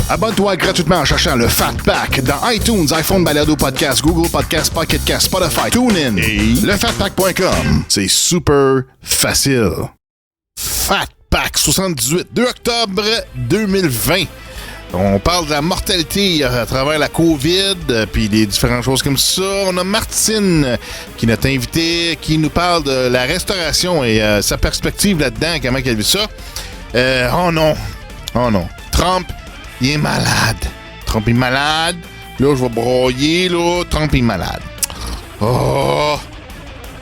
Abonne-toi gratuitement en cherchant le Fat Pack dans iTunes, iPhone, Balado Podcast, Google Podcast, Pocket Cast, Spotify, TuneIn et lefatpack.com. C'est super facile. Fat Pack 78, 2 octobre 2020. On parle de la mortalité à travers la COVID, puis des différentes choses comme ça. On a Martine, qui est notre invitée, qui nous parle de la restauration et sa perspective là-dedans, comment elle vit ça. Oh non. Trump, il est malade. Trump est malade. Là, je vais broyer, là. Trump est malade. Oh!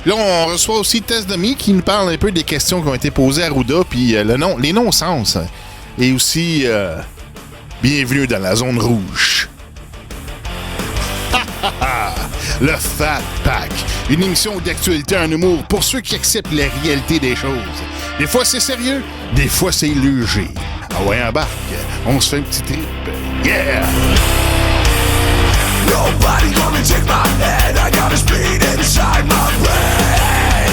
Là, on reçoit aussi Test-Demi qui nous parle un peu des questions qui ont été posées à Arruda, puis les non-sens. Et aussi... bienvenue dans la zone rouge. Le Fat Pack, une émission d'actualité en humour pour ceux qui acceptent la réalité des choses. Des fois c'est sérieux, des fois c'est léger. Ah ouais, embarque, on se fait un petit trip. Yeah! Nobody gonna take my head, I got a speed inside my brain.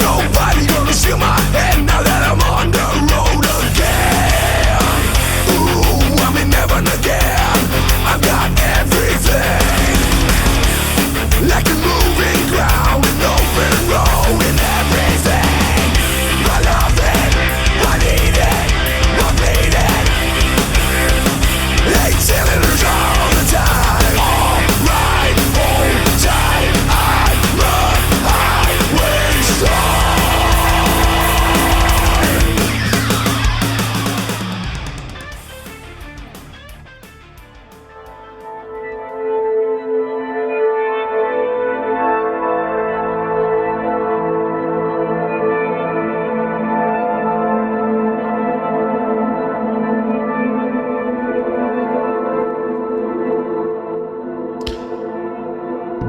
Nobody gonna steal my head now that I'm on the road again. Ooh, I'm in heaven again. I've got everything, like a moving ground, an open road and everything. I love it, I need it, I bleed it. 8 cylinders all the time, all right, hold tight. I run highway star.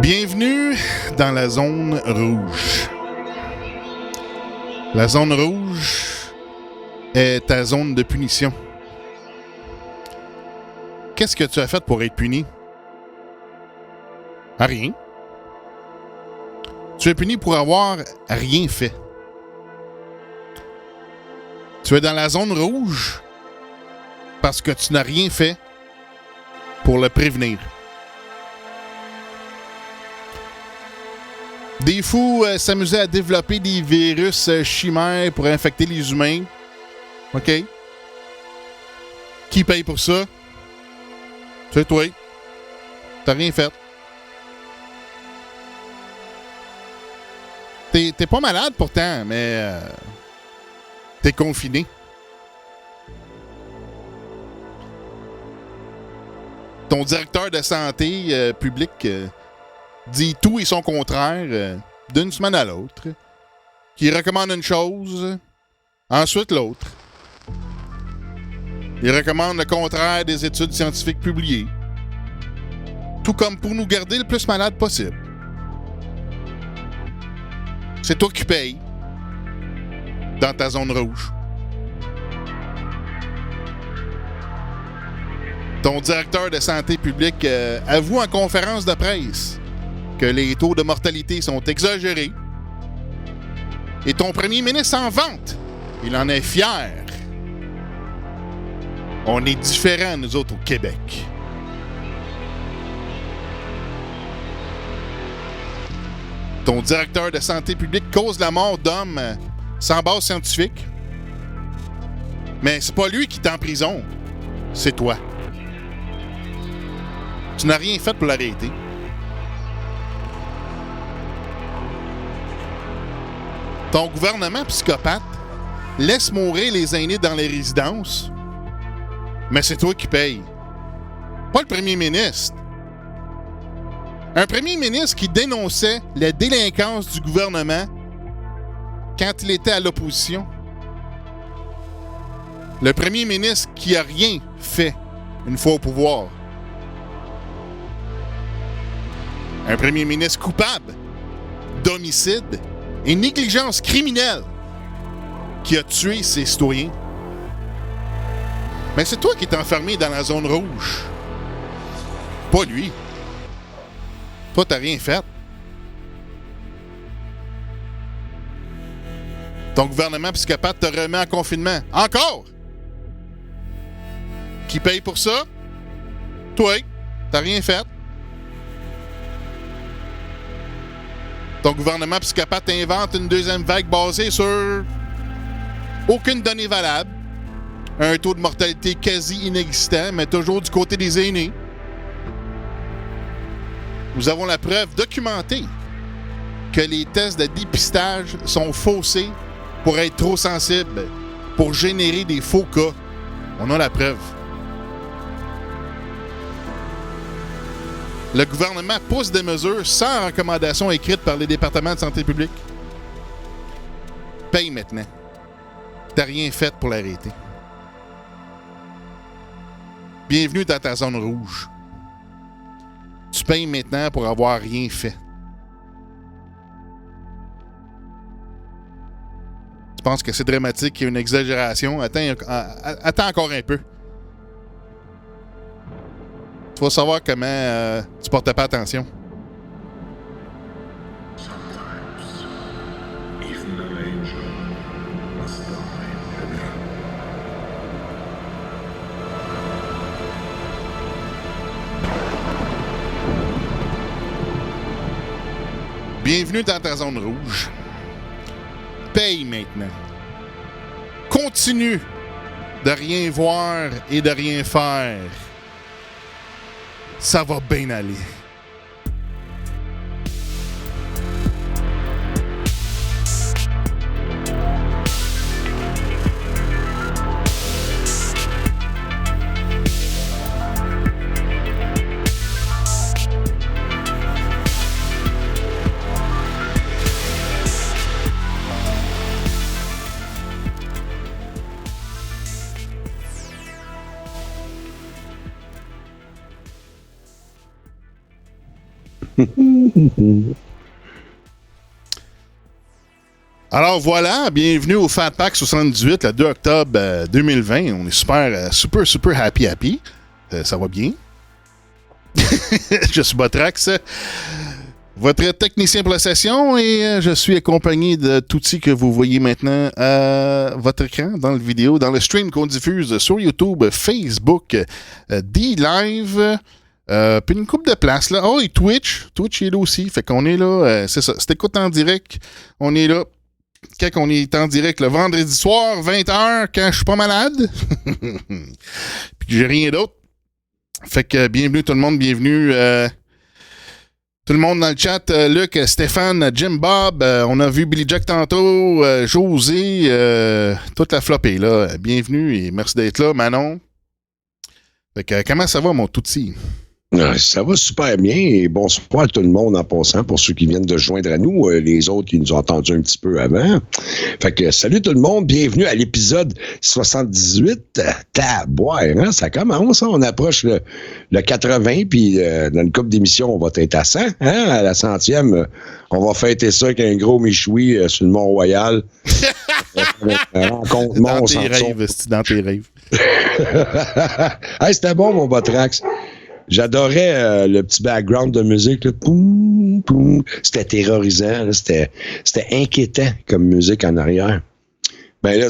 Bienvenue dans la zone rouge. La zone rouge est ta zone de punition. Qu'est-ce que tu as fait pour être puni? Rien. Tu es puni pour avoir rien fait. Tu es dans la zone rouge parce que tu n'as rien fait pour le prévenir. Des fous s'amusaient à développer des virus chimères pour infecter les humains. OK? Qui paye pour ça? C'est toi. T'as rien fait. T'es pas malade pourtant, mais t'es confiné. Ton directeur de santé publique dit tout et son contraire d'une semaine à l'autre, qui recommande une chose, ensuite l'autre. Il recommande le contraire des études scientifiques publiées, tout comme pour nous garder le plus malade possible. C'est toi qui payes dans ta zone rouge. Ton directeur de santé publique avoue en conférence de presse que les taux de mortalité sont exagérés. Et ton premier ministre s'en vante. Il en est fier. On est différents, nous autres, au Québec. Ton directeur de santé publique cause la mort d'hommes sans base scientifique. Mais c'est pas lui qui est en prison. C'est toi. Tu n'as rien fait pour l'arrêter. Ton gouvernement psychopathe laisse mourir les aînés dans les résidences, mais c'est toi qui payes. Pas le premier ministre. Un premier ministre qui dénonçait la délinquance du gouvernement quand il était à l'opposition. Le premier ministre qui a rien fait une fois au pouvoir. Un premier ministre coupable d'homicide et négligence criminelle qui a tué ses citoyens. Mais c'est toi qui es enfermé dans la zone rouge. Pas lui. Toi, t'as rien fait. Ton gouvernement psychopathe te remet en confinement. Encore! Qui paye pour ça? Toi, t'as rien fait. Ton gouvernement psychopathe invente une deuxième vague basée sur aucune donnée valable, un taux de mortalité quasi inexistant, mais toujours du côté des aînés. Nous avons la preuve documentée que les tests de dépistage sont faussés pour être trop sensibles, pour générer des faux cas. On a la preuve. Le gouvernement pousse des mesures sans recommandation écrite par les départements de santé publique. Paye maintenant. T'as rien fait pour l'arrêter. Bienvenue dans ta zone rouge. Tu payes maintenant pour avoir rien fait. Tu penses que c'est dramatique, qu'il y a une exagération? Attends encore un peu. Tu vas savoir comment tu portais pas attention. Bienvenue dans ta zone rouge. Paye maintenant. Continue de rien voir et de rien faire. Ça va bien aller. Alors voilà, bienvenue au Fat Pack 78, le 2 octobre 2020. On est super happy. Ça va bien. Je suis Botrax, votre technicien pour la session, et je suis accompagné de Touti que vous voyez maintenant à votre écran, dans le vidéo, dans le stream qu'on diffuse sur YouTube, Facebook, D-Live, puis une couple de places là. Oh, et Twitch est là aussi, fait qu'on est là, c'est ça, c'est écoute en direct, on est là. Quand on est en direct le vendredi soir, 20h, quand je suis pas malade. Puis que j'ai rien d'autre. Fait que bienvenue tout le monde, bienvenue tout le monde dans le chat. Luc, Stéphane, Jim Bob, on a vu Billy Jack tantôt, José, toute la flopée là. Bienvenue et merci d'être là, Manon. Fait que comment ça va mon touti? Ça va super bien et bonsoir à tout le monde en passant pour ceux qui viennent de se joindre à nous, les autres qui nous ont entendus un petit peu avant. Fait que salut tout le monde, bienvenue à l'épisode 78. Taboire, hein? Ça commence, hein? On approche le 80 puis dans une couple d'émissions, on va être à 100. Hein? À la 100e, on va fêter ça avec un gros méchoui sur le Mont-Royal. Dans tes rêves. Hey, c'était bon mon Botrax. J'adorais le petit background de musique. Là. Poum, poum. C'était terrorisant. Là. C'était inquiétant comme musique en arrière. Ben là,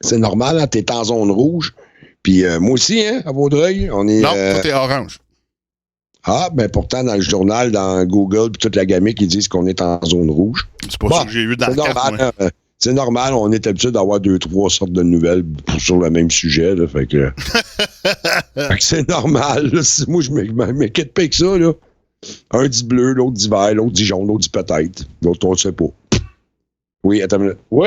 c'est normal. Hein, t'es en zone rouge. Puis moi aussi, hein, à Vaudreuil, on est... Non, toi, t'es orange. Ah, ben pourtant, dans le journal, dans Google, puis toute la gamme qui disent qu'on est en zone rouge. C'est pas ça que j'ai eu dans la carte, moi. C'est normal, on est habitué d'avoir 2-3 sortes de nouvelles sur le même sujet. Là, fait que c'est normal. Là, moi, je m'inquiète pas que ça. Là. Un dit bleu, l'autre dit vert, l'autre dit jaune, l'autre dit peut-être. L'autre, on ne sait pas. Oui, attends une minute. Oui!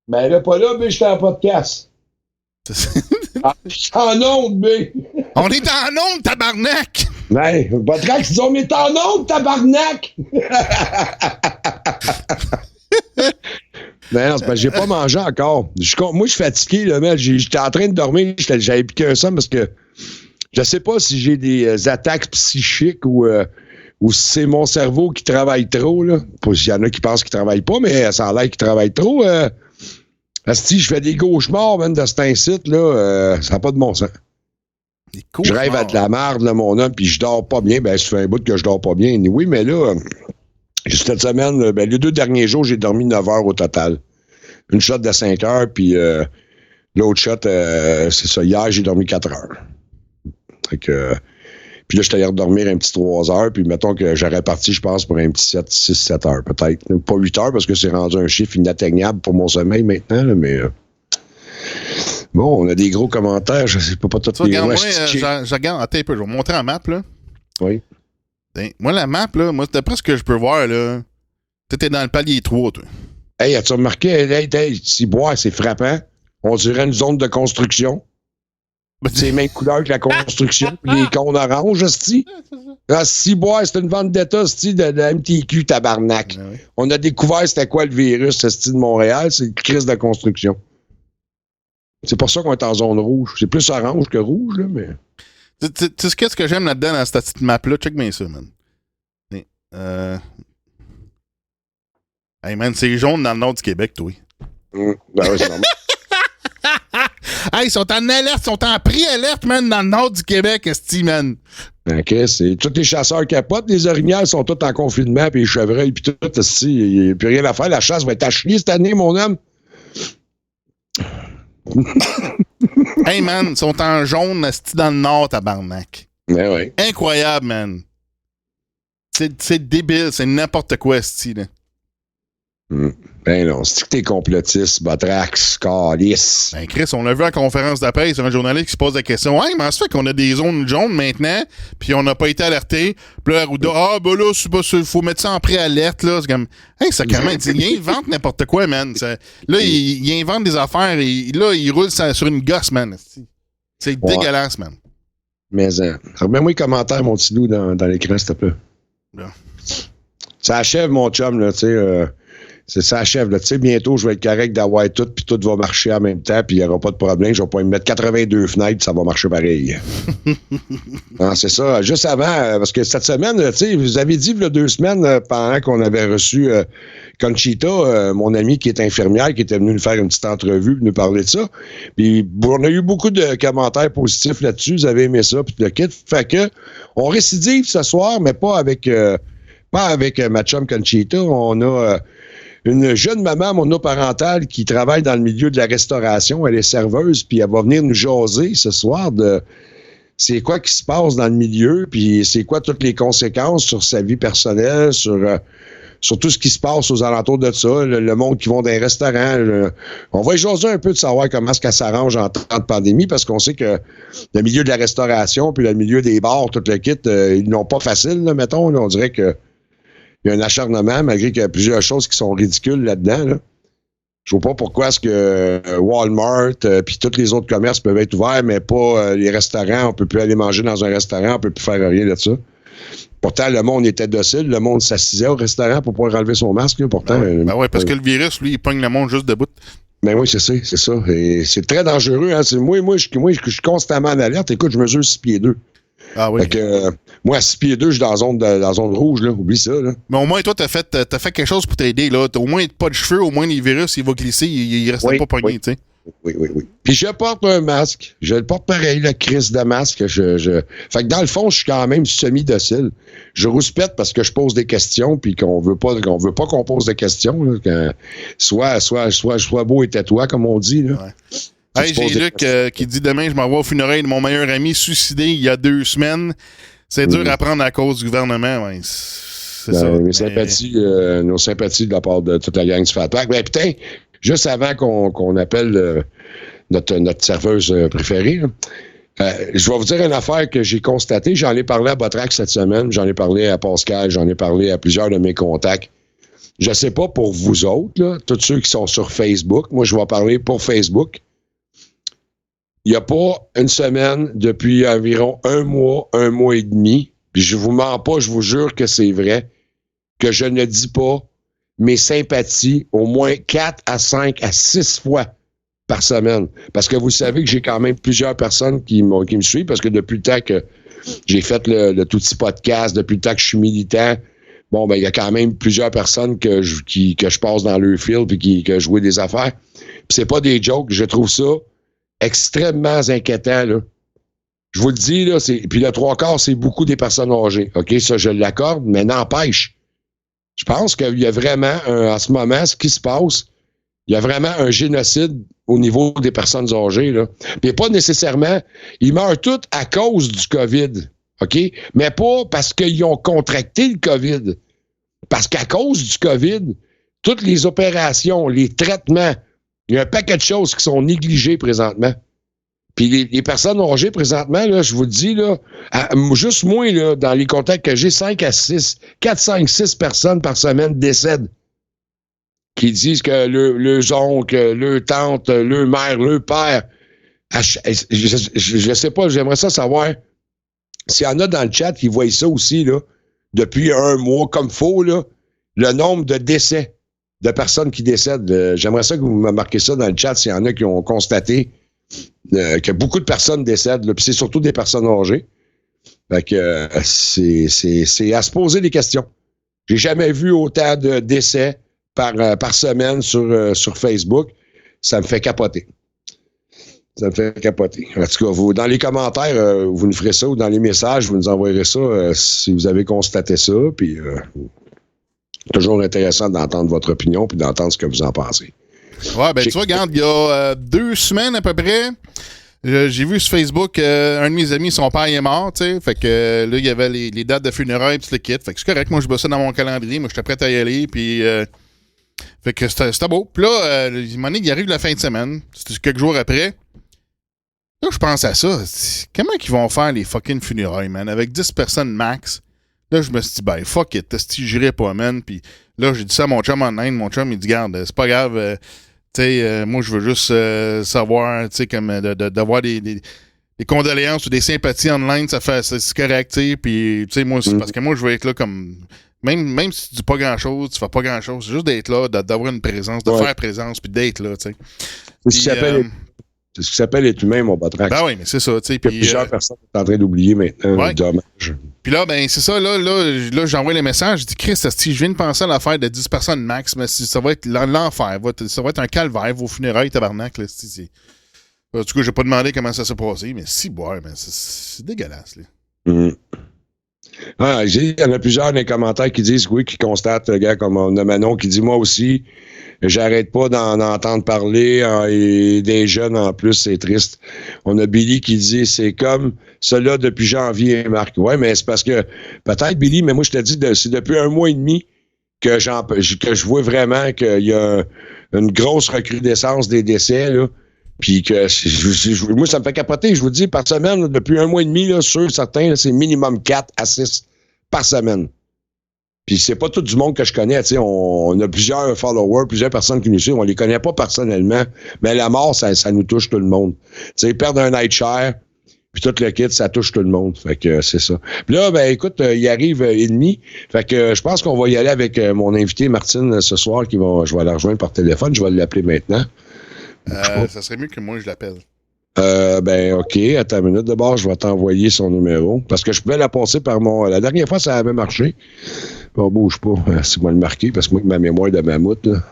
Ben là, pas là, mais j'étais en podcast. Je suis en onde, mais... On est en onde, tabarnak! Ben, Botrax, on est en onde, tabarnak! Ben non, c'est parce que j'ai pas mangé encore. Moi, je suis fatigué, là, mec. J'étais en train de dormir. J'avais piqué un somme parce que je sais pas si j'ai des attaques psychiques ou si c'est mon cerveau qui travaille trop, là. Il y en a qui pensent qu'il travaille pas, mais ça a l'air qu'il travaille trop. Si je fais des cauchemars, même, de cet incite, là, ça n'a pas de bon sens. Je rêve à de la merde, là, mon homme, puis je dors pas bien. Ben, ça fait un bout que je dors pas bien. Oui, mais là... Cette semaine, ben, les 2 derniers jours, j'ai dormi 9 heures au total. Une shot de 5 heures, puis le l'autre shot, c'est ça. Hier, j'ai dormi 4 heures. Fait que, puis là, je suis allé redormir un petit 3 heures, puis mettons que j'aurais parti, je pense, pour un petit 6-7 heures, peut-être. Pas 8 heures, parce que c'est rendu un chiffre inatteignable pour mon sommeil maintenant, là, mais... Bon, on a des gros commentaires, je sais pas tout les... Regarde, moi, je regarde, attends un peu, je vais vous montrer la map, là. Oui. Moi, la map, là, moi, d'après ce que je peux voir, là, t'étais dans le palier 3, toi. Hey, as-tu remarqué, si boire, c'est frappant. On dirait une zone de construction. C'est les mêmes couleurs que la construction. Les cônes oranges, hostie. Si boire, c'est une vendetta, hostie, de MTQ, tabarnak. Ah oui. On a découvert c'était quoi le virus, hostie, de Montréal. C'est une crise de construction. C'est pour ça qu'on est en zone rouge. C'est plus orange que rouge, là, mais... Tu sais qu'est-ce que j'aime là-dedans, dans cette petite map-là? Check bien ça, man. Hey, man, c'est jaune dans le nord du Québec, toi. Ben oui, c'est normal. Hey, ils sont en alerte, ils sont en pré-alerte, man, dans le nord du Québec, esti, man. OK, c'est... Tous les chasseurs capotent, les orignales sont tous en confinement, puis les chevreuils, puis tout, esti, il n'y a plus rien à faire. La chasse va être à chier cette année, mon homme. Hey, man, ils sont en jaune, esti, dans le nord, tabarnak. Ben oui. Incroyable, man. C'est débile, c'est n'importe quoi, esti, là. Ben non, c'est que t'es complotiste, Botrax, Calice. Ben Chris, on l'a vu à la conférence de presse, un journaliste qui se pose la question, hey, comment ça fait qu'on a des zones jaunes maintenant, puis on n'a pas été alerté, puis là, Arruda, ben là, il faut mettre ça en pré-alerte, là. C'est comme, hey, ça quand même, il invente n'importe quoi, man. Là, il invente des affaires, et là, il roule sur une gosse, man. C'est dégueulasse, man. Mais, remets-moi les commentaires, mon petit loup, dans l'écran, s'il te plaît. Là. Ça achève, mon chum, là, tu sais. Ça achève, là. Tu sais, bientôt, je vais être correct d'avoir tout, puis tout va marcher en même temps, puis il n'y aura pas de problème. Je vais pas me mettre 82 fenêtres, ça va marcher pareil. Non, c'est ça. Juste avant, parce que cette semaine, tu sais, vous avez dit, il y a 2 semaines, pendant qu'on avait reçu Conchita, mon amie qui est infirmière, qui était venue nous faire une petite entrevue, nous parler de ça. Puis on a eu beaucoup de commentaires positifs là-dessus. Vous avez aimé ça, puis le kit. Fait que, on récidive ce soir, mais pas avec ma chum Conchita. On a... une jeune maman monoparentale qui travaille dans le milieu de la restauration. Elle est serveuse, puis elle va venir nous jaser ce soir de c'est quoi qui se passe dans le milieu, puis c'est quoi toutes les conséquences sur sa vie personnelle, sur tout ce qui se passe aux alentours de ça, le monde qui vont dans les restaurants. On va y jaser un peu de savoir comment est-ce qu'elle s'arrange en temps de pandémie, parce qu'on sait que le milieu de la restauration, puis le milieu des bars, tout le kit, ils n'ont pas facile, là, mettons. Là, on dirait que il y a un acharnement, malgré qu'il y a plusieurs choses qui sont ridicules là-dedans. Là. Je vois pas pourquoi est-ce que Walmart puis tous les autres commerces peuvent être ouverts, mais pas les restaurants. On peut plus aller manger dans un restaurant, on peut plus faire rien de ça. Pourtant, le monde était docile, le monde s'assisait au restaurant pour pouvoir enlever son masque. Là, pourtant, ouais, parce que le virus, lui, il pogne le monde juste debout. Ben oui, c'est ça. Et c'est très dangereux. Hein. Moi, je suis constamment en alerte. Écoute, je mesure 6 pieds 2. Ah oui. Fait que, moi, à 6 pieds 2, je suis dans la zone rouge, là. Oublie ça, là. Mais au moins, toi, t'as fait quelque chose pour t'aider, là. Au moins, pas de cheveux, au moins, les virus, il va glisser, il reste pas pogné, tu sais. Oui. Puis je porte un masque. Je le porte pareil, la crise de masque. Fait que dans le fond, je suis quand même semi-docile. Je rouspète parce que je pose des questions, puis qu'on veut pas qu'on pose des questions, là. Sois beau et tais-toi, comme on dit, là. Ouais. Hey, j'ai Luc qui dit demain, je m'en vais au funérailles de mon meilleur ami suicidé il y a 2 semaines. C'est dur à prendre à cause du gouvernement. Ouais. C'est ça. Nos sympathies de la part de toute la gang du Fat Pack. Ben, putain, juste avant qu'on appelle notre serveuse préférée, je vais vous dire une affaire que j'ai constatée. J'en ai parlé à Botrax cette semaine, j'en ai parlé à Pascal, j'en ai parlé à plusieurs de mes contacts. Je sais pas pour vous autres, là, tous ceux qui sont sur Facebook. Moi, je vais parler pour Facebook. Il n'y a pas une semaine, depuis environ 1 mois et demi, puis je vous mens pas, je vous jure que c'est vrai, que je ne dis pas mes sympathies au moins 4 à 5 à 6 fois par semaine. Parce que vous savez que j'ai quand même plusieurs personnes qui me suivent, parce que depuis le temps que j'ai fait le tout petit podcast, depuis le temps que je suis militant, bon, ben il y a quand même plusieurs personnes que je passe dans leur fil puis que je joue des affaires. Puis c'est pas des jokes, je trouve ça extrêmement inquiétant, là. Je vous le dis, là, puis le 3/4, c'est beaucoup des personnes âgées. OK, ça, je l'accorde, mais n'empêche. Je pense qu'il y a vraiment, en ce moment, ce qui se passe Il y a vraiment un génocide au niveau des personnes âgées, là. Puis pas nécessairement, ils meurent tous à cause du COVID, OK? Mais pas parce qu'ils ont contracté le COVID. Parce qu'à cause du COVID, toutes les opérations, les traitements, il y a un paquet de choses qui sont négligées présentement. Puis les personnes âgées présentement, là, je vous le dis, là, juste moi, là, dans les contacts que j'ai, 4, 5, 6 personnes par semaine décèdent. Qui disent que leurs oncles, leurs tantes, leurs mères, leurs pères. Je sais pas, j'aimerais ça savoir s'il y en a dans le chat qui voient ça aussi, là, depuis un mois, comme faux, là, le nombre de décès de personnes qui décèdent. J'aimerais ça que vous me marquiez ça dans le chat s'il y en a qui ont constaté que beaucoup de personnes décèdent, là, puis c'est surtout des personnes âgées. Fait que c'est à se poser des questions. J'ai jamais vu autant de décès par semaine sur Facebook. Ça me fait capoter. Ça me fait capoter. En tout cas, vous, dans les commentaires, vous nous ferez ça, ou dans les messages, vous nous envoyerez ça si vous avez constaté ça. Puis, toujours intéressant d'entendre votre opinion puis d'entendre ce que vous en pensez. Ouais, ben tu vois, regarde, il y a 2 semaines à peu près, j'ai vu sur Facebook, un de mes amis, son père est mort, tu sais. Fait que là, il y avait les dates de funérailles, tout le kit. Fait que c'est correct, moi je bossais dans mon calendrier, moi j'étais prêt à y aller, puis fait que c'était beau. Puis là, à un moment donné, il arrive la fin de semaine, c'était quelques jours après. Là, je pense à ça. Comment ils vont faire les fucking funérailles, man, avec 10 personnes max? Là, je me suis dit, ben, fuck it, j'irai pas, man. Puis là, j'ai dit ça à mon chum en Inde. Mon chum, il dit, garde, c'est pas grave, tu sais, moi, je veux juste savoir, tu sais, comme d'avoir des condoléances ou des sympathies online, c'est correct, tu sais. Puis, tu sais, moi, c'est parce que moi, je veux être là comme. Même si tu dis pas grand-chose, tu fais pas grand-chose, c'est juste d'être là, d'avoir une présence, de faire présence, puis d'être là, tu sais. C'est ce qui s'appelle être humain, mon Botrax. Ben oui, mais c'est ça, tu sais. Puis plusieurs personnes sont en train d'oublier maintenant. Ouais. Dommage. Puis là, ben c'est ça, là j'envoie les messages, je dis, Chris, si je viens de penser à l'affaire de 10 personnes max, mais ça va être l'enfer, ça va être un calvaire, vos funérailles, tabarnak, là, en tout cas, j'ai pas demandé comment ça s'est passé, mais c'est dégueulasse, là. Mm. Ah, il y en a plusieurs dans les commentaires qui disent, oui, qui constatent, le gars comme on a Manon qui dit, moi aussi, j'arrête pas d'en entendre parler, et des jeunes en plus, c'est triste. On a Billy qui dit, c'est comme cela depuis janvier, Marc. Ouais, mais c'est parce que, peut-être Billy, mais moi je te dis, c'est depuis 1 mois et demi que je vois vraiment qu'il y a une grosse recrudescence des décès, là. Puis que moi, ça me fait capoter. Je vous dis, par semaine, là, depuis 1 mois et demi, là, sûr, certains, là, c'est minimum 4 à 6 par semaine. Puis c'est pas tout du monde que je connais. Tu sais, on a plusieurs followers, plusieurs personnes qui nous suivent. On les connaît pas personnellement, mais la mort, ça nous touche tout le monde. Tu sais, perdre un night share, puis tout le kit, ça touche tout le monde. Fait que c'est ça. Puis là, ben écoute, il arrive 1h30. Fait que je pense qu'on va y aller avec mon invité Martine ce soir, je vais la rejoindre par téléphone. Je vais l'appeler maintenant. Ça serait mieux que moi je l'appelle. Ben, OK. Attends une minute. D'abord, je vais t'envoyer son numéro. Parce que je pouvais la passer par la dernière fois, ça avait marché. Bon, bouge pas. C'est moi le marquer, parce que moi, ma mémoire de mammouth, là.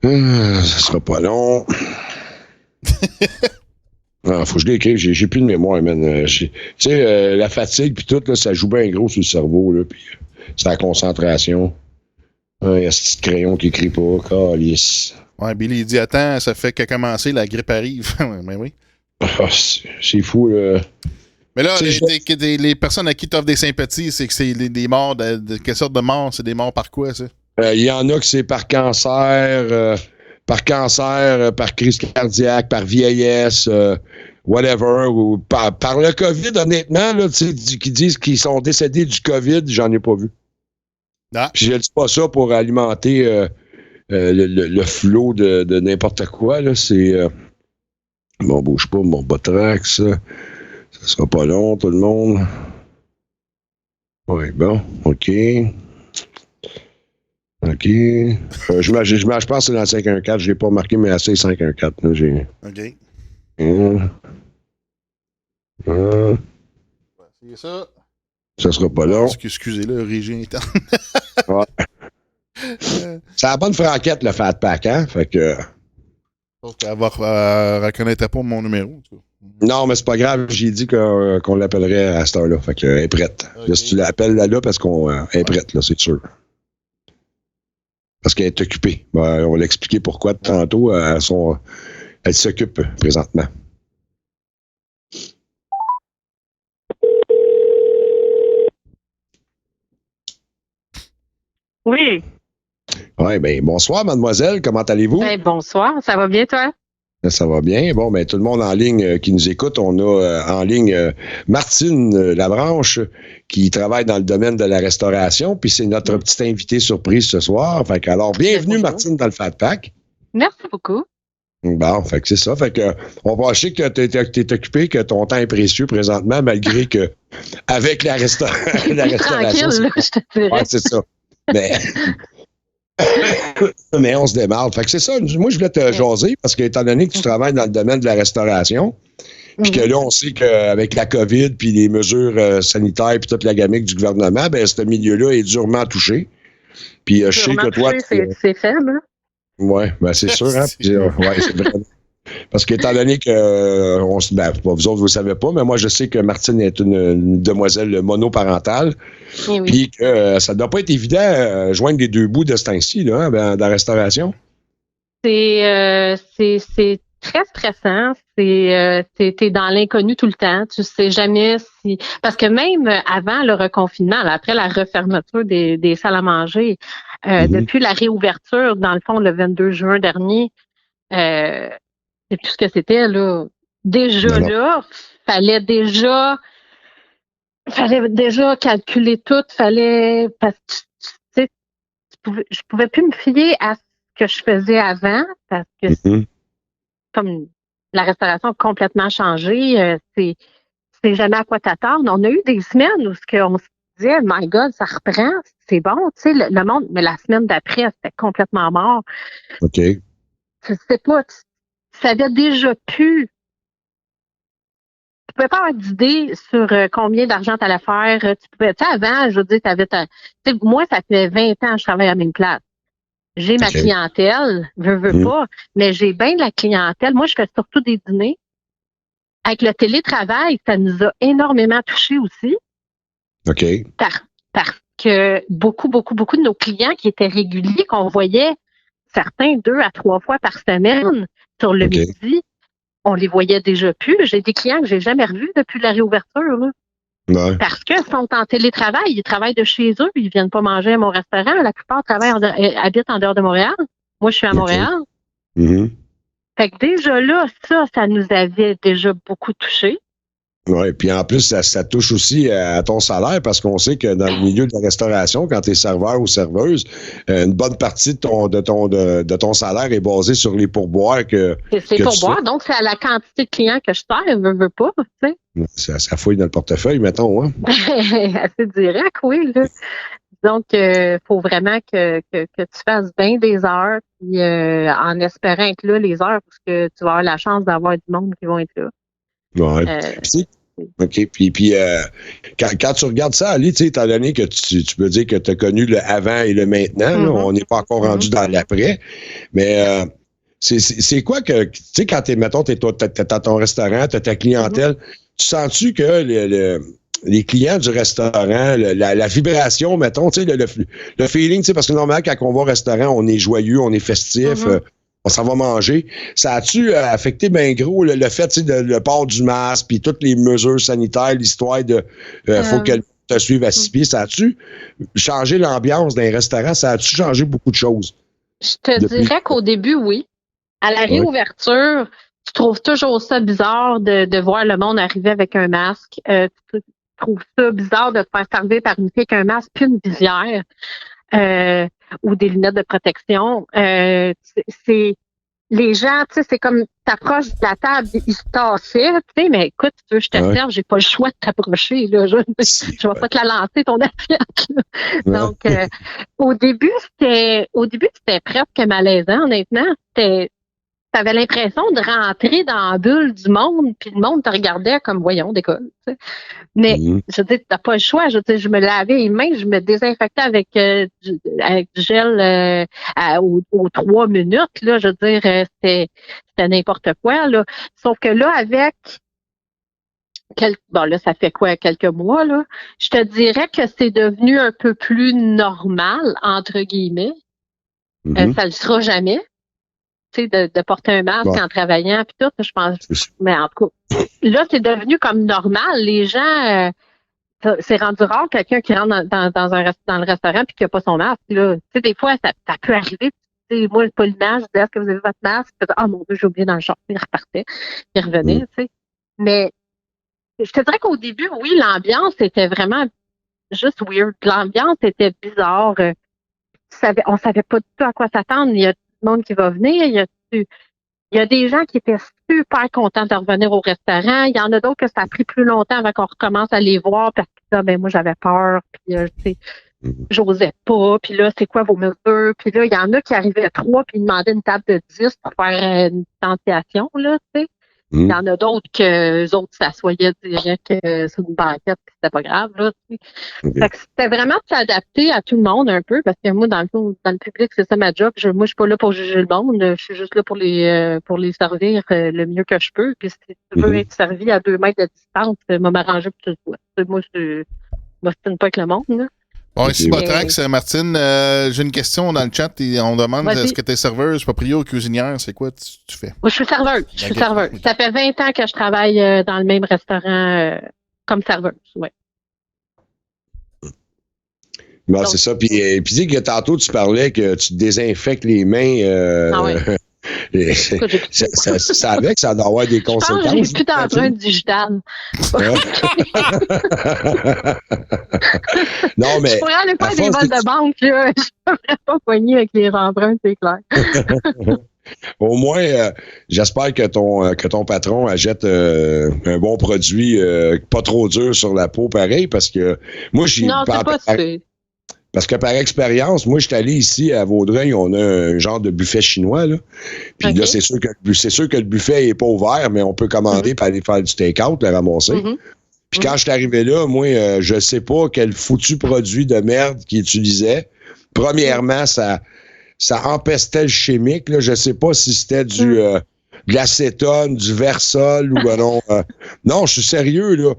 Ça sera pas long. Faut que je l'écrive. J'ai plus de mémoire, man. Tu sais, la fatigue, puis tout, là, ça joue bien gros sur le cerveau, là. Puis c'est la concentration. Il y a ce petit crayon qui écrit pas. Calice. Ouais, Billy, il dit, attends, ça fait que commencer, la grippe arrive. Mais oui. C'est fou, là. Mais là, les personnes à qui t'offrent des sympathies, c'est que c'est des morts de quelle sorte de mort? C'est des morts par quoi, ça? Il y en a que c'est par cancer, par crise cardiaque, par vieillesse, whatever, ou par le COVID, honnêtement, là, qui disent qu'ils sont décédés du COVID, j'en ai pas vu. Ah. Puis je dis pas ça pour alimenter le flot de n'importe quoi, là. C'est bon, bouge pas, mon Botrax. Ça sera pas long, tout le monde. Oui, bon, OK. OK. Je pense que c'est dans le 514. Je l'ai pas marqué, mais assez 514. Là, j'ai... OK. C'est ça. Ça sera pas long. Excusez-le, régie interne. Ouais. C'est la bonne franquette, le Fat Pack, hein? Fait que... Elle va reconnaître pas mon numéro. Tu vois. Non, mais c'est pas grave. J'ai dit qu'on l'appellerait à cette heure-là. Fait qu'elle est prête. Okay. Là, si tu l'appelles là, parce qu'on est prête, là, c'est sûr. Parce qu'elle est occupée. On l'a expliqué pourquoi tantôt. Elle s'occupe présentement. Oui. Oui, bien, bonsoir, mademoiselle. Comment allez-vous? Ben, bonsoir. Ça va bien, toi? Ça va bien. Bon, ben, tout le monde en ligne qui nous écoute, on a en ligne Martine Labranche qui travaille dans le domaine de la restauration, puis c'est notre petite invitée surprise ce soir. Fait que, alors, bienvenue, Martine, dans le Fat Pack. Merci beaucoup. Bon, fait que c'est ça. Fait que, on va acheter que t'es occupé, que ton temps est précieux présentement, malgré que, avec la restauration. Tranquille, là, je te dirais. Ouais, c'est ça. Mais on se démarre. Fait que c'est ça. Moi, je voulais te jaser parce que, étant donné que tu travailles dans le domaine de la restauration, puis que là, on sait qu'avec la COVID puis les mesures sanitaires puis toute la gamique du gouvernement, ben, ce milieu-là est durement touché. Puis je sais que toi. C'est faible, hein? Oui, ben c'est sûr, hein? Ouais, c'est vrai. Parce qu'étant donné que vous autres, vous ne savez pas, mais moi, je sais que Martine est une demoiselle monoparentale. Oui. Puis que ça ne doit pas être évident joindre les deux bouts de ce temps-ci, là, dans la restauration. C'est très stressant. T'es dans l'inconnu tout le temps. Tu sais jamais si. Parce que même avant le reconfinement, après la refermeture des salles à manger, depuis la réouverture, dans le fond, le 22 juin dernier, c'est plus ce que c'était, là. Déjà là, fallait déjà calculer tout, parce que je pouvais plus me fier à ce que je faisais avant, parce que comme la restauration a complètement changé, c'est jamais à quoi t'attendre. On a eu des semaines où on se disait, my God, ça reprend, c'est bon, tu sais, le monde, mais la semaine d'après, c'était complètement mort. OK. Tu sais pas, tu savais déjà plus. Tu pouvais pas avoir d'idée sur combien d'argent tu allais faire. Tu sais, avant, je veux dire, moi, ça fait 20 ans que je travaille à la même place. J'ai ma clientèle, veux pas, mais j'ai bien de la clientèle. Moi, je fais surtout des dîners. Avec le télétravail, ça nous a énormément touchés aussi. OK. Parce que beaucoup de nos clients qui étaient réguliers, qu'on voyait certains 2 à 3 fois par semaine sur le midi, on les voyait déjà plus. J'ai des clients que j'ai jamais revus depuis la réouverture, là. Ouais. Parce qu'ils sont en télétravail, ils travaillent de chez eux, ils viennent pas manger à mon restaurant. La plupart habitent en dehors de Montréal. Moi, je suis à Montréal. Fait que déjà là, ça nous avait déjà beaucoup touché. Oui, puis en plus, ça touche aussi à ton salaire parce qu'on sait que dans le milieu de la restauration, quand tu es serveur ou serveuse, une bonne partie de ton salaire est basée sur les pourboires c'est pourboires, donc c'est à la quantité de clients que je sers, veux pas, tu sais. Ça fouille dans le portefeuille, mettons, hein? Assez direct, oui, là. Donc, faut vraiment que tu fasses bien des heures, puis en espérant être là les heures, parce que tu vas avoir la chance d'avoir du monde qui vont être là. Oui. OK. Puis quand tu regardes ça, Ali, étant donné que tu peux dire que tu as connu le avant et le maintenant, là, on n'est pas encore rendu dans l'après, mais c'est quoi que, tu sais, quand t'es dans ton restaurant, tu as ta clientèle, tu sens-tu que les clients du restaurant, la vibration, mettons, tu sais, le feeling, tu sais, parce que normalement, quand on va au restaurant, on est joyeux, on est festif, on s'en va manger. Ça a-tu affecté bien gros le fait, tu sais, le port du masque, puis toutes les mesures sanitaires, l'histoire de faut qu'elle te suive à 6 pieds, ça a-tu changé l'ambiance d'un restaurant? Ça a-tu changé beaucoup de choses? Je te dirais qu'au début, oui. À la réouverture, tu trouves toujours ça bizarre de voir le monde arriver avec un masque. Tu trouves ça bizarre de te faire servir par une fille avec un masque puis une visière. Ou des lunettes de protection. C'est les gens, tu sais, c'est comme t'approches de la table, ils se tassaient, tu sais, mais écoute, tu veux, je te serve, j'ai pas le choix de t'approcher, là. Je vais pas te la lancer, ton assiette, là. Donc, au début, c'était presque malaisant, honnêtement. T'avais l'impression de rentrer dans la bulle du monde, puis le monde te regardait comme, voyons, d'école. Tu sais. Mais, je veux dire, t'as pas le choix. Je veux dire, je me lavais les mains, je me désinfectais avec du gel aux 3 minutes. Là, je veux dire, c'était n'importe quoi. Là. Sauf que là, avec bon, là, ça fait quoi, quelques mois, là? Je te dirais que c'est devenu un peu plus normal, entre guillemets. Mhm. Ça ne le sera jamais. Tu sais, de porter un masque en travaillant, puis tout, je pense. Mais en tout cas, là, c'est devenu comme normal. Les gens, c'est rendu rare quelqu'un qui rentre dans le restaurant puis qui n'a pas son masque. Là. Tu sais, des fois, ça peut arriver. Tu sais, moi, pas l'image, je dis, est-ce que vous avez votre masque? Ah, mon Dieu, j'ai oublié dans le short. Il repartait. Il revenait, tu sais. Mais je te dirais qu'au début, oui, l'ambiance était vraiment juste weird. L'ambiance était bizarre. On savait pas du tout à quoi s'attendre. Il y a tout le monde qui va venir. Il y a des gens qui étaient super contents de revenir au restaurant. Il y en a d'autres que ça a pris plus longtemps avant qu'on recommence à les voir parce que ben moi j'avais peur, puis tu sais, j'osais pas, puis là, c'est quoi vos mesures? Puis là, il y en a qui arrivaient à 3 puis ils demandaient une table de 10 pour faire une tentation, là, tu sais. Il y en a d'autres que eux autres s'assoyaient direct sur une banquette, puis c'était pas grave, là, tu sais. Fait que c'était vraiment de s'adapter à tout le monde un peu, parce que moi, dans le public, c'est ça ma job. Moi, je suis pas là pour juger le monde. Je suis juste là pour les servir le mieux que je peux. Puis si tu veux être servi à 2 mètres de distance, m'arranger pour que tu le vois. Moi, je m'ostine pas avec le monde, là. Bon, ici, Botrax, Martine, j'ai une question dans le chat. On demande est-ce que tu es serveuse, proprio ou cuisinière? C'est quoi tu fais? Moi, je suis serveuse. Je suis serveuse. Ça fait 20 ans que je travaille dans le même restaurant comme serveuse. Ouais. Bon, c'est ça. Puis dis que tantôt, tu parlais que tu te désinfectes les mains. Ah ouais. Ça avec, ça doit avoir des conséquences. Je pense que j'ai plus d'empreinte digitale. Non, mais. Je pourrais aller faire des vols de banque, là. Je ne pourrais pas poigner avec les empreintes, c'est clair. Au moins, j'espère que ton patron achète un bon produit pas trop dur sur la peau, pareil, parce que moi, j'ai. Non, c'est pas sûr. Parce que par expérience, moi, je suis allé ici à Vaudreuil, on a un genre de buffet chinois, là. Puis là, c'est sûr que le buffet n'est pas ouvert, mais on peut commander pour aller faire du take-out, le ramasser. Puis quand je suis arrivé là, moi, je sais pas quel foutu produit de merde qu'ils utilisaient. Premièrement, ça empestait le chimique, là. Je sais pas si c'était de l'acétone, du Versol ou non. Non, je suis sérieux, là.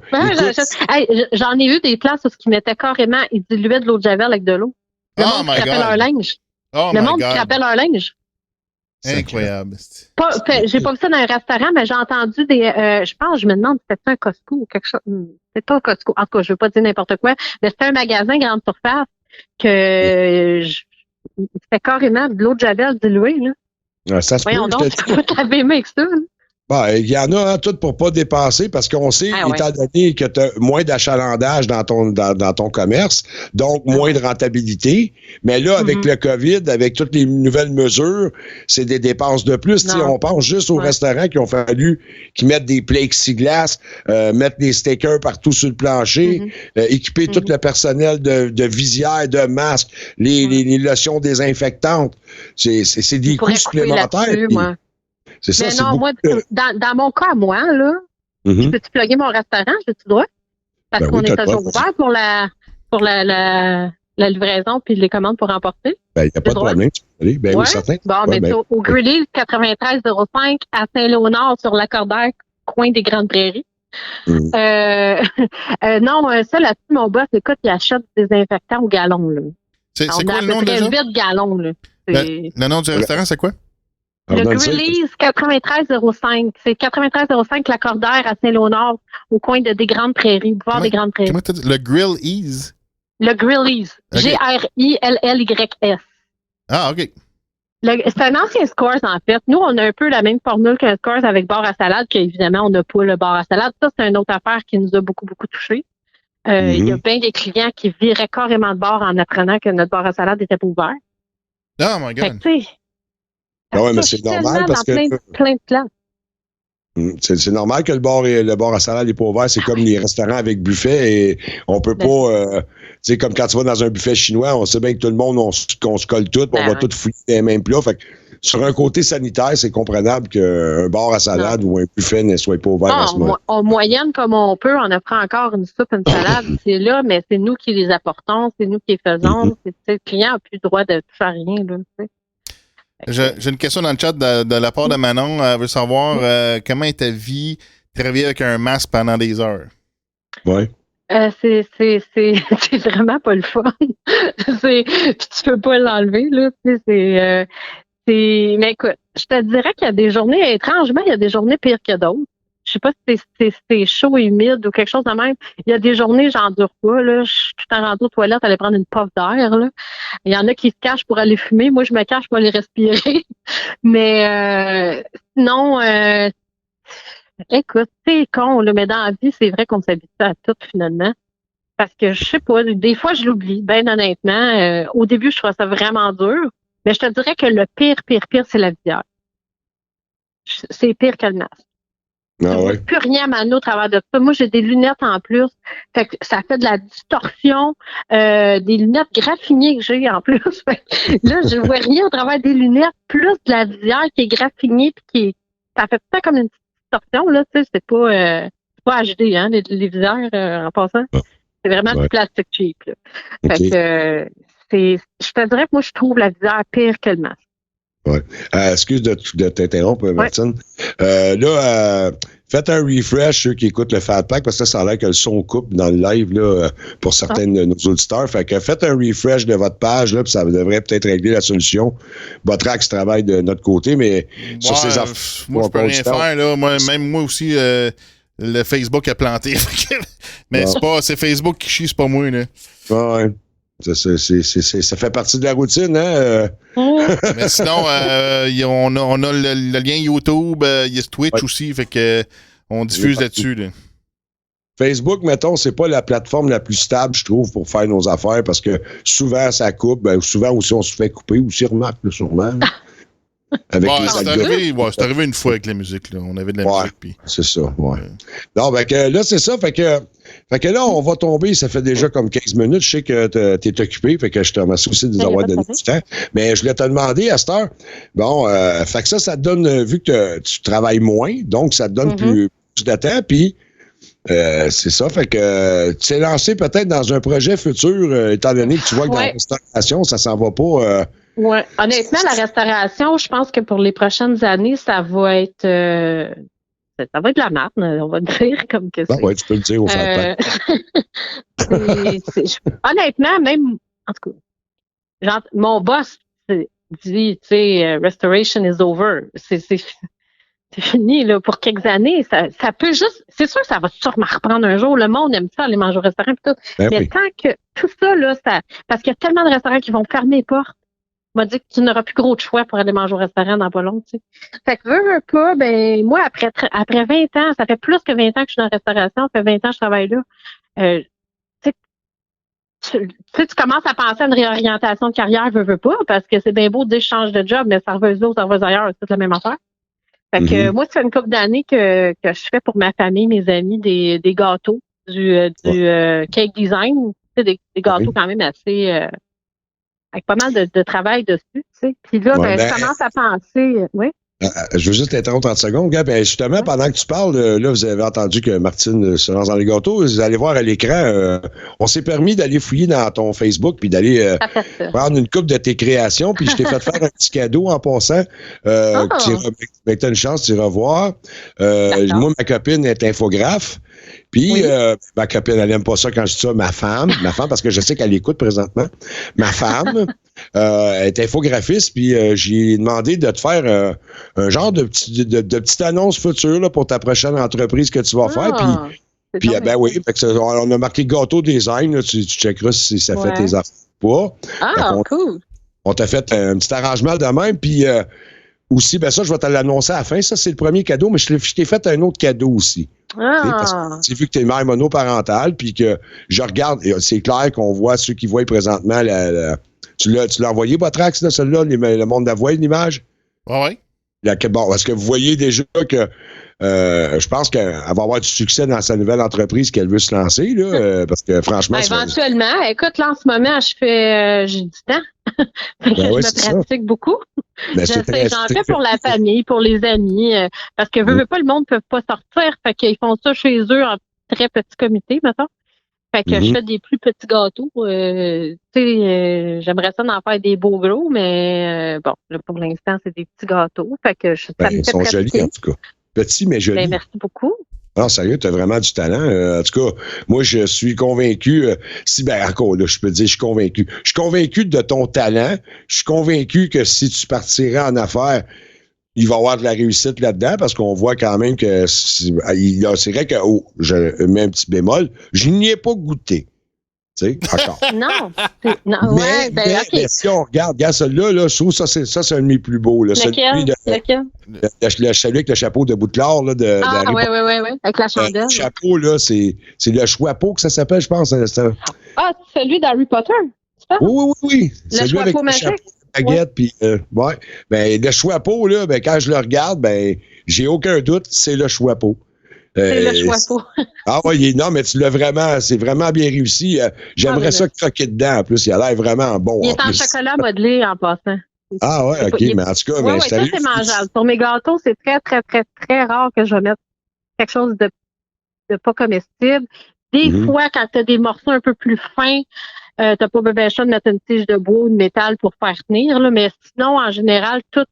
J'en ai eu des places où ils mettaient carrément, ils diluaient de l'eau de javel avec de l'eau. Le monde qui crapait leur linge. Le monde qui crapait leur linge. Incroyable. J'ai pas vu ça dans un restaurant, mais j'ai entendu je me demande si c'était un Costco ou quelque chose. C'est pas un Costco. En tout cas, je veux pas dire n'importe quoi, mais c'était un magasin grande surface que il fait carrément de l'eau de javel diluée, là. Ça se Voyons donc, tu peux t'aver avec ça, là. Ben, il y en a tout pour pas dépasser parce qu'on sait, étant donné que tu as moins d'achalandage dans ton commerce, donc moins de rentabilité. Mais là, avec le COVID, avec toutes les nouvelles mesures, c'est des dépenses de plus. On pense juste aux restaurants qui ont fallu qu'ils mettent des plexiglas, mettre des stickers partout sur le plancher, équiper tout le personnel de visière, de masques, les lotions désinfectantes. C'est des coûts supplémentaires. C'est ça, mais non, moi, dans mon cas, moi, là, je peux-tu plugger mon restaurant? J'ai-tu droit? Parce qu'on est toujours ouvert pour la livraison puis les commandes pour emporter. Ben, il n'y a pas de problème. Oui, certain. Bon, au Grillies 9305 à Saint-Léonard sur l'Accordaire, coin des Grandes Prairies. Non, ça là-dessus, mon boss, écoute, il achète des désinfectants au gallon, là. C'est quoi le nom déjà? 8 gallons, là. Le nom du restaurant, c'est quoi? Le Grillies 9305. C'est 9305 l'Accordaire à Saint-Léonard, au coin des Grandes Prairies, boulevard des Grandes Prairies. Comment t'as dit? Le Grillies? Le Grillies. Okay. Grillys. Ah, OK. C'est un ancien Scores, en fait. Nous, on a un peu la même formule qu'un Scores avec bar à salade, qu'évidemment, on n'a pas le bar à salade. Ça, c'est une autre affaire qui nous a beaucoup, beaucoup touchés. Il y a bien des clients qui viraient carrément de bord en apprenant que notre bar à salade n'était pas ouvert. Oh my God. Oui, mais c'est normal parce que. Plein de plans. C'est normal que le bar à salade n'est pas ouvert. C'est comme les restaurants avec buffet et on peut pas. Tu sais, comme quand tu vas dans un buffet chinois, on sait bien que tout le monde, on se colle tout, on va tout fouiller les mêmes plats. Fait que sur un côté sanitaire, c'est comprenable qu'un bar à salade ou un buffet ne soit pas ouvert à ce moment. En moyenne, comme on peut, on offre encore une soupe, une salade. C'est là, mais c'est nous qui les apportons, c'est nous qui les faisons. Le client n'a plus le droit de toucher à rien, là, tu sais. J'ai une question dans le chat de la part de Manon. Elle veut savoir comment est ta vie travailler avec un masque pendant des heures. Oui. C'est vraiment pas le fun. Puis tu peux pas l'enlever, là. Mais écoute, je te dirais qu'il y a des journées, étrangement, il y a des journées pires que d'autres. Je sais pas si c'est chaud et humide ou quelque chose de même. Il y a des journées, j'endure pas, là. Je suis tout en rentrée aux toilettes, aller prendre une puff d'air, là. Il y en a qui se cachent pour aller fumer. Moi, je me cache pour aller respirer. Mais, sinon, écoute, c'est con, là, mais dans la vie, c'est vrai qu'on s'habitue à tout, finalement. Parce que, je sais pas, des fois, je l'oublie, ben honnêtement. Au début, je trouvais ça vraiment dur. Mais je te dirais que le pire, c'est la visière. C'est pire que le masque. Ah ouais. Plus rien à au travers de ça. Moi, j'ai des lunettes en plus. Fait que ça fait de la distorsion. Des lunettes graffinées que j'ai en plus. Là, je vois rien au travers des lunettes, plus de la visière qui est graffinée puis ça fait tout comme une distorsion, là, tu sais, c'est pas HD, hein, les visières, en passant. C'est vraiment du plastique cheap, là. Okay. Fait que, je te dirais que moi, je trouve la visière pire que le masque. Ouais. Excuse de t'interrompre, Martine. Là, faites un refresh, ceux qui écoutent le Fat Pack, parce que ça a l'air que le son coupe dans le live là, pour certains de nos auditeurs. Fait que faites un refresh de votre page, là, puis ça devrait peut-être régler la solution. Botrax travaille de notre côté, mais sur ces affaires. Moi, je peux rien faire, là. Moi aussi, le Facebook a planté. Mais c'est Facebook qui chie, c'est pas moi, là. Ouais. Ça fait partie de la routine, hein? Mais sinon, on a le lien YouTube, il y a Twitch aussi, fait que on diffuse là-dessus. Là. Facebook, mettons, c'est pas la plateforme la plus stable, je trouve, pour faire nos affaires, parce que souvent, ça coupe. Souvent aussi, on se fait couper, aussi remarque, là, sûrement. Avec c'est arrivé une fois avec la musique, là. On avait de la musique. Puis... C'est ça, ouais. Non, là, c'est ça. Fait que là, on va tomber. Ça fait déjà comme 15 minutes. Je sais que t'es occupé. Fait que je te remercie aussi de nous avoir donné du temps. Mais je voulais te demander, à cette heure, fait que ça te donne, vu que tu travailles moins, donc ça te donne plus de temps. Puis, c'est ça. Fait que tu t'es lancé peut-être dans un projet futur, étant donné que tu vois que dans la restauration, ça s'en va pas. Oui, honnêtement, la restauration, je pense que pour les prochaines années, ça va être de la merde, on va dire comme que c'est. Oui, tu peux le dire au fait. Honnêtement, même, en tout cas, mon boss dit, tu sais, restoration is over. C'est fini, là, pour quelques années. Ça peut juste, c'est sûr que ça va sûrement reprendre un jour. Le monde aime ça, aller manger au restaurant et tout. Mais tant que tout ça, là, parce qu'il y a tellement de restaurants qui vont fermer les portes, m'a dit que tu n'auras plus gros de choix pour aller manger au restaurant dans pas long, tu sais. Fait que veux pas, moi, après 20 ans, ça fait plus que 20 ans que je suis dans la restauration, ça fait 20 ans que je travaille là. Tu commences à penser à une réorientation de carrière, veux pas, parce que c'est bien beau de dire je change de job, mais serveuse là ou serveuse ailleurs, c'est toute la même affaire. Fait que moi, ça fait une couple d'années que je fais pour ma famille, mes amis, des gâteaux, du cake design, tu sais, des gâteaux quand même assez... avec pas mal de travail dessus, tu sais. Puis là, je commence à penser, oui. Je veux juste t'interrompre 30 secondes, gars. Justement, pendant que tu parles, là, vous avez entendu que Martine se lance dans les gâteaux. Vous allez voir à l'écran, on s'est permis d'aller fouiller dans ton Facebook puis d'aller prendre une coupe de tes créations. Puis je t'ai fait faire un petit cadeau en passant. Tu as une chance, tu iras voir. Moi, ma copine est infographe. Puis, ma copine, elle aime pas ça quand je dis ça. Ma femme, parce que je sais qu'elle écoute présentement. Ma femme est infographiste, puis j'ai demandé de te faire un genre de petite annonce future là, pour ta prochaine entreprise que tu vas faire. Puis oui, on a marqué gâteau design. Là, tu checkeras si ça fait tes affaires ou pas. Cool. On t'a fait un petit arrangement de même, puis aussi, ça, je vais te l'annoncer à la fin. Ça, c'est le premier cadeau, mais je t'ai fait un autre cadeau aussi. Parce que j'ai vu que tu es mère monoparentale, puis que je regarde, et c'est clair qu'on voit ceux qui voient présentement, tu l'as envoyé, Botrax, celle-là, le monde d'avoie, l'image? Oui. Bon, est-ce que vous voyez déjà que je pense qu'elle va avoir du succès dans sa nouvelle entreprise qu'elle veut se lancer, là, parce que franchement... éventuellement. Écoute, là, en ce moment, j'ai du temps. Je me pratique beaucoup. J'en fais pour la famille, pour les amis, parce que veux pas, le monde ne peut pas sortir, fait qu'ils font ça chez eux en très petit comité, mettons. Fait que je fais des plus petits gâteaux. J'aimerais ça d'en faire des beaux gros, mais là, pour l'instant, c'est des petits gâteaux. Fait que ça me fait ils sont jolis, en tout cas. Petits, mais jolis. Merci beaucoup. Non, sérieux, tu as vraiment du talent. En tout cas, moi, je suis convaincu, encore là, je peux te dire, je suis convaincu. Je suis convaincu de ton talent. Je suis convaincu que si tu partirais en affaires, il va y avoir de la réussite là-dedans parce qu'on voit quand même que c'est vrai que, je mets un petit bémol, je n'y ai pas goûté. Tu sais, encore. Non. Mais si on regarde celui-là, là, je trouve ça, c'est un de mes plus beaux. Là. Lequel? Celui avec le chapeau de Boutelard. Là, oui. Avec la chandelle. Le chapeau, là, c'est le Chouapeau que ça s'appelle, je pense. Celui d'Harry Potter, c'est ça? Oui. Le Chouapeau magique. Baguette, puis ouais. Ben, le Chouapeau, là, ben, quand je le regarde, ben, j'ai aucun doute, c'est le Chouapeau. C'est le Chouapeau. Oui, non, mais tu l'as vraiment, c'est vraiment bien réussi. J'aimerais ça croquer dedans, en plus. Il a l'air vraiment bon. Il est en chocolat modelé, en passant. Ah ouais, OK, mais en tout cas, oui, ça, c'est mangeable. Sur mes gâteaux, c'est très, très, très, très rare que je mette quelque chose de pas comestible. Des fois, quand tu as des morceaux un peu plus fins, t'as pas besoin de mettre une tige de bois ou de métal pour faire tenir, là, mais sinon, en général, toutes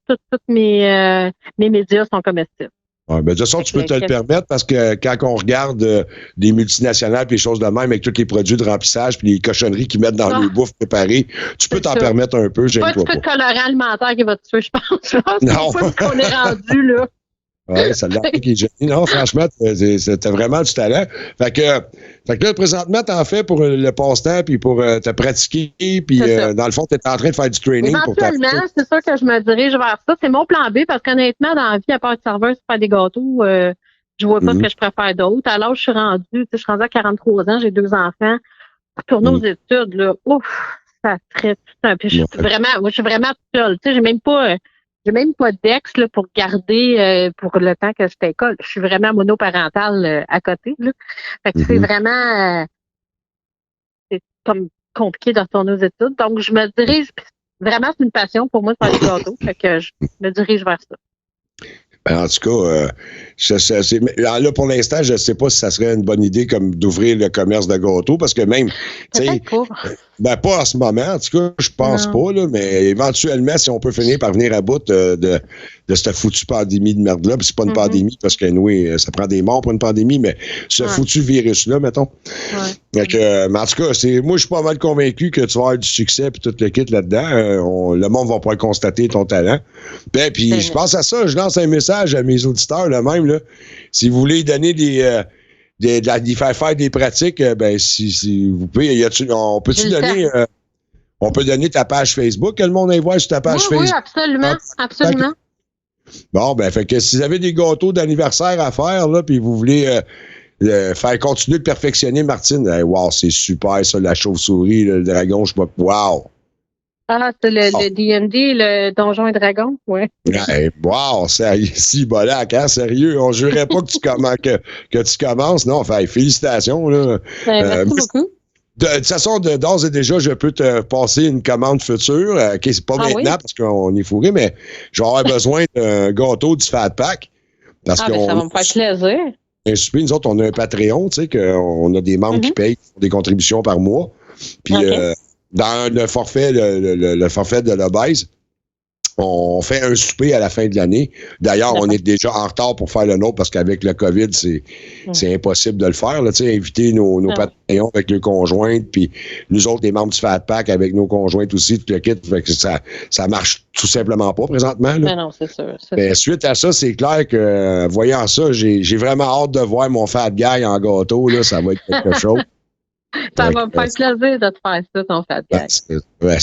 mes médias sont comestibles. Ouais, ben de toute façon, tu peux te le permettre parce que quand on regarde des multinationales et les choses de même avec tous les produits de remplissage puis les cochonneries qu'ils mettent dans le bouffe préparée, tu peux t'en permettre un peu. Pas un petit peu de colorant alimentaire qui va te tuer, je pense. Je pense pas qu'on est rendu là. Oui, ça l'a qui est génial. Non, franchement, t'as vraiment du talent. Fait que là, présentement, t'en fais pour le passe-temps puis pour te pratiquer. Puis dans le fond, t'es en train de faire du training pour ta. Éventuellement, c'est sûr que je me dirige vers ça. C'est mon plan B parce qu'honnêtement, dans la vie, à part être serveuse pour faire des gâteaux, je vois pas ce que je préfère d'autre. Alors, je suis rendue à 43 ans, j'ai 2 enfants. Retourner aux études, là, ça serait tout un peu. Je suis vraiment seule. Tu sais, j'ai même pas d'ex là, pour garder pour le temps que j'étais à école. Je suis vraiment monoparentale à côté. Là. Fait que c'est vraiment c'est comme compliqué de retourner aux études. Donc, je me dirige vraiment, c'est une passion pour moi de faire des gâteaux. Fait que je me dirige vers ça. En tout cas, là, pour l'instant, je ne sais pas si ça serait une bonne idée comme d'ouvrir le commerce de gâteaux, parce que même, tu sais, pas en ce moment, en tout cas, je pense pas, là, mais éventuellement, si on peut finir par venir à bout de cette foutue pandémie de merde-là, puis c'est pas une pandémie, parce que oui, ça prend des morts pour une pandémie, mais ce foutu virus-là, mettons. Mais en tout cas, moi, je suis pas mal convaincu que tu vas avoir du succès puis tout le kit là-dedans. Le monde va pouvoir constater ton talent. Puis je pense à ça, je lance un message à mes auditeurs, là, même, là. Si vous voulez donner d'y faire des pratiques, si vous pouvez, on peut-tu donner, on peut donner ta page Facebook, que le monde aille voir sur ta page Facebook. Oui, absolument. Bon, fait que si vous avez des gâteaux d'anniversaire à faire, là, puis vous voulez faire continuer de perfectionner Martine, wow, c'est super, ça, la chauve-souris, le dragon, je sais pas, wow! Ah, c'est le D&D, le Donjon et Dragon, ouais. Wow, si bolac, hein, sérieux, on jurait pas que tu commences, non, félicitations, là. Merci beaucoup. De toute façon, d'ores et déjà, je peux te passer une commande future. C'est pas maintenant parce qu'on est fourré, mais je vais avoir besoin d'un gâteau du Fat Pack. Parce ça va me faire plaisir. Nous autres, on a un Patreon, tu sais, qu'on a des membres qui payent des contributions par mois. Puis, dans le forfait, le forfait de l'obèse, on fait un souper à la fin de l'année. D'ailleurs, on est déjà en retard pour faire le nôtre parce qu'avec le COVID, c'est impossible de le faire. Là, inviter nos Patreons avec les conjointes, puis nous autres, les membres du Fat Pack avec nos conjointes aussi, tout le kit. Fait que ça marche tout simplement pas présentement. Là. Non, c'est sûr. Suite à ça, c'est clair que, voyant ça, j'ai vraiment hâte de voir mon Fat Guy en gâteau. Là, ça va être quelque chose. Ça va me faire plaisir de te faire ça, ton Fat Pack.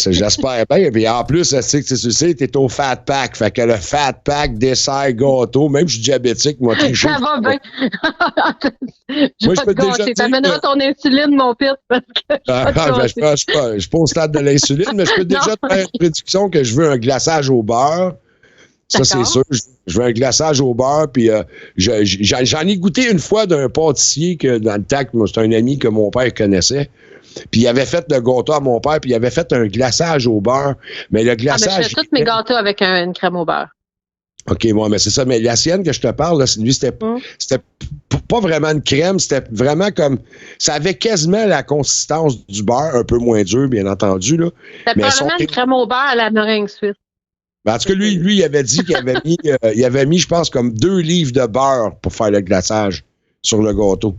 J'espère bien. Puis en plus, tu sais, t'es au Fat Pack. Fait que le Fat Pack, dessert, gâteau, même je suis diabétique, moi, tricher. Ça va bien. Moi, je peux te gâcher. T'amèneras ton insuline, mon pit, parce que je suis pas au stade de l'insuline, mais je peux déjà te faire une prédiction que je veux un glaçage au beurre. Ça, c'est sûr. Je veux un glaçage au beurre. Puis j'en ai goûté une fois d'un pâtissier que dans le temps, c'est un ami que mon père connaissait. Puis il avait fait le gâteau à mon père, puis il avait fait un glaçage au beurre. Mais le glaçage... je fais tous mes gâteaux avec une crème au beurre. OK, moi, mais c'est ça. Mais la sienne que je te parle, là, lui, c'était pas vraiment une crème, c'était vraiment comme... Ça avait quasiment la consistance du beurre, un peu moins dur, bien entendu. Là. C'était probablement une crème au beurre à la meringue suisse. En tout cas, lui, il avait dit qu'il avait mis, je pense, comme 2 livres de beurre pour faire le glaçage. sur le gâteau.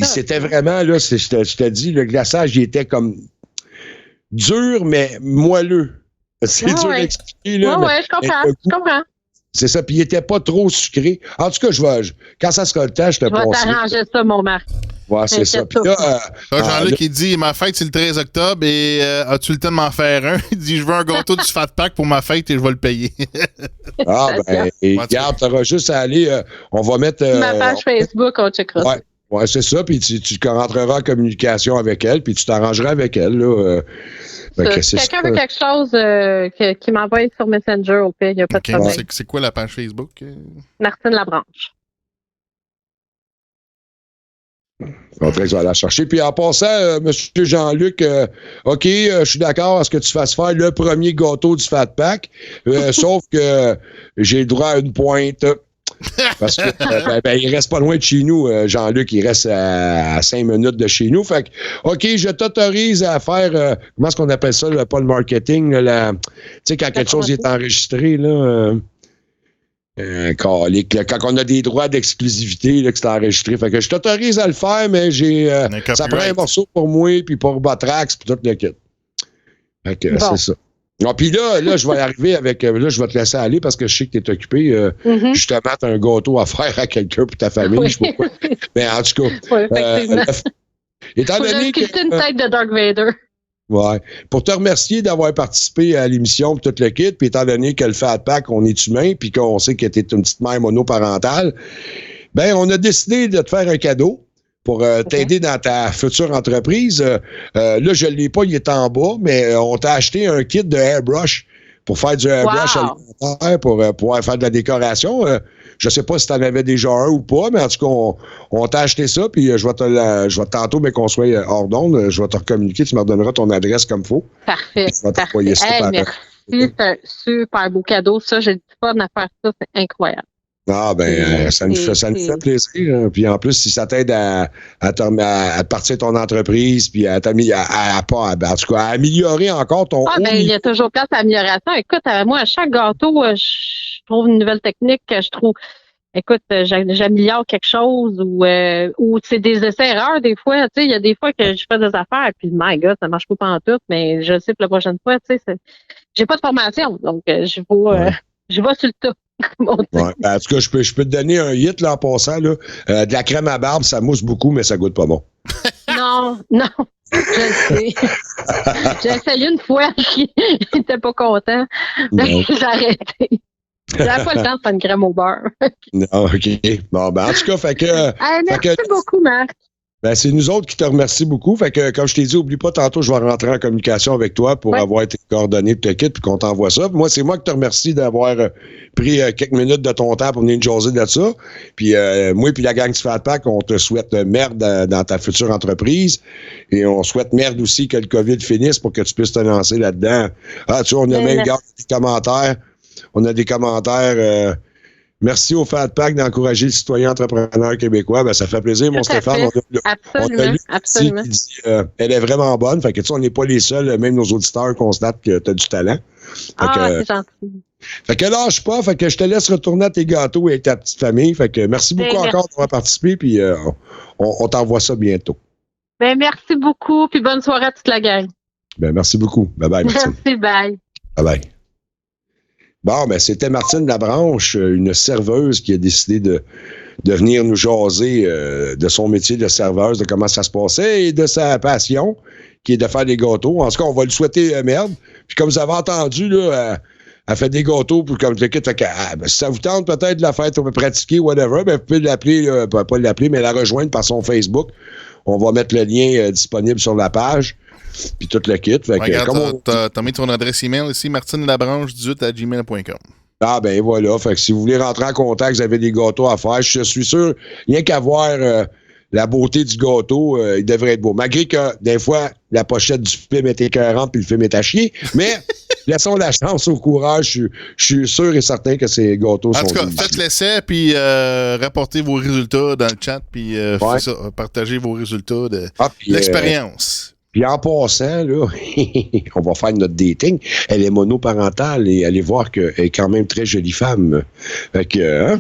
C'était vraiment, là, je te dis, le glaçage, il était comme dur, mais moelleux. C'est dur d'expliquer, là. Oui, je comprends. C'est ça, puis il était pas trop sucré. En tout cas, quand ça sera le temps, je te passe. Je vais t'arranger ça, mon Marc. Ouais, c'est ça. Puis là, Jean-Luc, il dit, ma fête, c'est le 13 octobre et as-tu le temps de m'en faire un? Il dit, je veux un gâteau du Fat Pack pour ma fête et je vais le payer. Regarde, t'auras juste à aller, on va mettre... ma page Facebook, on checkera ça. Ouais, c'est ça, puis tu rentreras en communication avec elle, puis tu t'arrangeras avec elle, là. Si quelqu'un veut quelque chose qui m'envoie sur Messenger, au pire, il n'y a pas de problème. C'est quoi la page Facebook? Martine Labranche. On va la chercher. Puis en passant, M. Jean-Luc, OK, je suis d'accord à ce que tu fasses faire le premier gâteau du Fat Pack, sauf que j'ai le droit à une pointe. Parce que il reste pas loin de chez nous, Jean-Luc, il reste à 5 minutes de chez nous. Fait que, OK, je t'autorise à faire, comment est-ce qu'on appelle ça, pas le marketing, tu sais, quand quelque chose est enregistré, là. Quand on a des droits d'exclusivité, là, que c'est enregistré. Fait que je t'autorise à le faire, mais ça prend un morceau pour moi, puis pour Batrax, puis tout le kit. Fait que c'est ça. Non, puis là, je vais arriver avec. Là, je vais te laisser aller parce que je sais que tu es occupé. Justement, tu as un gâteau à faire à quelqu'un pour ta famille. Oui. Je sais pas quoi. Mais en tout cas. Étant donné que. Une tête de Dark Vader. Ouais. Pour te remercier d'avoir participé à l'émission pour tout le kit, puis étant donné que le Fat Pack, on est humain, puis qu'on sait que tu es une petite mère monoparentale, ben on a décidé de te faire un cadeau pour t'aider dans ta future entreprise. Là, je ne l'ai pas, il est en bas, mais on t'a acheté un kit de airbrush pour faire du airbrush alimentaire, pour pouvoir faire de la décoration. Je ne sais pas si tu en avais déjà un ou pas, mais en tout cas, on t'a acheté ça, puis je vais tantôt, mais qu'on soit hors d'onde, je vais te recommuniquer, tu me redonneras ton adresse comme il faut. Parfait. Merci, c'est un super beau cadeau. Ça, j'ai du fun à faire ça, c'est incroyable. Ah, ça nous fait plaisir. Puis en plus, si ça t'aide à partir ton entreprise, puis en tout cas, à améliorer encore ton. Il y a toujours place d'amélioration. Écoute, moi, à chaque gâteau, je trouve une nouvelle technique que je trouve. Écoute, j'améliore quelque chose ou c'est des essais-erreurs des fois. Tu sais, il y a des fois que je fais des affaires, puis my God, ça marche pas pantoute, mais je sais que la prochaine fois, tu sais, j'ai pas de formation, donc je vais sur le tas. Ouais, en tout cas, je peux te donner un hit là en passant. Là. De la crème à barbe, ça mousse beaucoup, mais ça goûte pas bon. Non, je le sais. J'ai essayé une fois, j'étais pas content. J'ai arrêté. J'avais pas le temps de faire une crème au beurre. Non, OK. Bon, en tout cas, fait que. Merci beaucoup, Marc. C'est nous autres qui te remercions beaucoup. Fait que, comme je t'ai dit, oublie pas, tantôt, je vais rentrer en communication avec toi pour avoir tes coordonnées de te kit puis qu'on t'envoie ça. Moi, c'est moi qui te remercie d'avoir pris quelques minutes de ton temps pour venir jaser de ça. Puis, moi puis la gang du Fat Pack, on te souhaite merde dans ta future entreprise. Et on souhaite merde aussi que le COVID finisse pour que tu puisses te lancer là-dedans. Ah, tu vois, on a même gardé des commentaires. On a des commentaires. Merci au Fat Pack d'encourager le citoyen entrepreneur québécois. Ça fait plaisir, mon Stéphane. Absolument. Qui dit, elle est vraiment bonne. Fait que on n'est pas les seuls, même nos auditeurs constatent que tu as du talent. C'est gentil. Fait que lâche pas. Fait que je te laisse retourner à tes gâteaux et ta petite famille. Fait que merci beaucoup encore d'avoir participé. Puis on t'envoie ça bientôt. Merci beaucoup. Puis bonne soirée à toute la gang. Merci beaucoup. Bye bye. Merci. Bye. Bye bye. Bon, c'était Martine Labranche, une serveuse qui a décidé de venir nous jaser de son métier de serveuse, de comment ça se passait et de sa passion, qui est de faire des gâteaux. En tout cas, on va lui souhaiter merde. Puis comme vous avez entendu, là, elle fait des gâteaux pour comme le kit. Fait que, si ça vous tente peut-être de la faire, on peut pratiquer, whatever, vous pouvez l'appeler, pas l'appeler, mais la rejoindre par son Facebook. On va mettre le lien disponible sur la page. Puis tout le kit. Fait regarde, t'as mis ton adresse email ici, martinelabranche18@gmail.com. Voilà. Fait que si vous voulez rentrer en contact, vous avez des gâteaux à faire. Je suis sûr, rien qu'à voir la beauté du gâteau, il devrait être beau. Malgré que, des fois, la pochette du film est écœurante puis le film est à chier. Mais laissons la chance au courage. Je suis sûr et certain que ces gâteaux sont... En tout cas, faites l'essai puis rapportez vos résultats dans le chat puis partagez vos résultats de l'expérience. Puis en passant, là, on va faire notre dating. Elle est monoparentale et allez voir qu'elle est quand même très jolie femme. Fait que,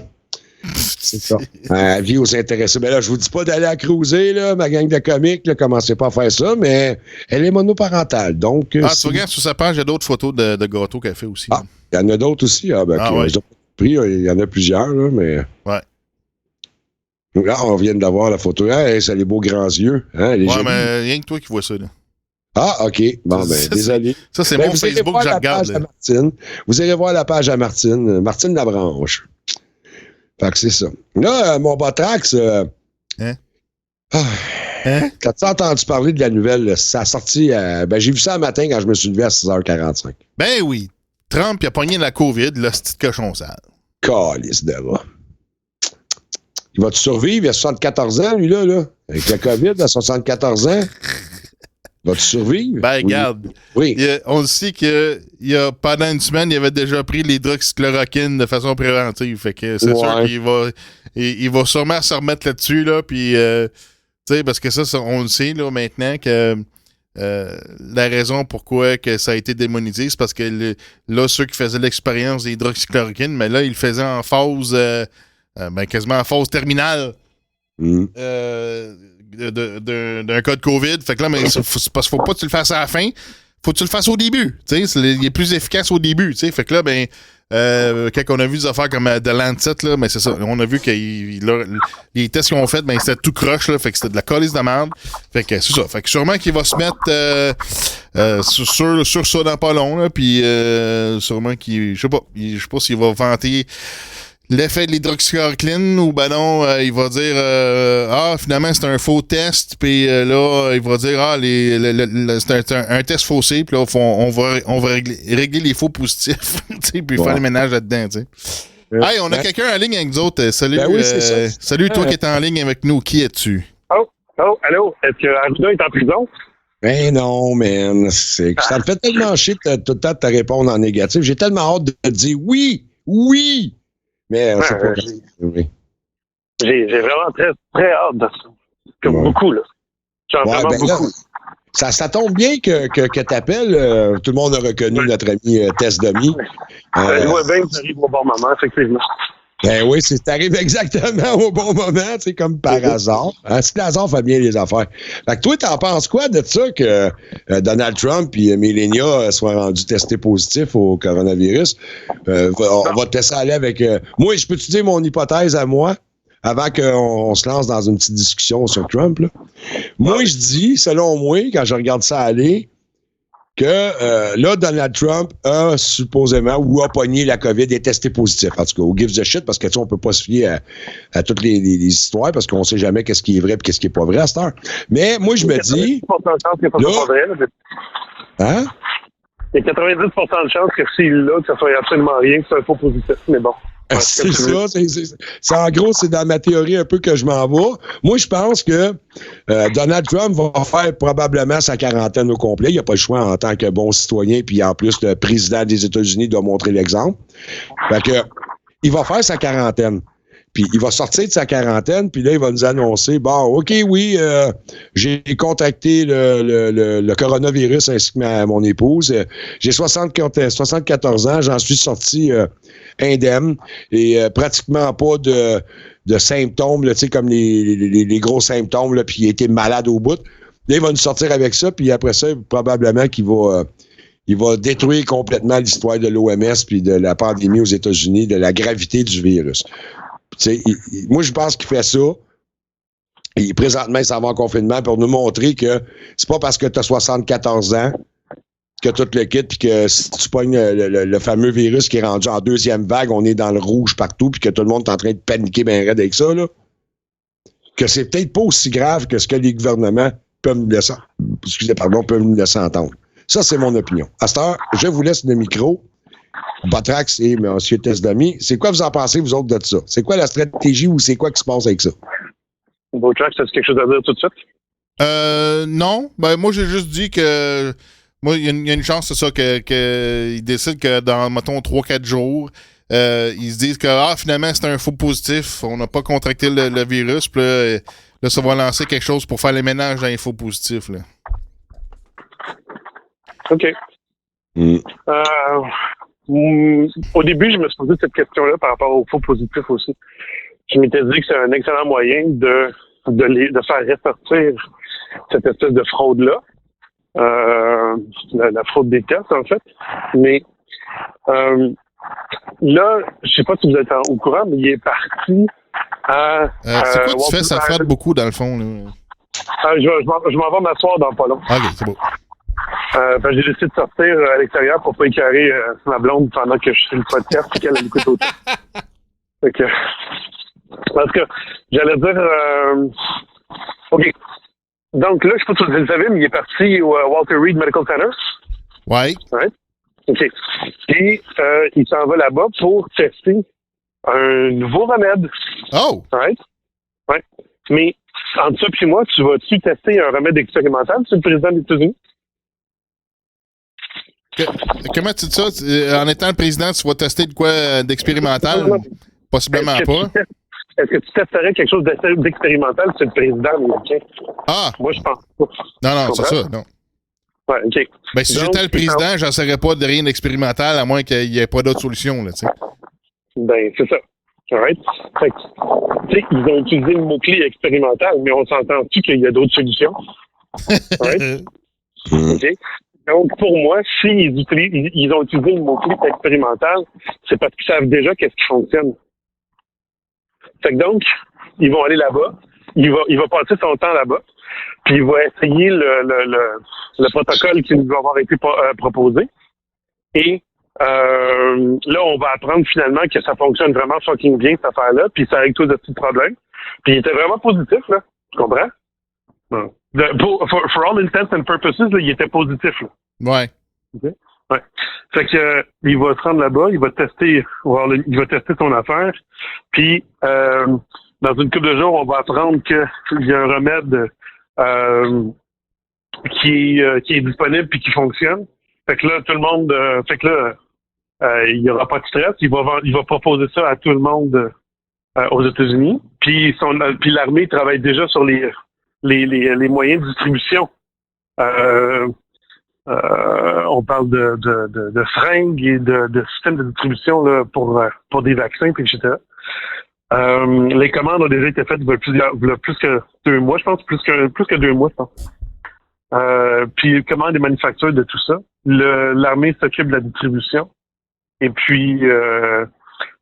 C'est ça. Avis aux intéressés. Ben là, je vous dis pas d'aller à cruiser, là, ma gang de comiques, là, commencez pas à faire ça, mais elle est monoparentale. Donc, tu regardes sur sa page, il y a d'autres photos de gâteaux qu'elle fait aussi. Il y en a d'autres aussi. Ouais. Il y en a plusieurs, là, mais. Ouais. Là, on vient d'avoir la photo. Ça a les beaux grands yeux. Hein, mais rien que toi qui vois ça, là. OK. Bon, désolé. Ça, c'est mon Facebook que je regarde. Vous irez voir la page à Martine. Martine Labranche. Fait que c'est ça. Là, mon Botrax. T'as-tu entendu parler de la nouvelle? Ça a sorti. J'ai vu ça un matin quand je me suis levé à 6h45. Ben oui. Trump, il a pogné la COVID, là, ce petit cochon sale. Calice de rat. Il va-tu survivre? Il a 74 ans, lui, là? Avec la COVID, à 74 ans. Va-tu survivre? Ben, regarde. Oui. On le sait que pendant une semaine, il avait déjà pris l'hydroxychloroquine de façon préventive. Fait que c'est sûr qu'il va sûrement se remettre là-dessus, là. Puis, tu sais, parce que ça, on le sait, là, maintenant, que la raison pourquoi que ça a été démonétisé, c'est parce que là, ceux qui faisaient l'expérience de l'hydroxychloroquine, mais là, ils le faisaient en phase, quasiment en phase terminale. D'un cas de COVID. Fait que là, c'est parce qu'il faut pas que tu le fasses à la fin. Faut que tu le fasses au début. Il est plus efficace au début. T'sais. Fait que là, quand on a vu des affaires comme The Lancet, là, c'est ça. On a vu que les tests qu'ils ont fait, c'était tout croche. Là, fait que c'était de la colisse de merde. Fait que c'est ça. Fait que sûrement qu'il va se mettre sur ça dans pas long. Là, puis sûrement qu'il. Je sais pas s'il va vanter l'effet de l'hydroxychloroquine ou non, il va dire finalement c'est un faux test, puis là il va dire c'est un test faussé, puis là on va régler les faux positifs, puis faire le ménage là-dedans, tu sais. Hey, on a quelqu'un en ligne avec nous autres. Salut, salut toi qui es en ligne avec nous. Qui es-tu? Allô? Est-ce que Arruda est en prison? Ben non, man. Ça me fait tellement chier tout le temps de te répondre en négatif. J'ai tellement hâte de te dire oui. Mais c'est pas oui. J'ai vraiment très, très hâte de ça. Comme beaucoup, là. Vraiment beaucoup. Là, ça tombe bien que t'appelles. Tout le monde a reconnu notre ami Tess Demi. Je vois bien que ça arrive au bon moment, effectivement. Ben oui, t'arrives exactement au bon moment, c'est comme par hasard. Si le hasard fait bien les affaires. Fait que toi, t'en penses quoi de ça que Donald Trump et Melania soient rendus testés positifs au coronavirus? On va te laisser aller avec... moi, je peux-tu dire mon hypothèse à moi, avant qu'on se lance dans une petite discussion sur Trump? Là? Moi, je dis, selon moi, quand je regarde ça aller, que là, Donald Trump a supposément ou a pogné la COVID et est testé positif. En tout cas, who gives a shit, parce que on peut pas se fier à toutes les histoires parce qu'on sait jamais qu'est-ce qui est vrai et qu'est-ce qui est pas vrai à cette heure. Mais moi, je me dis... Hein? Il y a 90% de chances que s'il l'a, que ça soit absolument rien, que c'est un faux positif. Mais bon. C'est ça. C'est en gros, c'est dans ma théorie un peu que je m'en vais. Moi, je pense que Donald Trump va faire probablement sa quarantaine au complet. Il n'y a pas le choix en tant que bon citoyen, puis en plus, le président des États-Unis doit montrer l'exemple. Fait que, il va faire sa quarantaine. Puis il va sortir de sa quarantaine, puis là, il va nous annoncer, OK, oui, j'ai contracté le coronavirus ainsi que mon épouse. J'ai 74 ans, j'en suis sorti indemne et pratiquement pas de symptômes, là, comme les gros symptômes, là, puis il a été malade au bout. Là, il va nous sortir avec ça, puis après ça, probablement qu'il va détruire complètement l'histoire de l'OMS puis de la pandémie aux États-Unis, de la gravité du virus. Moi, je pense qu'il fait ça. Et présentement, il s'en va en confinement pour nous montrer que c'est pas parce que tu as 74 ans que tout le kit, puis que si tu pognes le fameux virus qui est rendu en deuxième vague, on est dans le rouge partout, puis que tout le monde est en train de paniquer bien raide avec ça, là, que c'est peut-être pas aussi grave que ce que les gouvernements peuvent nous laisser entendre. Ça, c'est mon opinion. À cette heure, je vous laisse le micro. Botrax et M. Tess-Demi, c'est quoi vous en pensez, vous autres, de ça? C'est quoi la stratégie ou c'est quoi qui se passe avec ça? Botrax, as-tu quelque chose à dire tout de suite? Non. Moi, j'ai juste dit que moi, il y a une chance, c'est ça, qu'ils décident que dans, mettons, 3-4 jours, ils se disent que finalement, c'est un faux positif, on n'a pas contracté le virus, puis là, ça va lancer quelque chose pour faire les ménages dans les faux positifs. Là. OK. Au début, je me suis posé cette question-là par rapport aux faux positifs aussi. je m'étais dit que c'est un excellent moyen de faire ressortir cette espèce de fraude-là. La fraude des tests, en fait. Mais là, je sais pas si vous êtes au courant, mais il est parti à... c'est quoi tu fais? Ça frotte beaucoup, dans le fond. Là. Je m'en vais m'asseoir dans pas long. OK, c'est beau. J'ai décidé de sortir à l'extérieur pour pas écœurer ma blonde pendant que je fais le podcast et qu'elle écoute autant. Fait que... Parce que j'allais dire... OK. Donc là, je sais pas si vous le savez, mais il est parti au Walter Reed Medical Center. Ouais. Ouais. OK. Et il s'en va là-bas pour tester un nouveau remède. Oh! Right? Ouais. Mais entre ça et moi, tu vas-tu tester un remède expérimental sur le président des États-Unis? Comment tu dis ça? En étant le président, tu vas tester de quoi d'expérimental? Possiblement pas. Est-ce que tu testerais quelque chose d'expérimental sur le président américain? Ah! Moi, je pense pas. Non, c'est ça, non. Ouais, OK. Ben, si j'étais le président, j'en serais pas de rien d'expérimental, à moins qu'il n'y ait pas d'autre solution, là, tu sais. Ben, c'est ça. Right? Fait que, tu sais, ils ont utilisé le mot-clé expérimental, mais on s'entend-tu qu'il y a d'autres solutions? Right? OK. Donc, pour moi, s'ils ils ont utilisé le mot-clé expérimental, c'est parce qu'ils savent déjà qu'est-ce qui fonctionne. Fait que donc, ils vont aller là-bas, il va passer son temps là-bas, puis il va essayer le protocole qui nous va avoir été proposé. Et là, on va apprendre finalement que ça fonctionne vraiment fucking bien, cette affaire-là, puis ça règle tous les petits problèmes. Puis il était vraiment positif, là. Tu comprends? For all intents and purposes, là, il était positif, là. Ouais. Okay? Ouais. Fait que il va se rendre là-bas, il va tester son affaire, puis dans une couple de jours, on va apprendre qu'il y a un remède qui est disponible puis qui fonctionne. Fait que là, tout le monde, il y aura pas de stress. Il va proposer ça à tout le monde aux États-Unis. Puis l'armée travaille déjà sur les moyens de distribution. On parle de seringues et de systèmes de distribution là, pour des vaccins, etc. Les commandes ont déjà été faites il y a plus que 2 mois, je pense, plus que 2 mois, je pense. Puis commande des manufactures de tout ça. L'armée s'occupe de la distribution. Et puis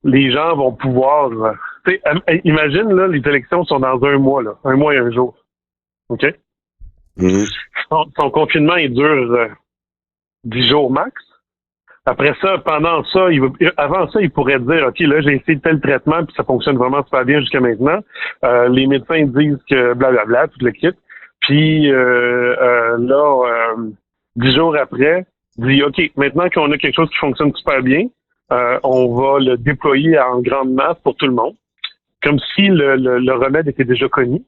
les gens vont pouvoir... imagine, là, les élections sont dans 1 mois, là. 1 mois et 1 jour. OK? Mm-hmm. Son confinement, il dure 10 jours max. Après ça, avant ça, il pourrait dire, OK, là, j'ai essayé tel traitement, puis ça fonctionne vraiment super bien jusqu'à maintenant. Les médecins disent que blablabla, tout le kit. Puis là, 10 jours après, il dit, OK, maintenant qu'on a quelque chose qui fonctionne super bien, on va le déployer en grande masse pour tout le monde. Comme si le remède était déjà connu.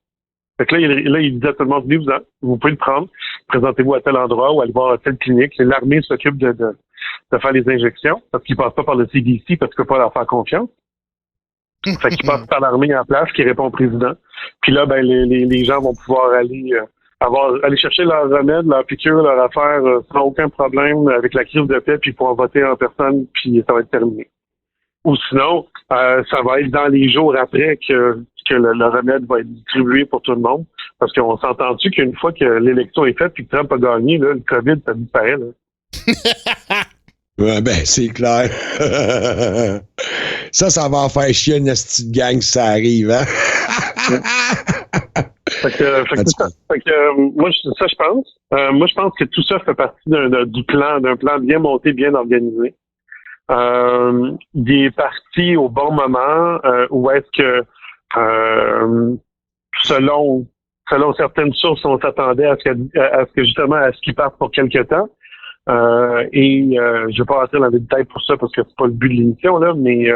Fait que là, il dit à tout le monde, venez-vous-en, vous pouvez le prendre, présentez-vous à tel endroit ou allez voir à telle clinique. L'armée s'occupe de faire les injections, parce qu'ils passent pas par le CDC, parce qu'il ne peut pas leur faire confiance. Fait qu'ils passent par l'armée en place, qui répond au président. Puis là, ben les gens vont pouvoir aller chercher leur remède, leur piqûre, leur affaire, sans aucun problème, avec la crise de paix, puis pouvoir voter en personne, puis ça va être terminé. Ou sinon, ça va être dans les jours après que le remède va être distribué pour tout le monde. Parce qu'on s'entend-tu qu'une fois que l'élection est faite et que Trump a gagné, là, le COVID, ça disparaît. Là. Ouais, ben, c'est clair. Ça va en faire chier une petite gang si ça arrive, hein? Moi, je pense. Moi, je pense que tout ça fait partie d'un plan bien monté, bien organisé. Il est parti au bon moment où est-ce que selon certaines sources, on s'attendait à ce qu'il parte pour quelque temps. Je vais pas rentrer dans les détails pour ça parce que c'est pas le but de l'émission, là, mais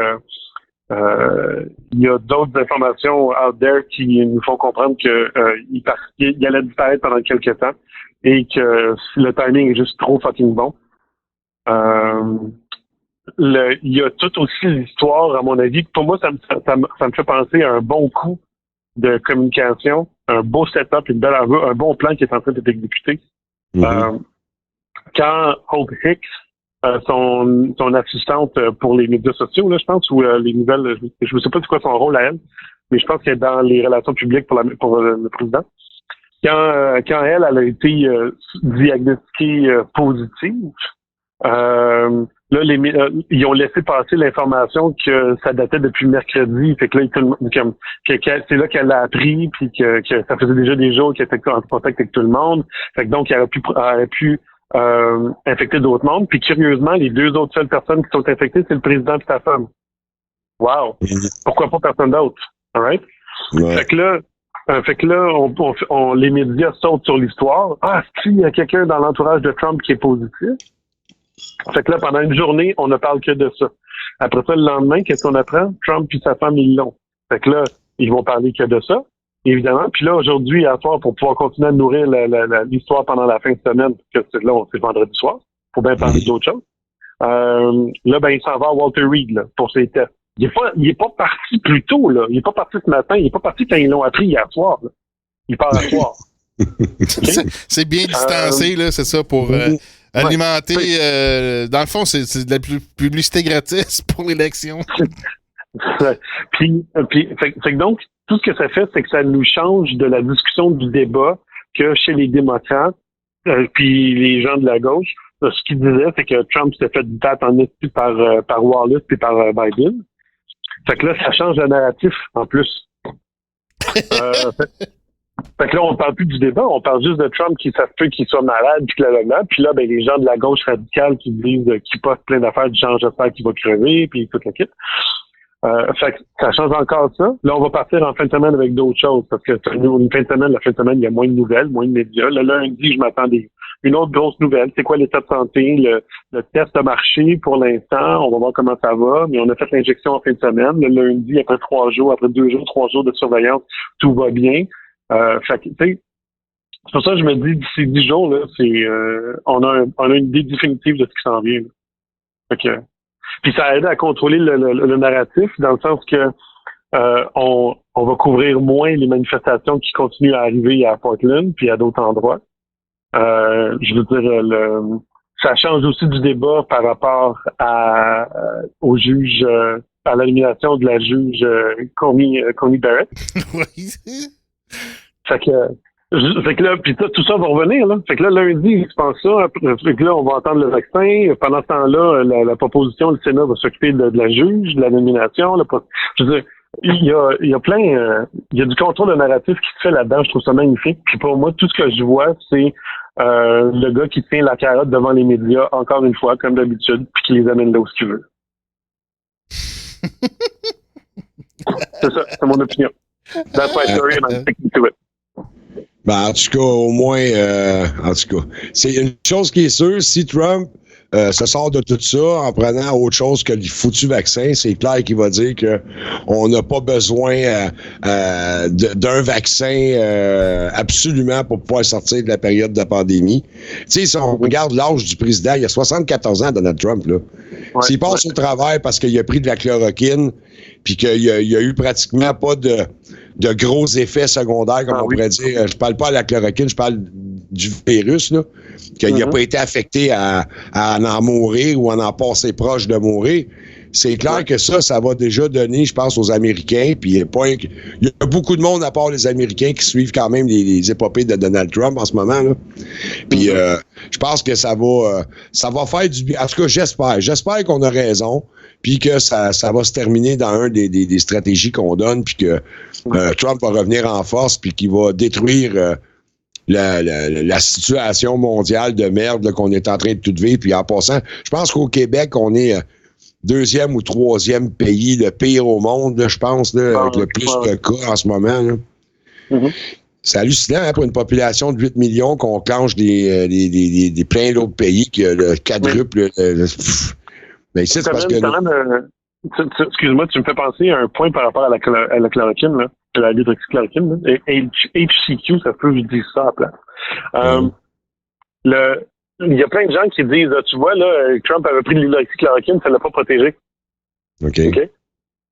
il y a d'autres informations out there qui nous font comprendre que il allait disparaître pendant quelques temps et que le timing est juste trop fucking bon. Il y a tout aussi l'histoire, à mon avis, pour moi, ça me fait penser à un bon coup de communication, un beau setup, un bon plan qui est en train d'être exécuté. Mm-hmm. Quand Hope Hicks son assistante pour les médias sociaux, là, je pense, ou les nouvelles, je ne sais pas c'est quoi son rôle à elle, mais je pense qu'elle est dans les relations publiques pour le président. Quand elle a été diagnostiquée positive, là, ils ont laissé passer l'information que ça datait depuis mercredi. Fait que là, c'est là qu'elle l'a appris, puis que ça faisait déjà des jours qu'elle était en contact avec tout le monde. Fait que donc, elle aurait pu infecter d'autres mondes. Puis curieusement, les deux autres seules personnes qui sont infectées, c'est le président et sa femme. Wow! Pourquoi pas personne d'autre? All right? Ouais. Fait que là, les médias sautent sur l'histoire. Ah, il y a quelqu'un dans l'entourage de Trump qui est positif. Fait que là, pendant une journée, on ne parle que de ça. Après ça, le lendemain, qu'est-ce qu'on apprend? Trump et sa femme, ils l'ont. Fait que là, ils vont parler que de ça, évidemment. Puis là, aujourd'hui, à soir, pour pouvoir continuer à nourrir l'histoire pendant la fin de semaine, parce que là, c'est vendredi soir, faut bien parler d'autres choses. Là, ben, il s'en va à Walter Reed, là, pour ses tests. Il est pas parti plus tôt, là. Il est pas parti ce matin. Il est pas parti quand ils l'ont appris hier soir, là. Il part à soir. Okay? C'est bien distancé, là, c'est ça, pour alimenter. Dans le fond, c'est de la publicité gratis pour l'élection. Puis, fait que donc, tout ce que ça fait, c'est que ça nous change de la discussion du débat que chez les démocrates, puis les gens de la gauche, ce qu'ils disaient, c'est que Trump s'est fait battre en esti par Wallace puis par Biden. Fait que là, ça change le narratif, en plus. Fait que là, on parle plus du débat, on parle juste de Trump qui ça se peut qu'il soit malade, puis là. Puis là, ben, les gens de la gauche radicale qui disent, qui postent plein d'affaires du genre, j'espère qu'il va crever, puis tout le kit. Fait que ça change encore ça. Là, on va partir en fin de semaine avec d'autres choses, parce que une fin de semaine, il y a moins de nouvelles, moins de médias. Le lundi, je m'attends une autre grosse nouvelle. C'est quoi l'état de santé? Le test a marché pour l'instant. On va voir comment ça va. Mais on a fait l'injection en fin de semaine. Le lundi, après 3 jours de surveillance, tout va bien. Fait que, tu sais, c'est pour ça que je me dis, d'ici 10 jours, là, on a une idée définitive de ce qui s'en vient. Fait que, puis ça aide à contrôler le narratif, dans le sens que on va couvrir moins les manifestations qui continuent à arriver à Portland puis à d'autres endroits. Je veux dire, ça change aussi du débat par rapport au juge, à l'élimination de la juge Coney Barrett. Oui. Fait que là, puis tout ça va revenir, là. Fait que là, lundi, il se passe ça. Fait que là, on va entendre le vaccin. Pendant ce temps-là, la proposition, le Sénat va s'occuper de la juge, de la nomination. Je veux dire, il y a plein, il y a du contrôle de narratif qui se fait là-dedans. Je trouve ça magnifique. Puis pour moi, tout ce que je vois, c'est le gars qui tient la carotte devant les médias, encore une fois, comme d'habitude, puis qui les amène là où il veut. C'est ça, c'est mon opinion. That's my story and I'm sticking to it. Ben, en tout cas, au moins, c'est une chose qui est sûre, si Trump se sort de tout ça en prenant autre chose que le foutu vaccin, c'est clair qu'il va dire que on n'a pas besoin d'un vaccin absolument pour pouvoir sortir de la période de pandémie. Tu sais, si on regarde l'âge du président, il a 74 ans, Donald Trump, là. Ouais, s'il passe au travail parce qu'il a pris de la chloroquine, puis qu'il y a eu pratiquement pas de gros effets secondaires, comme on pourrait dire. Je parle pas de la chloroquine, je parle du virus, là, qu'il n'a pas été affecté à en mourir ou à en passer proche de mourir. C'est clair que ça va déjà donner, je pense, aux Américains, puis il y a beaucoup de monde à part les Américains qui suivent quand même les épopées de Donald Trump en ce moment, là. Puis je pense que ça va faire du bien. En tout cas, j'espère qu'on a raison, puis que ça va se terminer dans un des stratégies qu'on donne, puis que Trump va revenir en force, puis qu'il va détruire la situation mondiale de merde là, qu'on est en train de tout vivre. Puis en passant, je pense qu'au Québec, on est 2e ou 3e pays le pire au monde, là, je pense, là, avec le plus de cas en ce moment. Là. Mm-hmm. C'est hallucinant, hein, pour une population de 8 millions qu'on clenche des plein d'autres pays qui le quadruple. Mais c'est parce que... excuse-moi, tu me fais penser à un point par rapport à la chloroquine, là, à la hydroxychloroquine. HCQ, ça peut, je dis ça à la place. Il y a plein de gens qui disent, tu vois, là, Trump avait pris de l'hydroxychloroquine, ça ne l'a pas protégé. OK.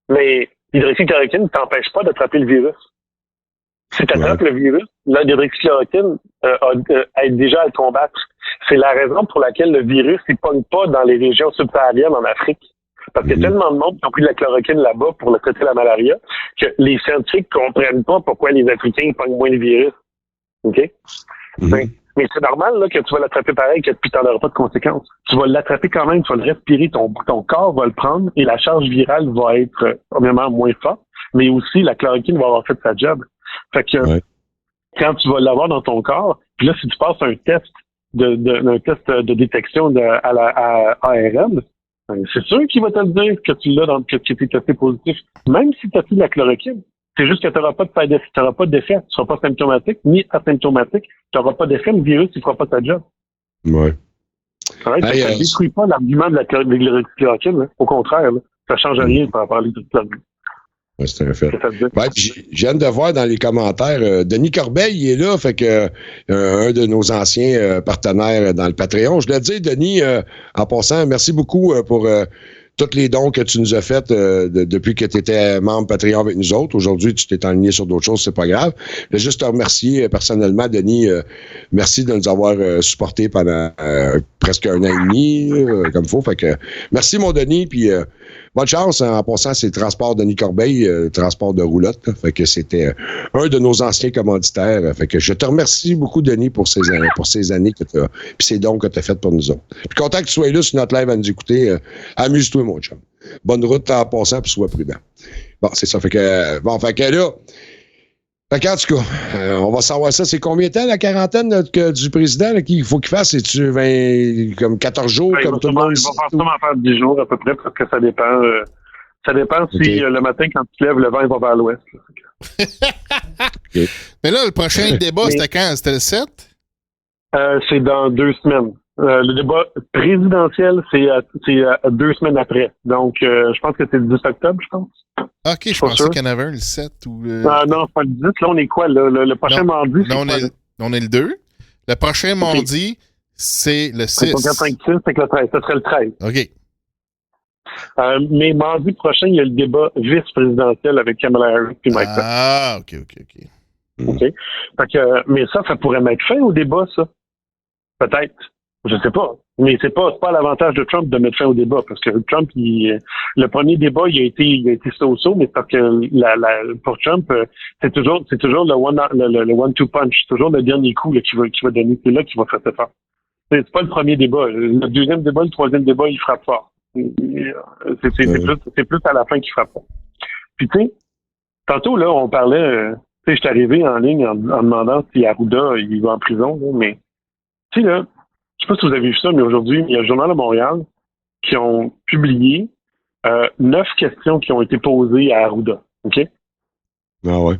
Mais l'hydroxychloroquine ne t'empêche pas d'attraper le virus. Si tu attrapes le virus, l'hydroxychloroquine aide déjà à le combattre. C'est la raison pour laquelle le virus ne pogne pas dans les régions subsahariennes en Afrique. Parce qu'il y a tellement de monde qui ont pris de la chloroquine là-bas pour le traiter la malaria que les scientifiques ne comprennent pas pourquoi les Africains pognent moins le virus. OK? Mais c'est normal là, que tu vas l'attraper pareil, que puis tu n'en auras pas de conséquences. Tu vas l'attraper quand même, tu vas le respirer, ton corps va le prendre et la charge virale va être obviamente moins forte, mais aussi la chloroquine va avoir fait sa job. Fait que quand tu vas l'avoir dans ton corps, puis là, si tu passes un test de détection à ARN, c'est sûr qu'il va te le dire que tu l'as que tu es testé positif, même si tu as pris de la chloroquine. C'est juste que tu n'auras pas d'effet. Tu ne seras pas symptomatique ni asymptomatique. Tu n'auras pas d'effet, le virus, il ne fera pas sa job. Ouais. Ça ne détruit pas l'argument de la chloroquine. Au contraire, là, ça ne change rien par rapport à l'hydroxychloroquine. Ouais, c'est un fait. Je viens de voir dans les commentaires, Denis Corbeil, il est là, fait que un de nos anciens partenaires dans le Patreon. Je dois te dire, Denis, en passant, merci beaucoup pour tous les dons que tu nous as faits depuis que tu étais membre Patreon avec nous autres. Aujourd'hui, tu t'es enligné sur d'autres choses, c'est pas grave. Je veux juste te remercier personnellement, Denis. Merci de nous avoir supportés pendant presque 1 an et demi, comme il faut. Fait que merci, mon Denis, puis bonne chance. En passant, c'est Transport Denis Corbeil, transport de roulotte. Là. Fait que c'était un de nos anciens commanditaires. Fait que je te remercie beaucoup, Denis, pour ces années que tu as, puis ces dons que tu as fait pour nous autres. Puis content que tu sois là sur notre live à nous écouter. Amuse-toi, mon chum. Bonne route en passant, puis sois prudent. Bon, c'est ça. Fait que là, fait qu'en tout cas, on va savoir ça. C'est combien de temps, la quarantaine du président qu'il faut qu'il fasse? C'est-tu 20, comme 14 jours, comme tout le monde? Il va forcément faire 10 jours à peu près, parce que ça dépend. Ça dépend si le matin, quand tu te lèves, le vent va vers l'ouest. Mais là, le prochain débat, c'était quand? C'était le 7? C'est dans 2 semaines. Le débat présidentiel, c'est 2 semaines après. Donc, je pense que c'est le 10 octobre, je pense. OK, je pensais qu'il y en avait un le 7 ou le... non, c'est pas le 10. Là, on est quoi? Le prochain mardi, c'est on est le 2. Le prochain mardi, c'est le 6. 4, 5, 6, c'est que le 13. Ça serait le 13. OK. Mais mardi prochain, il y a le débat vice-présidentiel avec Kamala Harris et Mike Pence. Ah, OK. OK. Fait que, mais ça pourrait mettre fin au débat, ça. Peut-être. Je sais pas. Mais c'est pas l'avantage de Trump de mettre fin au débat, parce que Trump, le premier débat, il a été so-so, mais parce que pour Trump, c'est toujours le one-two punch. C'est toujours le dernier coup là, qui va donner. C'est là qu'il va frapper fort. C'est pas le premier débat. Le deuxième débat, le troisième débat, il frappe fort. C'est plus à la fin qu'il frappe fort. Puis tu sais, tantôt, là, on parlait, tu sais, je suis arrivé en ligne en demandant si Arruda, il va en prison, là, mais tu sais, là, je sais pas si vous avez vu ça, mais aujourd'hui, il y a le Journal de Montréal qui ont publié 9 questions qui ont été posées à Arruda. OK? Ah ouais.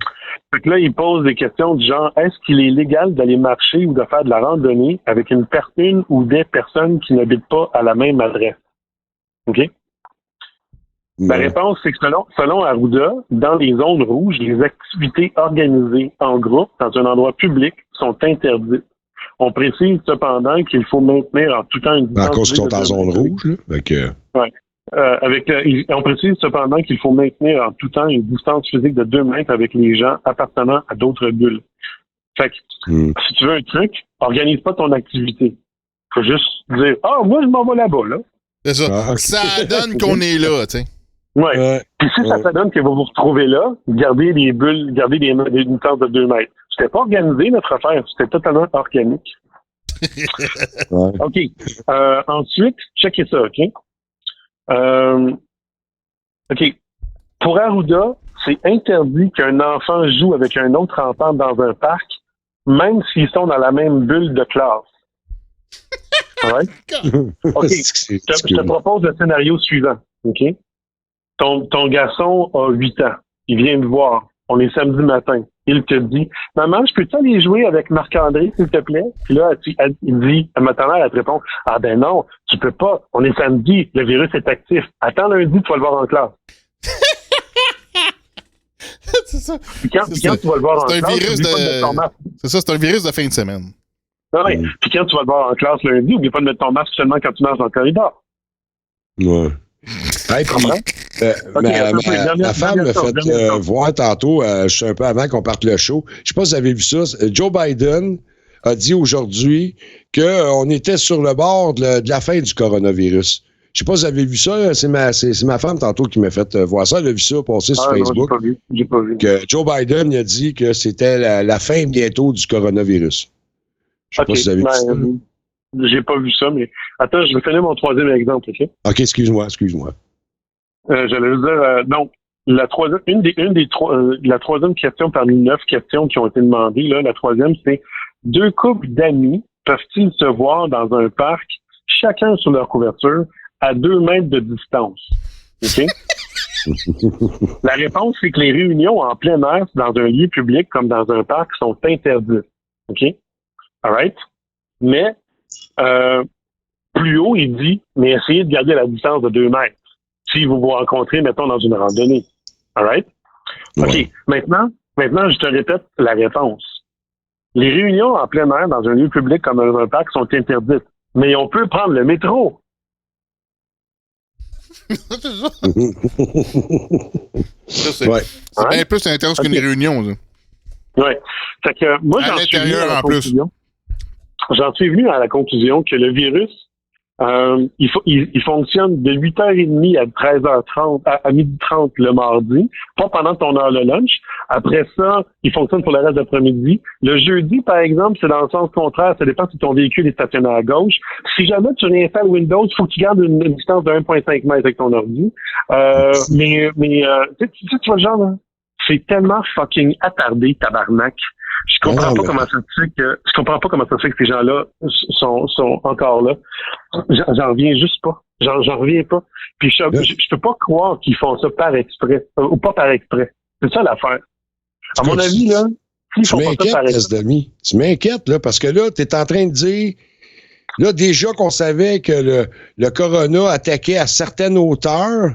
Fait que là, ils posent des questions du genre, est-ce qu'il est légal d'aller marcher ou de faire de la randonnée avec une ou des personnes qui n'habitent pas à la même adresse? OK? La réponse, c'est que selon Arruda, dans les zones rouges, les activités organisées en groupe dans un endroit public sont interdites. On précise cependant qu'il faut maintenir en tout temps une distance. À cause qu'ils sont en zone rouge, là. Ouais. On précise cependant qu'il faut maintenir en tout temps une distance physique de 2 mètres avec les gens appartenant à d'autres bulles. Fait que, si tu veux un truc, organise pas ton activité. Faut juste dire, moi, je m'en vais là-bas, là. C'est ça. Ah, okay. Ça donne qu'on est là, tu sais. Ouais. Puis si ça donne que vous vous retrouvez là, gardez des bulles, gardez des distances de 2 mètres. C'était pas organisé, notre affaire. C'était totalement organique. Ouais. OK. Ensuite, checkez ça, OK? OK. Pour Arruda, c'est interdit qu'un enfant joue avec un autre enfant dans un parc, même s'ils sont dans la même bulle de classe. Ouais? OK. Je te propose le scénario suivant. OK? Ton garçon a 8 ans. Il vient me voir. On est samedi matin. Il te dit, maman, je peux-tu aller jouer avec Marc-André, s'il te plaît? Puis là, il dit, ma mère, elle te répond, ah ben non, tu peux pas. On est samedi, le virus est actif. Attends lundi, tu vas le voir en classe. C'est ça. Puis quand tu vas le voir en classe, c'est ça, c'est un virus de fin de semaine. Oui. Puis quand tu vas le voir en classe lundi, oublie pas de mettre ton masque seulement quand tu marches dans le corridor. Ouais. Hey, ma femme m'a fait voir tantôt, je suis un peu avant qu'on parte le show. Je sais pas si vous avez vu ça. Joe Biden a dit aujourd'hui qu'on était sur le bord de la fin du coronavirus. Je sais pas si vous avez vu ça. C'est ma femme tantôt qui m'a fait voir ça. Elle a vu ça passer sur Facebook. Non, j'ai pas vu. Que Joe Biden a dit que c'était la fin bientôt du coronavirus. Je sais pas si vous avez vu ça. J'ai pas vu ça, mais attends, je vais finir mon troisième exemple, OK? OK, excuse-moi. J'allais dire, donc, la troisième question parmi 9 questions qui ont été demandées, là, la troisième, c'est 2 couples d'amis peuvent-ils se voir dans un parc, chacun sur leur couverture, à 2 mètres de distance? OK? La réponse, c'est que les réunions en plein air, dans un lieu public comme dans un parc, sont interdites. OK? All right? Mais, plus haut, il dit, mais essayez de garder la distance de 2 mètres. Si vous vous rencontrez, mettons, dans une randonnée. All right? OK. Ouais. Maintenant, je te répète la réponse. Les réunions en plein air dans un lieu public comme dans un parc sont interdites. Mais on peut prendre le métro. C'est ça. C'est Ouais. bien plus intense qu'une réunion, ça. Oui. Fait que moi, À j'en suis venu l'intérieur, à la en plus. conclusion. J'en suis venu à la conclusion que le virus, il fonctionne de 8h30 à 13h30, à 12h30 le mardi, pas pendant ton heure de lunch. Après ça, il fonctionne pour le reste de l'après-midi. Le jeudi, par exemple, c'est dans le sens contraire. Ça dépend si ton véhicule est stationné à gauche. Si jamais tu réinstalles Windows, il faut que tu gardes une distance de 1,5 mètre avec ton ordi. Mais tu vois le genre, là? C'est tellement fucking attardé, tabarnak. Je comprends pas comment ça se fait que ces gens-là sont encore là. J'en reviens juste pas. J'en reviens pas. Puis je peux pas croire qu'ils font ça par exprès ou pas par exprès. C'est ça l'affaire. À mon avis, là, s'ils font pas ça par exprès. Tu m'inquiètes, là, parce que là, t'es en train de dire, là, déjà qu'on savait que le corona attaquait à certaines hauteurs.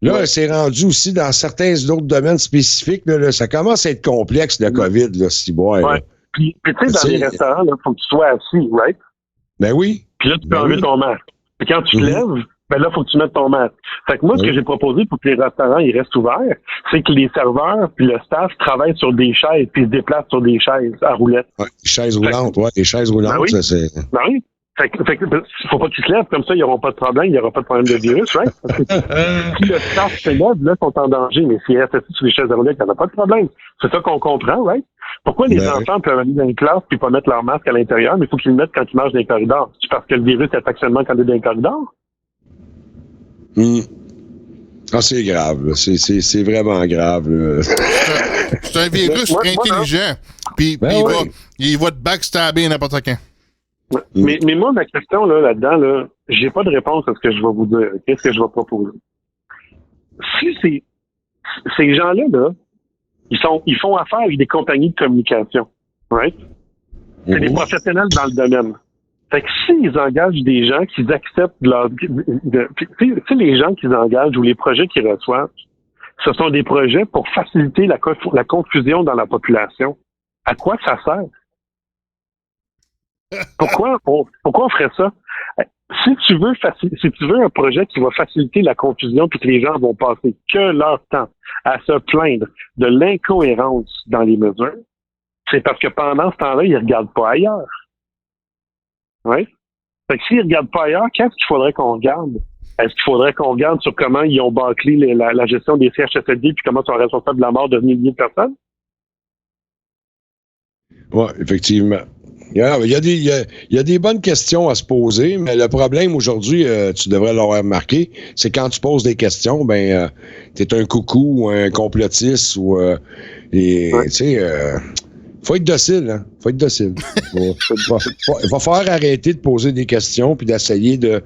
Là, c'est rendu aussi dans certains autres domaines spécifiques. Là, ça commence à être complexe, le COVID, là, si boire. Ouais. Puis tu sais, dans les restaurants, il faut que tu sois assis, right? Ben oui. Puis là, tu peux enlever ton masque. Puis quand tu te lèves, ben là, il faut que tu mettes ton masque. Fait que moi, ce que j'ai proposé pour que les restaurants ils restent ouverts, c'est que les serveurs puis le staff travaillent sur des chaises puis se déplacent sur des chaises à roulettes. Ouais, chaises roulantes, les chaises roulantes, ben oui. Ça, c'est... Ben oui. Fait que faut pas qu'ils se lèvent, comme ça, ils n'auront pas de problème, il n'y aura pas de problème de virus, right? Parce que si le staff se lève, là, ils sont en danger, mais s'ils restent assis sur les chaises à roulettes, il n'y en a pas de problème. C'est ça qu'on comprend, right? Pourquoi les enfants peuvent aller dans une classe puis pas mettre leur masque à l'intérieur, mais il faut qu'ils le mettent quand ils marchent dans les corridors? C'est parce que le virus attaque seulement quand il est dans les corridors? Ah, c'est grave, là. C'est vraiment grave, là. C'est un virus intelligent. Puis il va te backstabber n'importe quand. Mais moi, ma question là-dedans, là, j'ai pas de réponse à ce que je vais vous dire. Qu'est-ce que je vais proposer? Si ces gens-là, là, ils font affaire avec des compagnies de communication, right? C'est des professionnels dans le domaine. Fait que s'ils engagent des gens qu'ils acceptent tu sais, les gens qu'ils engagent ou les projets qu'ils reçoivent, ce sont des projets pour faciliter la confusion dans la population. À quoi ça sert? Pourquoi on ferait ça? Si tu veux un projet qui va faciliter la confusion puis que les gens vont passer que leur temps à se plaindre de l'incohérence dans les mesures, c'est parce que pendant ce temps-là, ils regardent pas ailleurs. Oui? Fait que s'ils regardent pas ailleurs, qu'est-ce qu'il faudrait qu'on regarde? Est-ce qu'il faudrait qu'on regarde sur comment ils ont bâclé la gestion des CHSLD puis comment ils sont responsables de la mort de milliers de personnes? Oui, effectivement. Il y a des bonnes questions à se poser, mais le problème aujourd'hui, tu devrais l'avoir remarqué, c'est quand tu poses des questions, t'es un coucou ou un complotiste ou tu sais, faut être docile, hein. Faut être docile. Il va falloir arrêter de poser des questions puis d'essayer de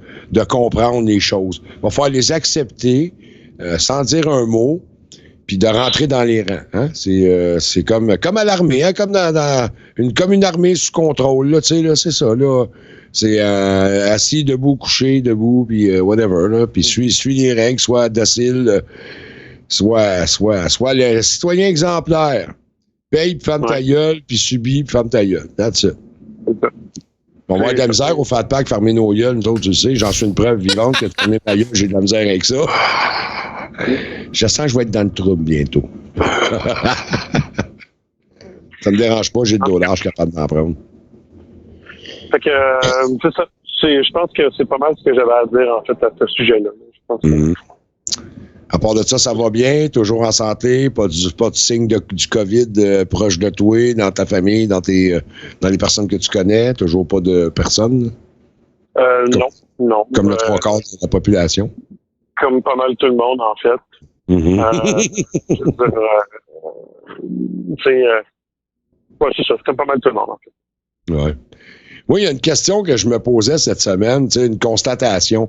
comprendre les choses. Il va falloir les accepter sans dire un mot. Puis de rentrer dans les rangs. Hein? C'est comme à l'armée, hein? Comme comme une armée sous contrôle. Là, tu sais, là, c'est ça. Là. C'est assis, debout, couché, debout, puis whatever. Là. Puis suis les règles, soit docile, soit le citoyen exemplaire. Paye, puis ferme ta gueule, puis subis, puis ferme ta gueule. That's it. On va avoir de la misère au Fat Pack, fermer nos gueules, nous autres, tu le sais. J'en suis une preuve vivante que de fermer ma gueule, j'ai de la misère avec ça. Je sens que je vais être dans le trouble bientôt. Ça me dérange pas, j'ai le dollar, je suis capable d'en prendre. Fait que, c'est ça. Je pense que c'est pas mal ce que j'avais à dire, en fait, à ce sujet-là. Je pense que... À part de ça va bien? Toujours en santé? Pas de signe du COVID proche de toi, dans ta famille, dans les personnes que tu connais? Toujours pas de personnes? Non. Comme le 3/4 de la population? Comme pas mal tout le monde, en fait. Je veux dire, c'est ça. C'est comme pas mal tout le monde, en fait. Ouais. Moi, il y a une question que je me posais cette semaine, une constatation.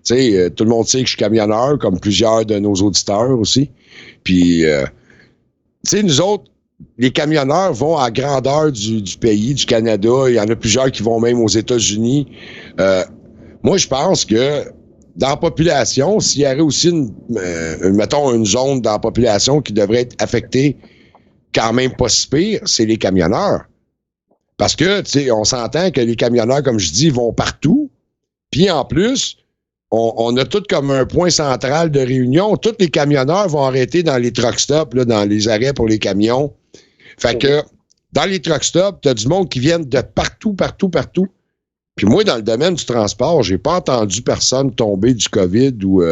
Tout le monde sait que je suis camionneur, comme plusieurs de nos auditeurs aussi. Puis, nous autres, les camionneurs vont à grandeur du pays, du Canada. Il y en a plusieurs qui vont même aux États-Unis. Moi, je pense que dans la population, s'il y avait aussi, mettons, une zone dans la population qui devrait être affectée quand même pas si pire, c'est les camionneurs. Parce que, on s'entend que les camionneurs, comme je dis, vont partout. Puis en plus, on a tout comme un point central de réunion. Tous les camionneurs vont arrêter dans les truck stops, là, dans les arrêts pour les camions. Fait que dans les truck stops, tu as du monde qui viennent de partout. Puis moi, dans le domaine du transport, j'ai pas entendu personne tomber du COVID ou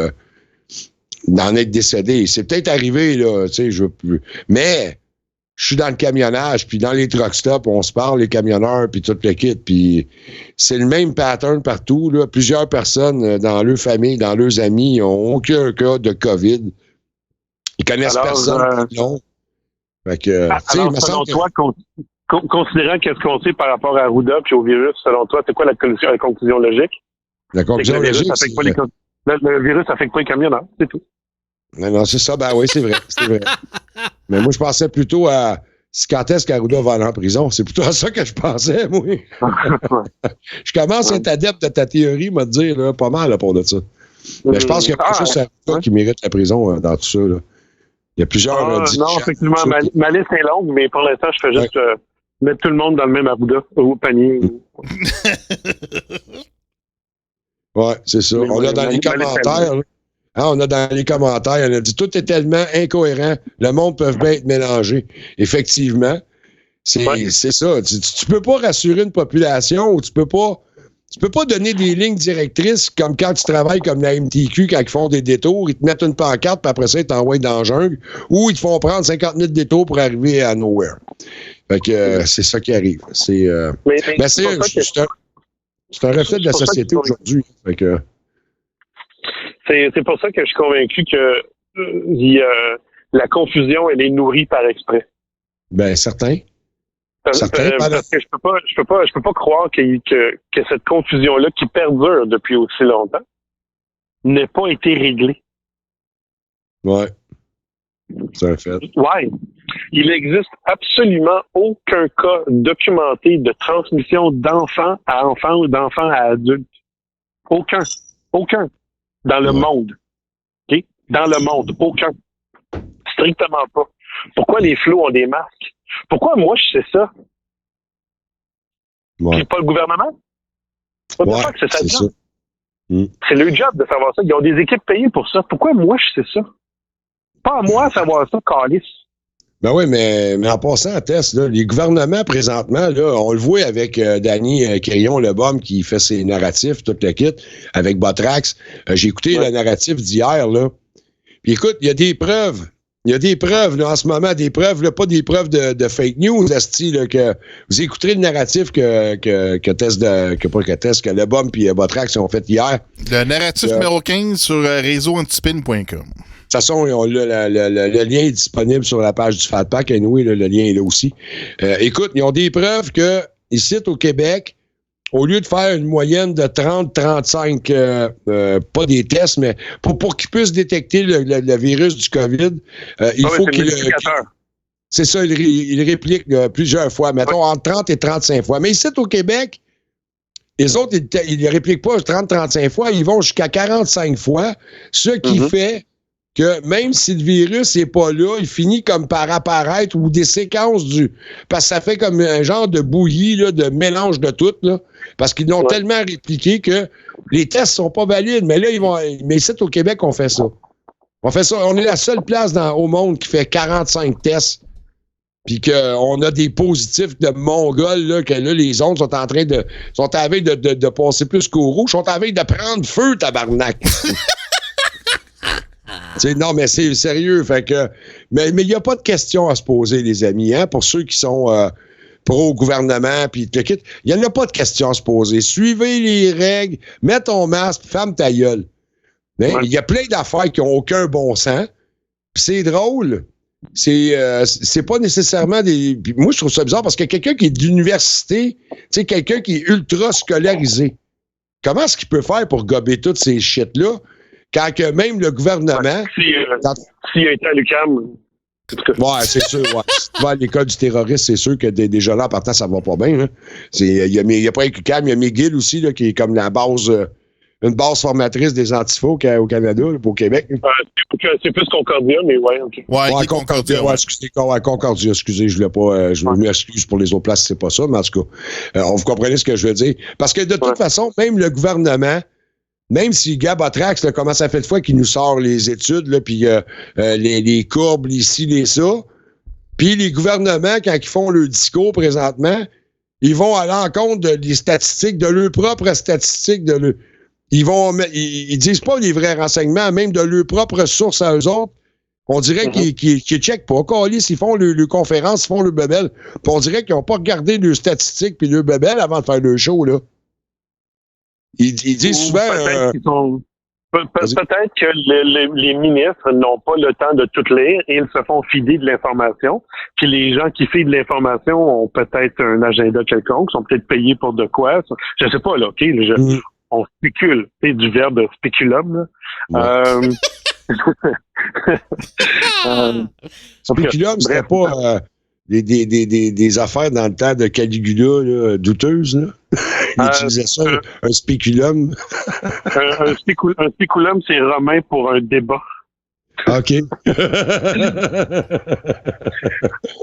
d'en être décédé. C'est peut-être arrivé, là, mais je suis dans le camionnage, puis dans les truck stops, on se parle, les camionneurs, puis toute l'équipe, puis c'est le même pattern partout, là. Plusieurs personnes dans leur famille, dans leurs amis, n'ont aucun cas de COVID. Ils connaissent personne. Non. Fait que, alors, selon toi, considérant qu'est-ce qu'on sait par rapport à Arruda puis au virus, selon toi, c'est quoi la conclusion logique? La conclusion logique, le virus affecte pas les camionneurs, c'est tout. Non, c'est ça. Ben oui, c'est vrai. Mais moi, je pensais plutôt à quand est-ce qu'Arruda va aller en prison. C'est plutôt à ça que je pensais, moi. Je commence à être adepte de ta théorie, m'a dire, là, pas mal, là, pour de ça. Mais je pense qu'il y a pas juste Arruda qui mérite la prison dans tout ça, là. Il y a plusieurs... non, effectivement, ma liste est longue, mais pour l'instant, je fais juste mettre tout le monde dans le même Arruda, au panier. Ouais, c'est ça. On a dans les commentaires, là. On a dans les commentaires, on a dit tout est tellement incohérent, le monde peut bien être mélangé. Effectivement, c'est ça. Tu peux pas rassurer une population ou tu peux pas donner des lignes directrices comme quand tu travailles comme la MTQ, quand ils font des détours, ils te mettent une pancarte, puis après ça, ils t'envoient dans la jungle, ou ils te font prendre 50 minutes de détour pour arriver à nowhere. Fait que c'est ça qui arrive. C'est un reflet de la société aujourd'hui. Fait que... C'est pour ça que je suis convaincu que la confusion, elle est nourrie par exprès. Ben, certain. Parce que je peux pas croire que cette confusion-là, qui perdure depuis aussi longtemps, n'ait pas été réglée. Ouais. C'est un fait. Ouais. Il n'existe absolument aucun cas documenté de transmission d'enfant à enfant ou d'enfant à adulte. Aucun. Dans le monde. OK? Dans le monde. Aucun. Strictement pas. Pourquoi les flots ont des masques? Pourquoi moi, je sais ça? Ouais. C'est pas le gouvernement? C'est pas que c'est ça. C'est le job de savoir ça. Ils ont des équipes payées pour ça. Pourquoi moi, je sais ça? Pas à moi savoir ça, calice. Ben oui, mais en passant à test, là, les gouvernements présentement, là, on le voit avec Danny Crillon-Lebaume qui fait ses narratifs, toute la kit, avec Botrax. J'ai écouté le narratif d'hier, là. Puis écoute, il y a des preuves. Il y a des preuves, là, en ce moment, des preuves, là, pas des preuves de fake news, asti, là, que vous écouterez le narratif que Lebaume puis Botrax ont fait hier. Le narratif numéro 15 sur réseauantispin.com. De toute façon, le lien est disponible sur la page du FatPack. Anyway, le lien est là aussi. Écoute, ils ont des preuves que, ici, au Québec, au lieu de faire une moyenne de 30-35, pas des tests, mais pour qu'ils puissent détecter le virus du COVID, il faut qu'il... C'est ça, il réplique plusieurs fois, mettons entre 30 et 35 fois. Mais ici, au Québec, les autres, ils ne répliquent pas 30-35 fois, ils vont jusqu'à 45 fois, ce qui fait que même si le virus n'est pas là, il finit comme par apparaître ou des séquences parce que ça fait comme un genre de bouillie, là, de mélange de tout, là, parce qu'ils l'ont tellement répliqué que les tests sont pas valides. Mais là, mais ici, au Québec, on fait ça. On fait ça. On est la seule place au monde qui fait 45 tests puis qu'on a des positifs de Mongols, là, que là, les ondes sont en train sont à la veille de passer plus qu'au rouge, sont à la veille de prendre feu, tabarnak. Non, mais c'est sérieux. Fait que, mais il n'y a pas de questions à se poser, les amis, hein, pour ceux qui sont pro-gouvernement, puis il n'y en a pas de questions à se poser. Suivez les règles, mets ton masque, ferme ta gueule. Il y a plein d'affaires qui n'ont aucun bon sens. Puis c'est drôle. C'est pas nécessairement des... Puis moi, je trouve ça bizarre parce que quelqu'un qui est d'université, quelqu'un qui est ultra scolarisé, comment est-ce qu'il peut faire pour gober toutes ces shit-là quand que même le gouvernement... S'il a été à l'UQAM... Ouais, c'est sûr. Ouais. Si tu vas à l'école du terroriste, c'est sûr que déjà là, en partant, ça va pas bien. Hein. Il y a pas que l'UQAM, il y a McGill aussi, là, qui est comme la base... une base formatrice des antifas au Canada, au Québec. C'est plus Concordia, mais ouais, OK. Ouais, Concordia. Ouais, excusez, Concordia, excusez, je m'excuse pour les autres places, c'est pas ça, mais en tout cas, vous comprenez ce que je veux dire. Parce que de toute façon, même le gouvernement, même si Gab Atrax, là, comment ça fait de fois qu'il nous sort les études, là, puis les courbes, les ci, les ça, puis les gouvernements, quand ils font le discours présentement, ils vont à l'encontre des statistiques, de leurs propres statistiques, ils disent pas les vrais renseignements, même de leurs propres sources à eux autres. On dirait qu'ils checkent pas. Calice, ils font le conférence, ils font le bebel. Puis on dirait qu'ils n'ont pas regardé leurs statistiques puis le bebel avant de faire le show, là. Ils disent souvent... Peut-être que les ministres n'ont pas le temps de tout lire et ils se font fider de l'information. Puis les gens qui fident de l'information ont peut-être un agenda quelconque, sont peut-être payés pour de quoi. Je sais pas, là, OK? On spécule. C'est du verbe spéculum, là. Ouais. Spéculum, c'était pas des affaires dans le temps de Caligula, là, douteuses, là? Il utilisait ça, un spéculum. un spéculum, c'est romain pour un débat. OK.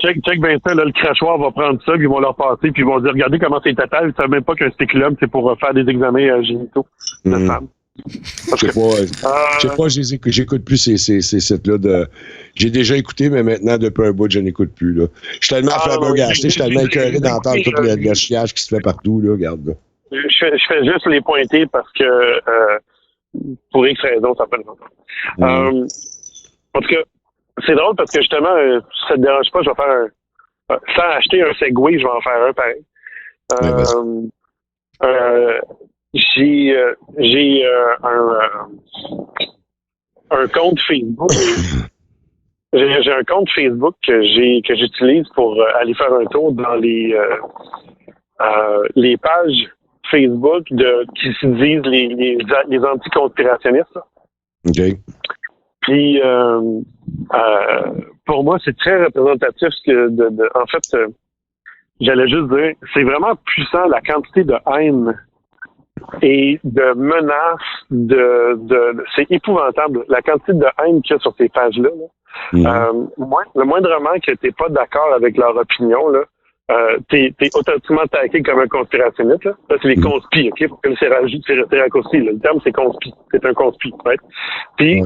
check Vincent, là, le crachoir va prendre ça, puis ils vont leur passer, puis ils vont dire, regardez comment c'est total, ils savent même pas qu'un spéculum, c'est pour faire des examens génitaux de femmes. Je sais pas, j'écoute plus ces sites-là de... J'ai déjà écouté, mais maintenant, depuis un bout, je n'écoute plus, là. Je suis tellement flabbergasté, je suis tellement écœuré d'entendre tout le chiage qui se fait partout, là, regarde, là. Je fais juste les pointer parce que, pour X raisons, ça peut le faire. En tout cas, c'est drôle parce que justement, si ça te dérange pas, je vais faire sans acheter un Segway, je vais en faire un pareil. J'ai un compte Facebook. J'ai un compte Facebook que j'utilise pour aller faire un tour dans les pages Facebook qui se disent les anticonspirationnistes. OK. Puis pour moi, c'est très représentatif en fait, j'allais juste dire, c'est vraiment puissant la quantité de haine et de menaces, c'est épouvantable la quantité de haine qu'il y a sur ces pages-là. Le moindrement que t'es pas d'accord avec leur opinion, là, t'es automatiquement attaqué comme un conspirationniste. Là, c'est les conspis, OK? Pour que c'est raccourci. Le terme, c'est conspi. C'est un conspi, right? Puis,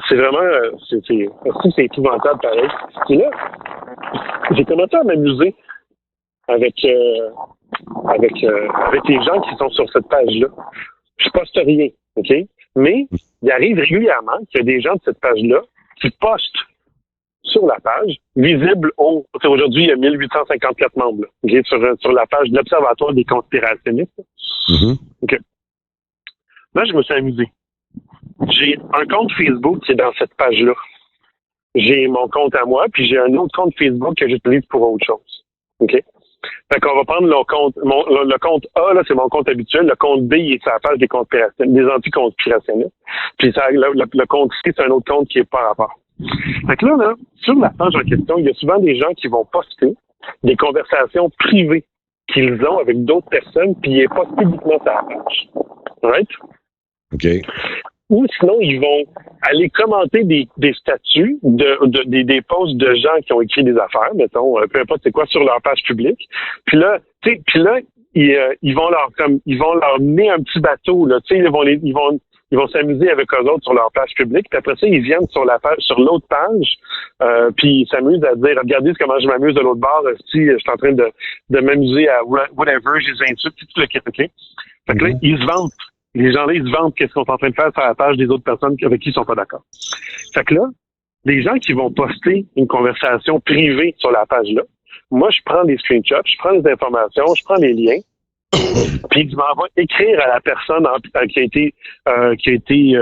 c'est vraiment, c'est épouvantable pareil. Et là, j'ai commencé à m'amuser avec les gens qui sont sur cette page-là. Je poste rien, OK? Mais il arrive régulièrement qu'il y a des gens de cette page-là qui postent sur la page, visible aujourd'hui, il y a 1854 membres, là, okay, sur la page de l'Observatoire des conspirationnistes. OK. Là, je me suis amusé. J'ai un compte Facebook qui est dans cette page-là. J'ai mon compte à moi, puis j'ai un autre compte Facebook que j'utilise pour autre chose. OK? Fait qu'on va prendre le compte A, là, c'est mon compte habituel. Le compte B, il est sur la page des anticonspirationnistes. Puis le compte C, c'est un autre compte qui est par rapport. Fait que là, sur la page en question, il y a souvent des gens qui vont poster des conversations privées qu'ils ont avec d'autres personnes, puis ils postent publiquement sur la page. Right? OK. Ou sinon, ils vont aller commenter des statuts, des posts de gens qui ont écrit des affaires, mettons, peu importe c'est quoi, sur leur page publique. Puis là, ils vont leur mener un petit bateau, là, tu sais, ils vont ils vont s'amuser avec eux autres sur leur page publique, puis après ça, ils viennent sur l'autre page, puis ils s'amusent à dire, regardez comment je m'amuse de l'autre bord, si je suis en train de m'amuser à whatever, je les insulte, tout le kit, OK? Fait que là, ils se vantent. Les gens-là, ils se vantent qu'est-ce qu'on est en train de faire sur la page des autres personnes avec qui ils sont pas d'accord. Fait que là, les gens qui vont poster une conversation privée sur la page-là, moi, je prends des screenshots, je prends des informations, je prends les liens, puis je m'en vais écrire à la personne qui a été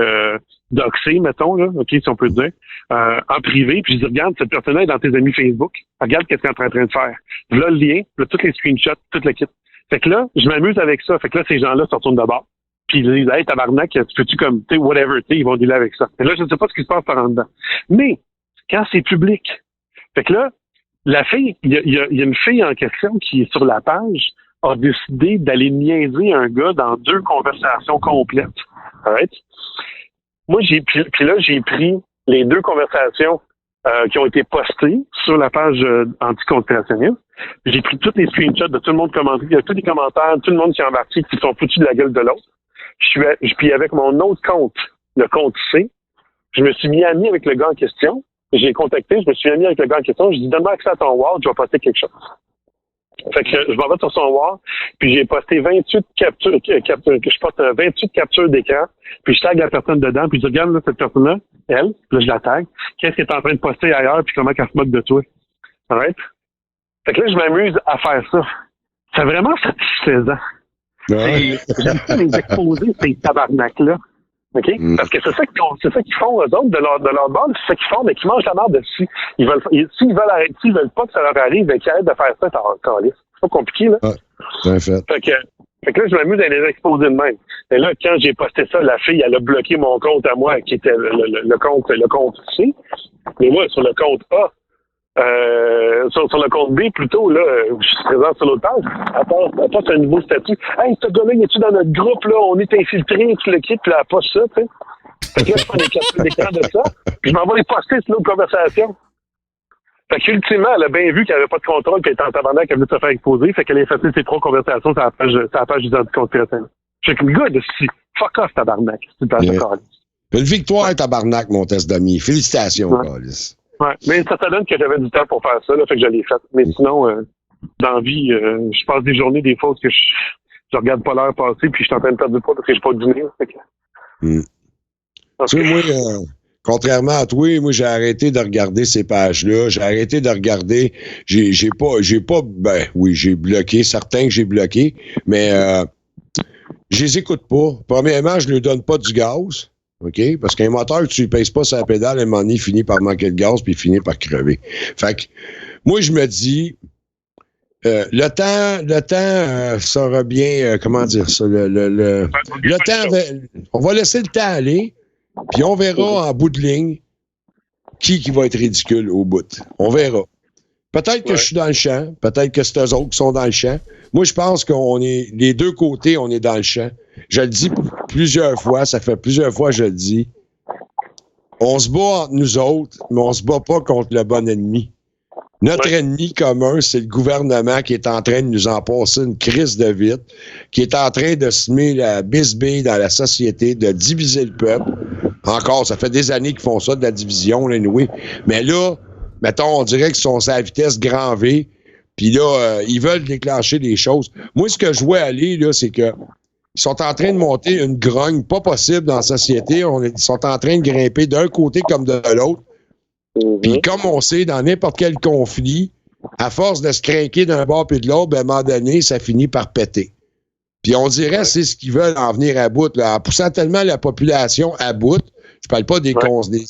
doxée, mettons, là, OK, si on peut dire, en privé, puis je dis, regarde, cette personne-là est dans tes amis Facebook, regarde qu'est-ce qu'elle est en train de faire. Là, le lien, là, tous les screenshots, tout le kit. Fait que là, je m'amuse avec ça. Fait que là, ces gens-là se retournent de bord. Puis ils disent, hey, tabarnak, tu peux-tu comme, tu sais, whatever, tu sais, ils vont dealer avec ça. Et là, je ne sais pas ce qui se passe par en dedans. Mais, quand c'est public, fait que là, la fille, il y a une fille en question qui est sur la page, a décidé d'aller niaiser un gars dans 2 conversations complètes. Alright? Moi, j'ai pris les 2 conversations qui ont été postées sur la page anticonspirationniste. J'ai pris tous les screenshots de tout le monde commenté, il y a tous les commentaires, tout le monde qui est embarqué, qui sont foutus de la gueule de l'autre. Puis avec mon autre compte, le compte C, je me suis mis ami avec le gars en question. J'ai contacté, je me suis mis avec le gars en question. Je dis, donne-moi accès à ton wall, je vais poster quelque chose. Fait que je m'en vais sur son wall, puis j'ai posté 28 captures d'écran, puis je tag la personne dedans, puis je dis, regarde, là, cette personne-là, elle, puis là, je la tag. Qu'est-ce qu'elle est en train de poster ailleurs, puis comment qu'elle se moque de toi? Alright? Fait que là, je m'amuse à faire ça. C'est vraiment satisfaisant. Ouais. J'aime pas les exposer, ces tabarnak-là. OK? Parce que c'est ça qu'ils font, eux autres, de leur bord, c'est ça qu'ils font, mais qu'ils mangent la merde dessus. S'ils veulent pas que ça leur arrive, ben, qu'ils arrêtent de faire ça, c'est pas compliqué, là. Bien fait. Fait que là, je m'amuse à les exposer de même. Et là, quand j'ai posté ça, la fille, elle a bloqué mon compte à moi, qui était le compte C. Mais moi, sur le compte A, sur le compte B, plutôt, là, je suis présent sur l'autre page. Elle passe un nouveau statut. Hey, ce gars-là, il est-tu dans notre groupe, là? On est infiltré, tu le quittes, puis elle passe ça, tu sais. Fait que là, je prends des captures d'écran de ça, puis je m'en vais les poster sur l'autre conversation. Fait qu'ultimement, elle a bien vu qu'elle n'avait pas de contrôle, qu'elle était en tabarnak, qu'elle venait de se faire exposer, fait qu'elle a effacé ses 3 conversations sur la page des anticonspirationnistes. Je suis comme, gars, fuck off, tabarnak. C'est une page de calice. Une victoire, tabarnak, mon test d'amis. Félicitations, calice. Ouais, mais ça donne que j'avais du temps pour faire ça, là, fait que je l'ai fait. Mais sinon, dans la vie, je passe des journées, des fois, parce que je regarde pas l'heure passer, puis je suis en train de perdre du poids parce que j'ai pas de dîner. Fait que... Tu sais, moi, contrairement à toi, moi, j'ai arrêté de regarder ces pages-là. J'ai arrêté de regarder. J'ai pas, ben, oui, j'ai bloqué certains que j'ai bloqués, mais je les écoute pas. Premièrement, je ne lui donne pas du gaz. OK? Parce qu'un moteur, tu ne pèses pas sur la pédale, à un moment donné, il finit par manquer de gaz puis il finit par crever. Fait que, moi, je me dis, le temps sera bien, comment dire ça, le temps, on va laisser le temps aller, puis on verra en bout de ligne qui va être ridicule au bout. On verra. Peut-être que je suis dans le champ, peut-être que c'est eux autres qui sont dans le champ. Moi, je pense qu'on est, les deux côtés, on est dans le champ. Je le dis plusieurs fois, ça fait plusieurs fois que je le dis. On se bat entre nous autres, mais on se bat pas contre le bon ennemi. Notre ennemi commun, c'est le gouvernement qui est en train de nous en passer une crise de vite, qui est en train de semer la bisbille dans la société, de diviser le peuple. Encore, ça fait des années qu'ils font ça, de la division, là, anyway. Mais là, mettons, on dirait qu'ils sont à la vitesse grand V, puis là, ils veulent déclencher des choses. Moi, ce que je vois aller, là, c'est que ils sont en train de monter une grogne pas possible dans la société. Ils sont en train de grimper d'un côté comme de l'autre. Puis comme on sait, dans n'importe quel conflit, à force de se craquer d'un bord puis de l'autre, ben, à un moment donné, ça finit par péter. Puis on dirait c'est ce qu'ils veulent en venir à bout. Là. En poussant tellement la population à bout, je parle pas des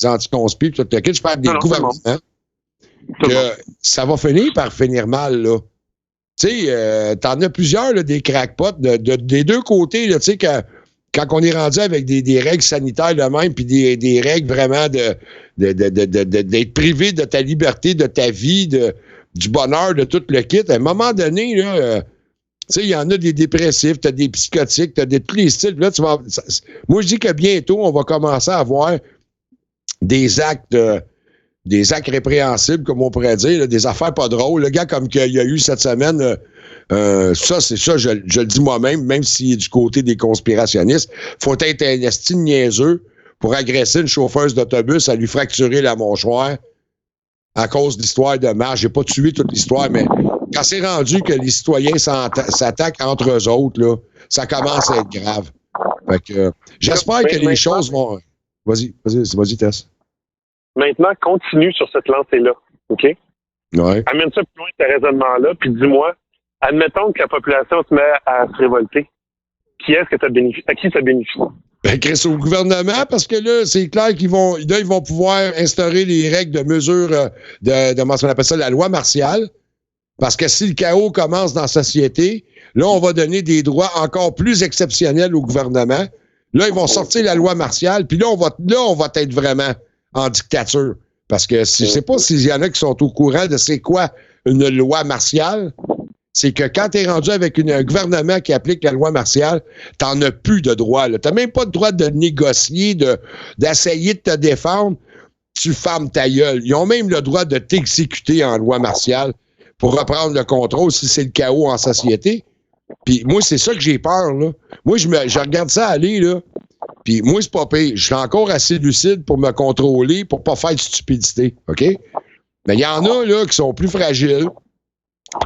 anti-conspi, tout le kit, je parle des gouvernements, que ça va finir mal, là. Tu sais, t'en as plusieurs, là, des crackpots des deux côtés, là, tu sais, quand on est rendu avec des règles sanitaires de même, puis des règles vraiment d'être privé de ta liberté, de ta vie, du bonheur, de tout le kit, à un moment donné, là, tu sais, il y en a des dépressifs, t'as des psychotiques, t'as tous les styles. Là, moi, je dis que bientôt, on va commencer à avoir des actes répréhensibles, comme on pourrait dire, là, des affaires pas drôles. Le gars, comme qu'il y a eu cette semaine, Ça, c'est ça, je le dis moi-même, même s'il est du côté des conspirationnistes, faut être un esti niaiseux pour agresser une chauffeuse d'autobus à lui fracturer la mâchoire à cause de l'histoire de marche. J'ai pas tué toute l'histoire, mais quand c'est rendu que les citoyens s'attaquent entre eux autres, là, ça commence à être grave. Fait que, j'espère que les choses vont... Vas-y, Tess. Maintenant, continue sur cette lancée-là, OK? Ouais. Amène ça plus loin ce raisonnement-là, puis dis-moi, admettons que la population se met à se révolter. À qui ça bénéficie? Ben, Chris, au gouvernement, parce que là, c'est clair qu'ils vont pouvoir instaurer les règles de mesure de comment on appelle ça, la loi martiale. Parce que si le chaos commence dans la société, là, on va donner des droits encore plus exceptionnels au gouvernement. Là, ils vont sortir la loi martiale, puis là, on va être vraiment en dictature. Parce que je sais pas s'il y en a qui sont au courant de c'est quoi une loi martiale. C'est que quand tu es rendu avec un gouvernement qui applique la loi martiale, t'en as plus de droit. Tu n'as même pas de droit de négocier, d'essayer de te défendre. Tu fermes ta gueule. Ils ont même le droit de t'exécuter en loi martiale pour reprendre le contrôle si c'est le chaos en société. Puis moi, c'est ça que j'ai peur, là. Moi, je regarde ça aller, là. Puis moi, c'est pas pire. Je suis encore assez lucide pour me contrôler, pour pas faire de stupidité, OK? Mais il y en a, là, qui sont plus fragiles,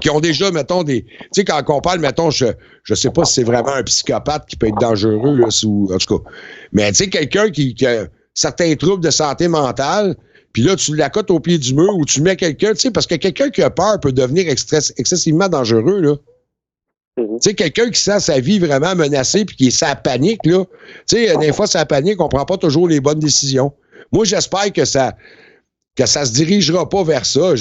qui ont déjà, mettons, des... Tu sais, quand on parle, mettons, je sais pas si c'est vraiment un psychopathe qui peut être dangereux, là, en tout cas. Mais tu sais, quelqu'un qui a certains troubles de santé mentale, puis là, tu l'accotes au pied du mur ou tu mets quelqu'un, tu sais, parce que quelqu'un qui a peur peut devenir excessivement dangereux, là. Tu sais, quelqu'un qui sent sa vie vraiment menacée puis qui est sa panique, là. Tu sais, des fois, sa panique, on prend pas toujours les bonnes décisions. Moi, j'espère que ça se dirigera pas vers ça.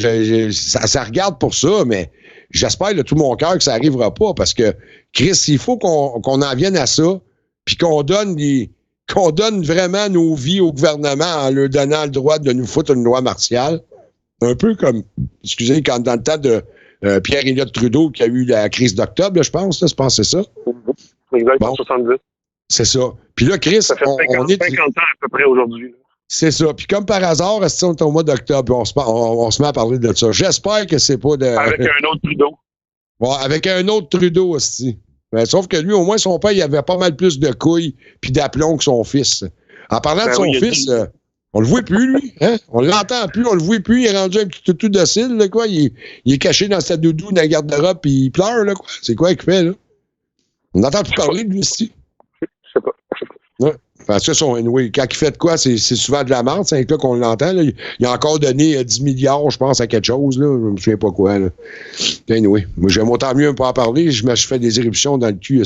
Ça regarde pour ça, mais j'espère de tout mon cœur que ça arrivera pas parce que, Chris, il faut qu'on en vienne à ça puis qu'on donne vraiment nos vies au gouvernement en leur donnant le droit de nous foutre une loi martiale. Un peu comme, excusez, quand dans le temps de Pierre Elliott Trudeau qui a eu la crise d'octobre, là, je pense, là, c'est pas c'est ça? Exactement, bon. 70. C'est ça. Puis là, Chris, ça fait 50 ans à peu près aujourd'hui. C'est ça. Puis comme par hasard, on est au mois d'octobre, on se met à parler de ça. J'espère que c'est pas de... Avec un autre Trudeau. Bon, avec un autre Trudeau aussi. Ben, sauf que lui, au moins, son père, il avait pas mal plus de couilles puis d'aplomb que son fils. En parlant de son fils... on le voit plus, lui. Hein? On l'entend plus, on le voit plus. Il est rendu un petit toutou docile, là, quoi. Il est caché dans sa doudou dans la garde-robe puis il pleure, là, quoi. C'est quoi qu'il fait, là? On n'entend plus parler de lui, ici. Je sais pas. Ouais. Parce que oui, quand il fait de quoi, c'est souvent de la merde. C'est là qu'on l'entend. Là. Il a encore donné 10 milliards, je pense, à quelque chose. Là. Je me souviens pas quoi. Là. Anyway, moi, j'aime autant mieux pas en parler. Je fais des éruptions dans le cul,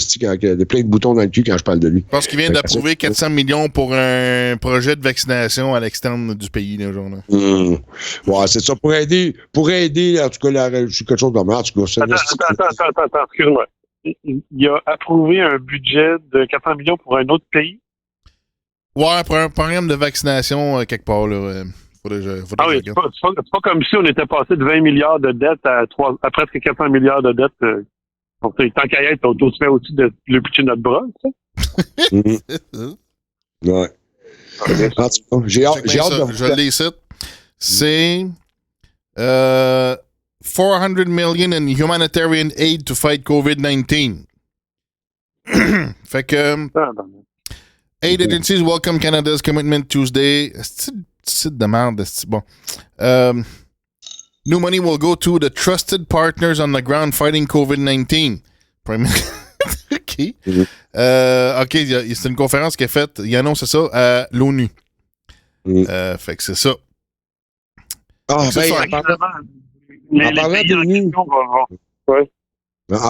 plein de boutons dans le cul quand je parle de lui. Je pense qu'il vient d'approuver 400 millions pour un projet de vaccination à l'externe du pays, là, genre. Ouais, c'est ça. Pour aider, en tout cas, quelque chose de mal. En tout cas, attends, excuse-moi. Il a approuvé un budget de 400 millions pour un autre pays? Ouais, pour un programme de vaccination quelque part, là. Oui, c'est pas comme si on était passé de 20 milliards de dettes à presque 400 milliards de dettes. Donc, tant qu'à y être, on se fait aussi de le pitcher notre bras, ça. Ouais. En tout cas, j'ai hâte de vous... Je les cite. C'est 400 million in humanitarian aid to fight COVID-19. Fait que... Aid agencies welcome Canada's commitment Tuesday. C'est de merde. Bon. New money will go to the trusted partners on the ground fighting COVID-19. OK. OK, c'est une conférence qui est faite. Il annonce ça à l'ONU. Fait que c'est ça. En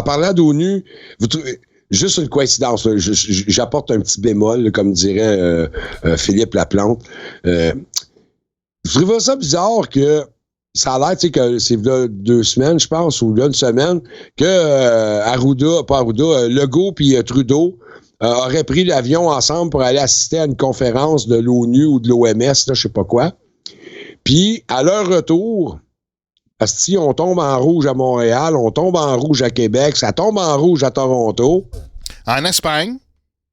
parlant d'ONU, vous trouvez... Juste une coïncidence, là, j'apporte un petit bémol, là, comme dirait Philippe Laplante. Je trouve ça bizarre que ça a l'air, tu sais, que c'est là 2 semaines, je pense, ou là 1 semaine, que Legault puis Trudeau auraient pris l'avion ensemble pour aller assister à une conférence de l'ONU ou de l'OMS, là, je sais pas quoi. Puis, à leur retour... Si on tombe en rouge à Montréal, on tombe en rouge à Québec, ça tombe en rouge à Toronto. En Espagne.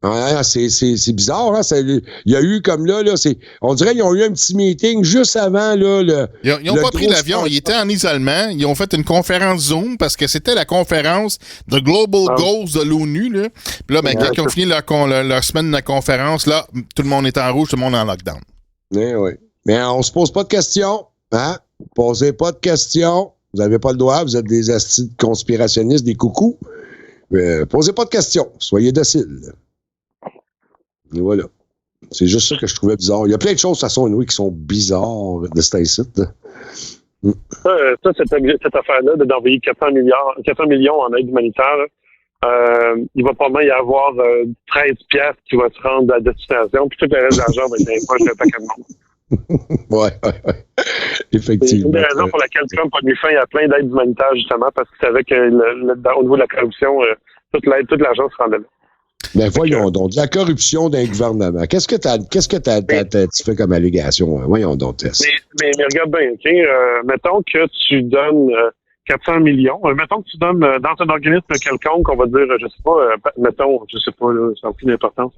Ouais, c'est bizarre, hein? Il y a eu comme là, on dirait qu'ils ont eu un petit meeting juste avant, là. Ils n'ont pas pris l'avion, ils étaient en isolement, ils ont fait une conférence Zoom parce que c'était la conférence de Global Goals de l'ONU, là. Puis là, quand ils ont fini leur semaine de conférence, là, tout le monde est en rouge, tout le monde est en lockdown. Oui. Mais on se pose pas de questions, hein? Posez pas de questions. Vous n'avez pas le droit, vous êtes des astis conspirationnistes, des coucous. Posez pas de questions, soyez dociles. Et voilà. C'est juste ça que je trouvais bizarre. Il y a plein de choses, de toute façon, oui, qui sont bizarres de cet incite. Ça, cette affaire-là d'envoyer 400 millions en aide humanitaire, il va probablement y avoir 13 piastres qui va se rendre à destination, puis tout le reste de l'argent va être dans les poches d'un paquet de monde. Ouais. Effectivement. C'est une des raisons pour laquelle Trump a mis fin à plein d'aides humanitaires, justement, parce qu'il savait qu'au niveau de la corruption, toute l'argent se rendait là. Mais voyons donc, de la corruption d'un gouvernement. Qu'est-ce que tu fais comme allégation? Voyons donc, Tess. Mais regarde bien, OK? Mettons que tu donnes 400 millions. Mettons que tu donnes dans un organisme quelconque, on va dire, je sais pas, là, ça n'a aucune importance.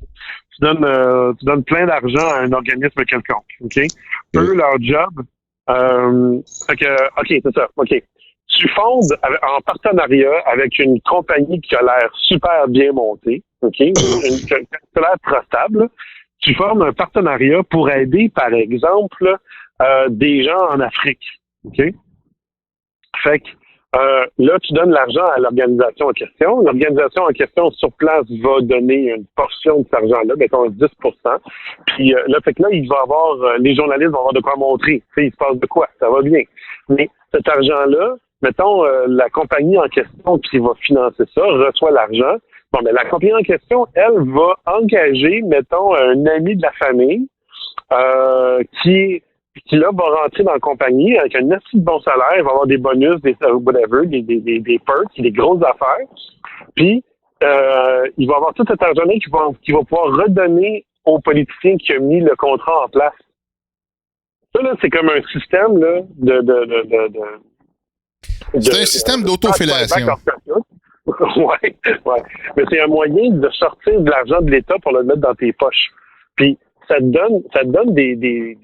Tu donnes plein d'argent à un organisme quelconque, OK? Eux, leur job, OK, c'est ça, OK. Tu fondes en partenariat avec une compagnie qui a l'air super bien montée, OK? Qui a l'air trustable. Tu formes un partenariat pour aider, par exemple, des gens en Afrique, OK? Fait que là, tu donnes l'argent à l'organisation en question. L'organisation en question, sur place, va donner une portion de cet argent-là, mettons 10%. Puis là, fait que là, il va avoir, les journalistes vont avoir de quoi montrer. Tu sais, il se passe de quoi? Ça va bien. Mais cet argent-là, mettons, la compagnie en question qui va financer ça reçoit l'argent. Bon, mais la compagnie en question, elle, va engager, mettons, un ami de la famille qui là va rentrer dans la compagnie avec un assez bon salaire, il va avoir des bonus, des whatever, des perks, des grosses affaires. Puis, il va avoir tout cet argent-là qui va pouvoir redonner aux politiciens qui ont mis le contrat en place. Ça, là, c'est comme un système, là, c'est un système d'autofellation. Ouais. Mais c'est un moyen de sortir de l'argent de l'État pour le mettre dans tes poches. Puis, ça te donne des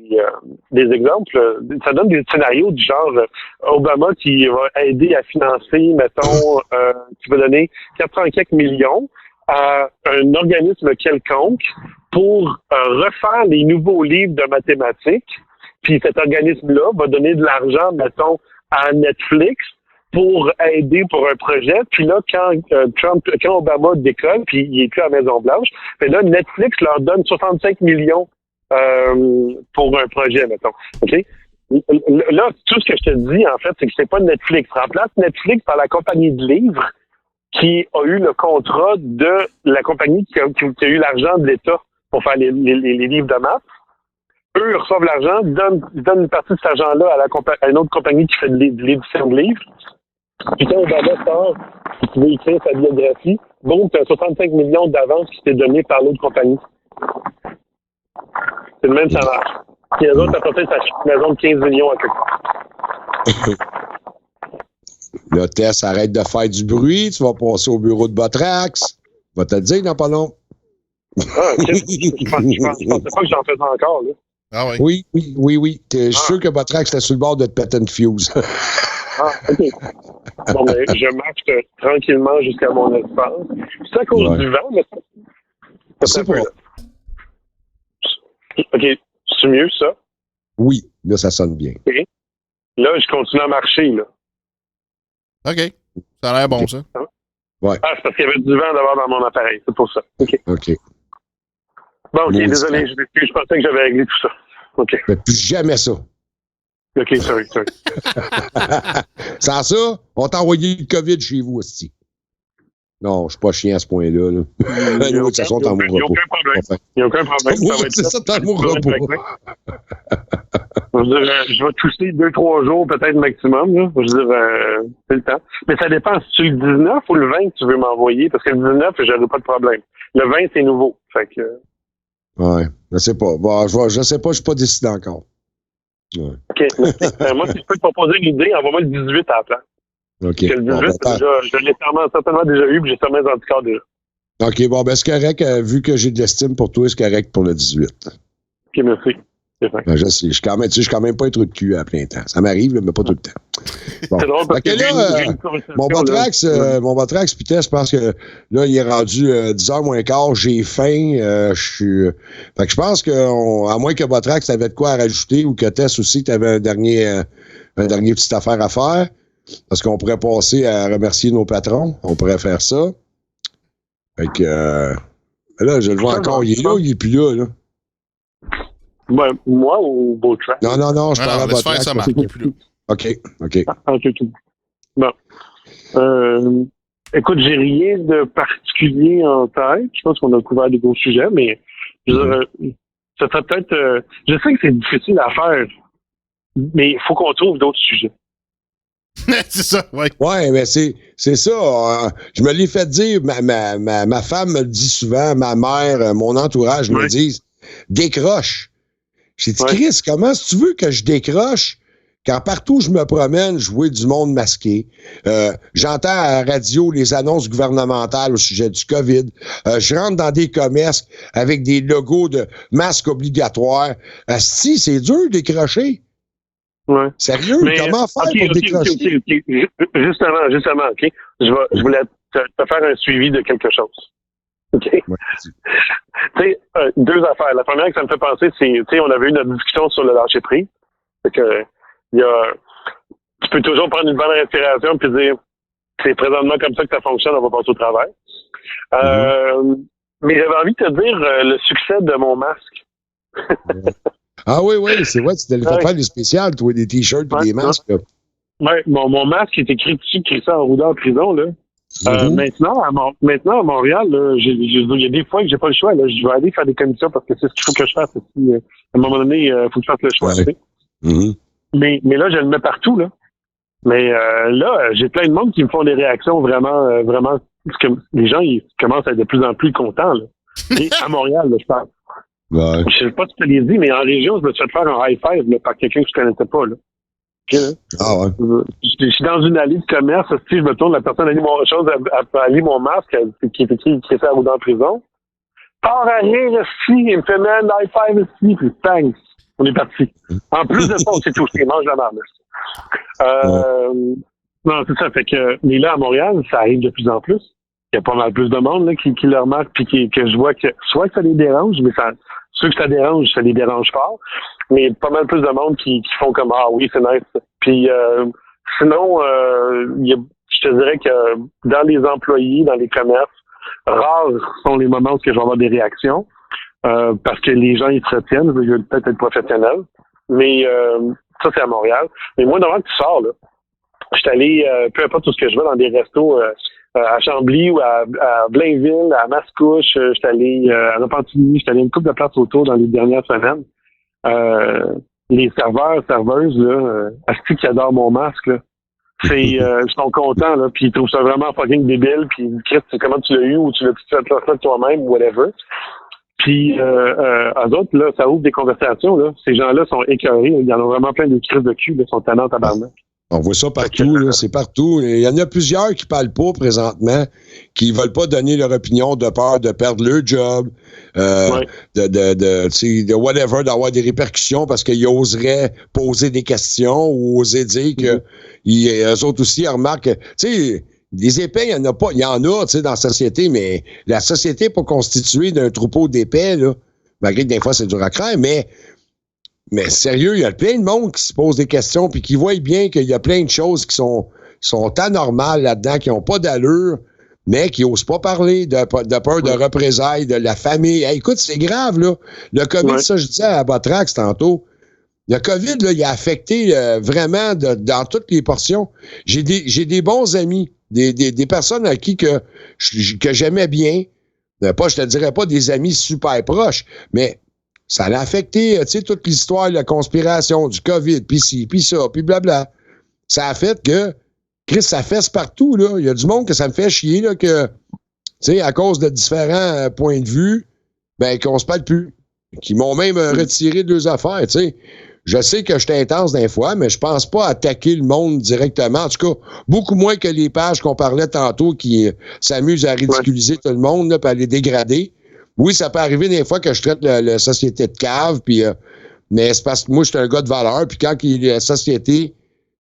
exemples, ça donne des scénarios du genre Obama qui va aider à financer, mettons, qui va donner 404 millions à un organisme quelconque pour refaire les nouveaux livres de mathématiques. Puis cet organisme-là va donner de l'argent, mettons, à Netflix pour aider pour un projet. Puis là, quand Obama décolle, puis il est plus à la Maison-Blanche, puis là, Netflix leur donne 65 millions pour un projet, mettons. OK? Là, tout ce que je te dis, en fait, c'est que c'est pas Netflix. Remplace Netflix par la compagnie de livres qui a eu le contrat de la compagnie qui a eu l'argent de l'État pour faire les livres de maths. Eux, ils reçoivent l'argent, donnent une partie de cet argent-là à une autre compagnie qui fait de l'édition de livres. Puis quand Obama sort, si tu veux écrire sa biographie, bon, tu as 65 millions d'avance qui t'est donné par l'autre compagnie. C'est le même salaire. Puis les autres, t'as peut-être acheté une maison de 15 millions à quelque part. Là, Tess, arrête de faire du bruit, tu vas passer au bureau de Botrax. Va te le dire dans pas long. Ah, ok. Je pensais pas que j'en faisais encore, là. Ah oui. Oui. Je suis sûr que Botrax était sur le bord de te péter une fuse. OK. Bon, mais je marche tranquillement jusqu'à mon espace. C'est à cause du vent, mais c'est pas. OK. C'est mieux, ça? Oui. Là, ça sonne bien. Okay. Là, je continue à marcher, là. OK. Ça a l'air bon, ça. Ouais. Ah, c'est parce qu'il y avait du vent d'abord dans mon appareil. C'est pour ça. OK. Bon, OK, désolé. Je pensais que j'avais réglé tout ça. OK. Mais plus jamais ça. OK, sorry. Sans ça, on t'a envoyé le COVID chez vous aussi. Non, je suis pas chien à ce point-là. Là. Il n'y a aucun problème. Il n'y a aucun problème. C'est ça, t'en mourras pas. Je vais tousser 2-3 jours, peut-être maximum. Là. Je veux dire, c'est le temps. Mais ça dépend si tu le 19 ou le 20 que tu veux m'envoyer, parce que le 19, j'aurai pas de problème. Le 20, c'est nouveau. Fait que... Ouais, je sais pas. Bon, je sais pas, je suis pas décidé encore. Ouais. OK. Moi, si je peux te proposer une idée, envoie-moi le 18 à la place. OK. Parce que le 18, je l'ai certainement déjà eu, puis j'ai certainement les anticorps déjà. OK, bon, ben c'est correct. Vu que j'ai de l'estime pour toi, c'est correct pour le 18. OK, merci. Ben, je sais, je suis quand même pas un trou de cul à plein temps. Ça m'arrive, là, mais pas tout le temps. Bon. C'est drôle parce que là, mon Botrax, putain, je pense que là, il est rendu 10h moins quart, j'ai faim. Fait que je pense que, à moins que Botrax t'avais de quoi à rajouter ou que Tess aussi, t'avais un dernier petite affaire à faire, parce qu'on pourrait passer à remercier nos patrons. On pourrait faire ça. Fait que, là, je le vois encore. Il est là ou il est plus là? Ouais, moi ou Botrax? Non, je parle à Botrax. Ça marche plus. OK. Tout. Bon. Écoute, j'ai rien de particulier en tête. Je pense qu'on a couvert des gros sujets, mais ça serait peut-être... je sais que c'est difficile à faire, mais il faut qu'on trouve d'autres sujets. C'est ça, oui. Ouais, mais c'est ça. Je me l'ai fait dire. Ma femme me le dit souvent, ma mère, mon entourage me disent décroche. J'ai dit, Chris, comment si tu veux que je décroche quand partout où je me promène, je vois du monde masqué. J'entends à la radio les annonces gouvernementales au sujet du COVID. Je rentre dans des commerces avec des logos de masques obligatoires. Si, c'est dur de décrocher. Ouais. Sérieux? Comment faire pour décrocher? Okay. Justement, OK. Je voulais te faire un suivi de quelque chose. OK? Ouais. Tu sais, deux affaires. La première que ça me fait penser, c'est, tu sais, on avait eu notre discussion sur le lâcher-prise. Fait que, tu peux toujours prendre une bonne respiration puis dire, c'est présentement comme ça que ça fonctionne, on va passer au travail. Mais j'avais envie de te dire le succès de mon masque. Ah oui, c'est vrai, tu devais faire des spéciales, toi, des t-shirts et des masques. Oui, mon masque est écrit dessus, écrit ça en roudant en prison, là. Maintenant, à Montréal, là, il y a des fois que j'ai pas le choix. Là, je vais aller faire des commissions parce que c'est ce qu'il faut que je fasse. À un moment donné, il faut que je fasse le choix. Mais là, je le mets partout. Là. Mais là, j'ai plein de monde qui me font des réactions vraiment, parce que les gens ils commencent à être de plus en plus contents. Là. Et à Montréal, là, je parle. Ouais. Je sais pas si tu te l'as dit, mais en région, je me suis fait faire un high five là, par quelqu'un que je connaissais pas. Là. Okay, là. Ah ouais. Je suis dans une allée de commerce, si je me tourne, la personne a mis mon chose, a mis mon masque, qui est écrit qui est fait en prison. Part à rien, ici, il me fait man, high five ici, puis bang, on est parti. En plus de ça, on s'est touché, mange la marde. Non, c'est ça, fait que, mais là, à Montréal, ça arrive de plus en plus. Il y a pas mal plus de monde, là, qui le remarque, puis que je vois que, soit que ça les dérange, mais ceux que ça les dérange fort. Mais pas mal plus de monde qui font comme ah oui, c'est nice. Puis sinon, je te dirais que dans les employés, dans les commerces, rares sont les moments où je vais avoir des réactions. Parce que les gens ils se retiennent, je veux peut-être être professionnel. Mais ça, c'est à Montréal. Mais moi, normalement que tu sors, là, je suis allé, peu importe où ce que je vais, dans des restos à Chambly ou à Blainville, à Mascouche, je suis allé à Repentigny, je suis allé une couple de places autour dans les dernières semaines. Les serveurs, serveuses, là, asti qui adorent mon masque, là. Ils sont contents, là, puis ils trouvent ça vraiment fucking débile, puis Christ, comment tu l'as eu, ou tu l'as fait ça toi-même, ou whatever. Puis eux autres, là, ça ouvre des conversations, là. Ces gens-là sont écœurés, là. Ils en ont vraiment plein de crises de cul, là, sont tannants tabarnak. On voit ça partout, là, c'est partout. Il y en a plusieurs qui parlent pas présentement, qui veulent pas donner leur opinion de peur de perdre leur job, de whatever, d'avoir des répercussions parce qu'ils oseraient poser des questions ou oser dire que eux autres aussi ils remarquent, tu sais, des épais, il y en a pas, il y en a, tu sais, dans la société, mais la société n'est pas constituée d'un troupeau d'épais, là, malgré que des fois c'est dur à craindre, mais sérieux, il y a plein de monde qui se pose des questions puis qui voient bien qu'il y a plein de choses qui sont anormales là-dedans, qui n'ont pas d'allure, mais qui n'osent pas parler de peur de représailles, de la famille. Hey, écoute, c'est grave, là. Le COVID, ça, je disais à Botrax tantôt, le COVID, là, il a affecté vraiment dans toutes les portions. J'ai des bons amis, des personnes à qui que j'aimais bien. Je te dirais pas des amis super proches, mais ça a affecté, tu sais, toute l'histoire de la conspiration, du COVID, puis ci, puis ça, puis blabla. Ça a fait que, Chris, ça fesse partout, là. Il y a du monde que ça me fait chier, là, que, tu sais, à cause de différents points de vue, ben, qu'on se parle plus. Qui m'ont même retiré de leurs affaires, tu sais. Je sais que je suis intense des fois, mais je pense pas attaquer le monde directement. En tout cas, beaucoup moins que les pages qu'on parlait tantôt qui s'amusent à ridiculiser tout le monde, là, puis à les dégrader. Oui, ça peut arriver des fois que je traite la société de cave, puis mais c'est parce que moi, je suis un gars de valeur, puis quand la société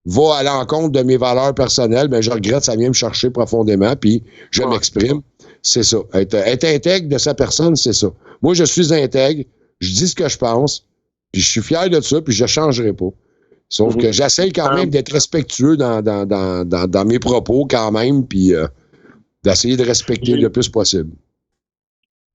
va à l'encontre de mes valeurs personnelles, ben je regrette, ça vient me chercher profondément, puis je m'exprime. C'est ça. Être intègre de sa personne, c'est ça. Moi, je suis intègre, je dis ce que je pense, puis je suis fier de ça, puis je changerai pas. Sauf que j'essaie quand même d'être respectueux dans mes propos quand même, puis d'essayer de respecter le plus possible.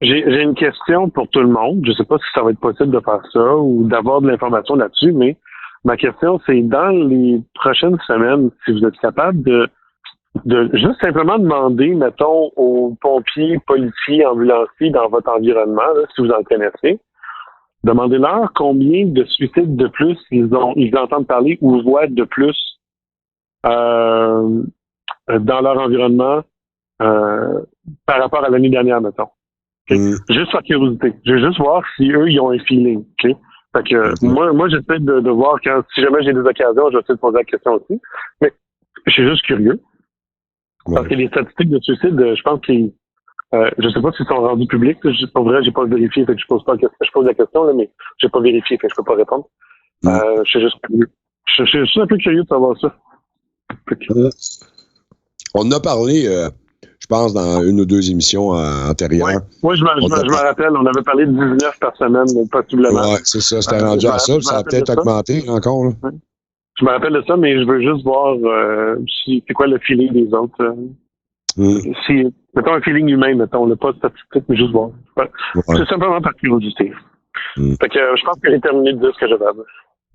J'ai une question pour tout le monde. Je sais pas si ça va être possible de faire ça ou d'avoir de l'information là-dessus, mais ma question, c'est dans les prochaines semaines, si vous êtes capable de juste simplement demander, mettons, aux pompiers, policiers, ambulanciers dans votre environnement, là, si vous en connaissez, demandez-leur combien de suicides de plus ils entendent parler ou voient de plus dans leur environnement par rapport à l'année dernière, mettons. Okay? Juste par curiosité. Je veux juste voir si eux, ils ont un feeling. Okay? Fait que moi j'essaie de voir si jamais j'ai des occasions, je vais essayer de poser la question aussi. Mais je suis juste curieux. Parce que les statistiques de suicide, je pense qu'ils je sais pas s'ils sont rendus publics. Pour vrai, j'ai pas vérifié, fait que je pose la question, là, mais j'ai pas vérifié, fait que je peux pas répondre. Je suis juste curieux. Je suis juste un peu curieux de savoir ça. On en a parlé, je pense, dans une ou deux émissions antérieures. Oui, je me rappelle, on avait parlé de 19 par semaine, possiblement. Oui, c'est ça, c'était rendu à ça, ça a peut-être augmenté encore. Là. Je me rappelle de ça, mais je veux juste voir c'est quoi le feeling des autres. Si, mettons un feeling humain, mettons, pas statistique, mais juste voir. C'est simplement par curiosité. Fait que je pense que j'ai terminé de dire ce que j'avais à dire.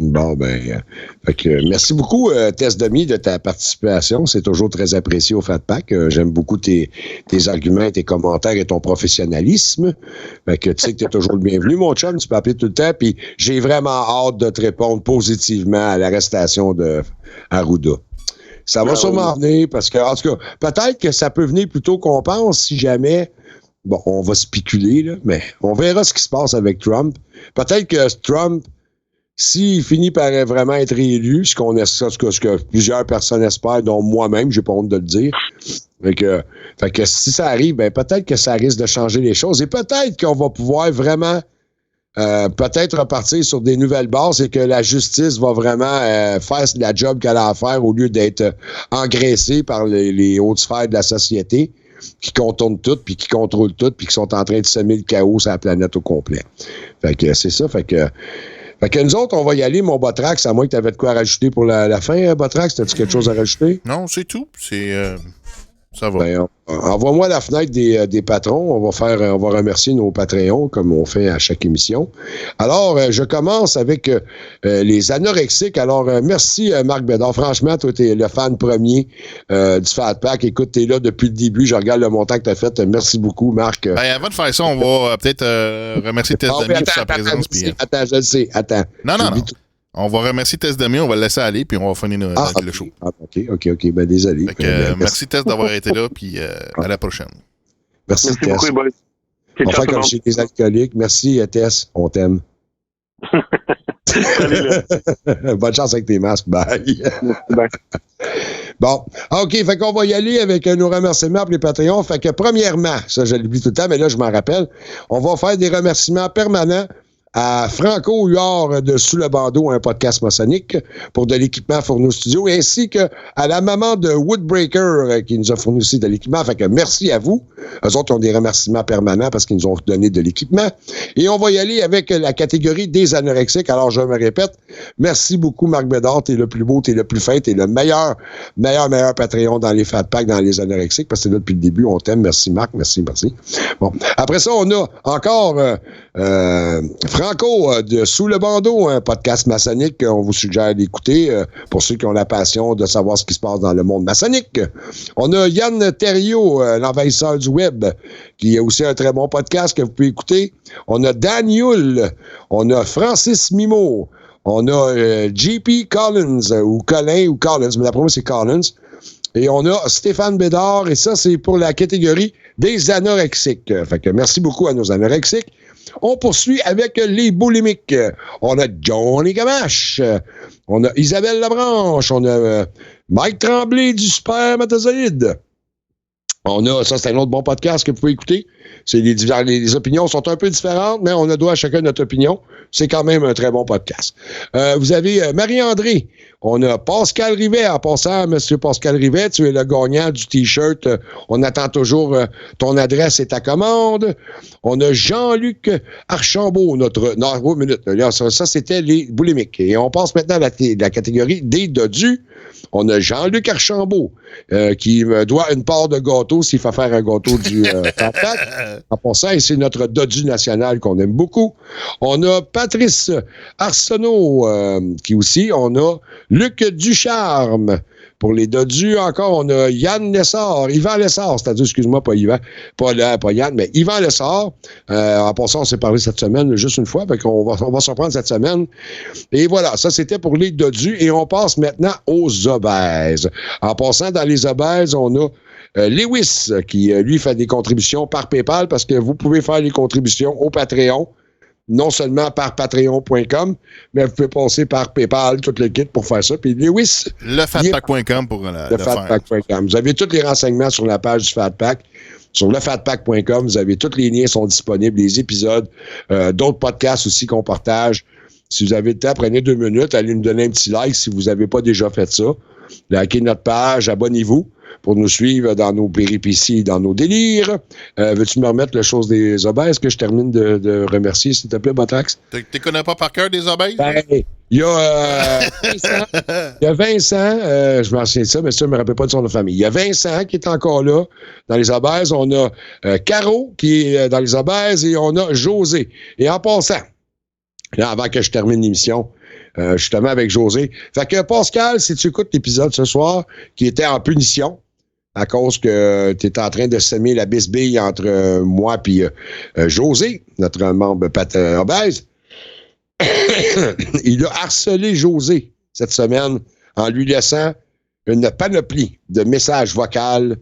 Bon, fait que merci beaucoup, Tess Demi, de ta participation. C'est toujours très apprécié au Fat Pack. J'aime beaucoup tes arguments, tes commentaires et ton professionnalisme. Fait que tu sais que tu es toujours le bienvenu, mon chum. Tu peux appeler tout le temps. Puis j'ai vraiment hâte de te répondre positivement à l'arrestation de Arruda. Ça va sûrement venir parce que, en tout cas, peut-être que ça peut venir plus tôt qu'on pense si jamais. Bon, on va spéculer, là, mais on verra ce qui se passe avec Trump. Peut-être que Trump, s'il finit par vraiment être réélu, ce que plusieurs personnes espèrent, dont moi-même, j'ai pas honte de le dire. Fait que si ça arrive, peut-être que ça risque de changer les choses. Et peut-être qu'on va pouvoir vraiment peut-être repartir sur des nouvelles bases et que la justice va vraiment faire la job qu'elle a à faire au lieu d'être engraissée par les hautes sphères de la société qui contournent tout, puis qui contrôlent tout, puis qui sont en train de semer le chaos sur la planète au complet. Fait que c'est ça, fait que nous autres, on va y aller, mon Botrax, à moins que tu avais de quoi rajouter pour la fin, Botrax. T'as-tu quelque chose à rajouter? Non, c'est tout. Ça va. Envoie-moi la fenêtre des patrons. On va remercier nos Patreons, comme on fait à chaque émission. Alors, je commence avec les anorexiques. Alors, merci, Marc Bédard. Franchement, toi, t'es le fan premier du Fat Pack. Écoute, t'es là depuis le début. Je regarde le montant que t'as fait. Merci beaucoup, Marc. Avant de faire ça, on va peut-être remercier Tess Demi pour sa présence. Attends, je le sais. Attends. Non. On va remercier Tess Demi, on va le laisser aller, puis on va finir le show. OK. Désolé. Merci, Tess, d'avoir été là, puis à la prochaine. Merci Tess. Beaucoup, boys. On va faire comme chez les alcooliques. Merci, Tess. On t'aime. Bonne chance avec tes masques. Bye. Bye. Bon, OK, fait qu'on va y aller avec nos remerciements pour les Patreons. Fait que premièrement, ça je l'oublie tout le temps, mais là je m'en rappelle, on va faire des remerciements permanents à Franco Huard de Sous le bandeau, un podcast maçonnique, pour de l'équipement fourni au studio, ainsi que à la maman de Woodbreaker qui nous a fourni aussi de l'équipement. Fait que merci à vous. Eux autres ont des remerciements permanents parce qu'ils nous ont donné de l'équipement. Et on va y aller avec la catégorie des anorexiques. Alors, je me répète, merci beaucoup, Marc Bédard. T'es le plus beau, t'es le plus fin, t'es le meilleur Patreon dans les Fat Pack, dans les anorexiques, parce que t'es là depuis le début. On t'aime. Merci, Marc. Merci. Bon. Après ça, on a encore Franco de Sous le bandeau, un podcast maçonnique qu'on vous suggère d'écouter pour ceux qui ont la passion de savoir ce qui se passe dans le monde maçonnique. On a Yann Thériault, l'envahisseur du web, qui a aussi un très bon podcast que vous pouvez écouter. On a Dan Yule, on a Francis Mimo, on a JP Collins, ou Colin ou Collins, mais d'après moi c'est Collins. Et on a Stéphane Bédard, et ça c'est pour la catégorie des anorexiques. Fait que merci beaucoup à nos anorexiques. On poursuit avec les boulimiques. On a Johnny Gamache. On a Isabelle Labranche. On a Mike Tremblay du Spermatozoïde. On a, ça c'est un autre bon podcast que vous pouvez écouter. C'est les opinions sont un peu différentes, mais on a droit à chacun notre opinion. C'est quand même un très bon podcast. Vous avez Marie-André. On a Pascal Rivet. En passant, Monsieur Pascal Rivet, tu es le gagnant du T-shirt. On attend toujours ton adresse et ta commande. On a Jean-Luc Archambault, Non, une minute. Là, ça, c'était les boulimiques. Et on passe maintenant à la catégorie des dodus. On a Jean-Luc Archambault qui me doit une part de gâteau s'il faut faire un gâteau du Fat-Pack. En passant, et c'est notre dodu national qu'on aime beaucoup. On a Patrice Arsenault qui aussi. On a Luc Ducharme. Pour les dodus, encore, on a Yann Lessard, Yvan Lessard, c'est-à-dire, excuse-moi, pas Yvan, pas Yann, mais Yvan Lessard. En passant, on s'est parlé cette semaine, juste une fois, fait qu'on va s'en prendre cette semaine. Et voilà, ça, c'était pour les dodus. Et on passe maintenant aux obèses. En passant, dans les obèses, on a Lewis, qui, lui, fait des contributions par PayPal, parce que vous pouvez faire les contributions au Patreon, non seulement par patreon.com, mais vous pouvez passer par PayPal, tout le kit pour faire ça. Puis Lewis... Lefatpack.com pour le Lefatpack.com. Vous avez tous les renseignements sur la page du Fatpack. Sur lefatpack.com, vous avez tous les liens sont disponibles, les épisodes, d'autres podcasts aussi qu'on partage. Si vous avez le temps, prenez 2 minutes, allez nous donner un petit like si vous n'avez pas déjà fait ça. Likez notre page, abonnez-vous pour nous suivre dans nos péripéties, dans nos délires. Veux-tu me remettre la chose des obèses que je termine de remercier, s'il te plaît, Botrax? Tu connais pas par cœur des obèses? Ben, il y a Vincent, je me souviens de ça, mais ça, je ne me rappelle pas de son nom de famille. Il y a Vincent qui est encore là dans les obèses. On a Caro qui est dans les obèses et on a José. Et en passant, là, avant que je termine l'émission, justement avec José. Fait que Pascal, si tu écoutes l'épisode ce soir, qui était en punition, à cause que tu étais en train de semer la bisbille entre moi et José, notre membre obèse, il a harcelé José cette semaine en lui laissant une panoplie de messages vocaux.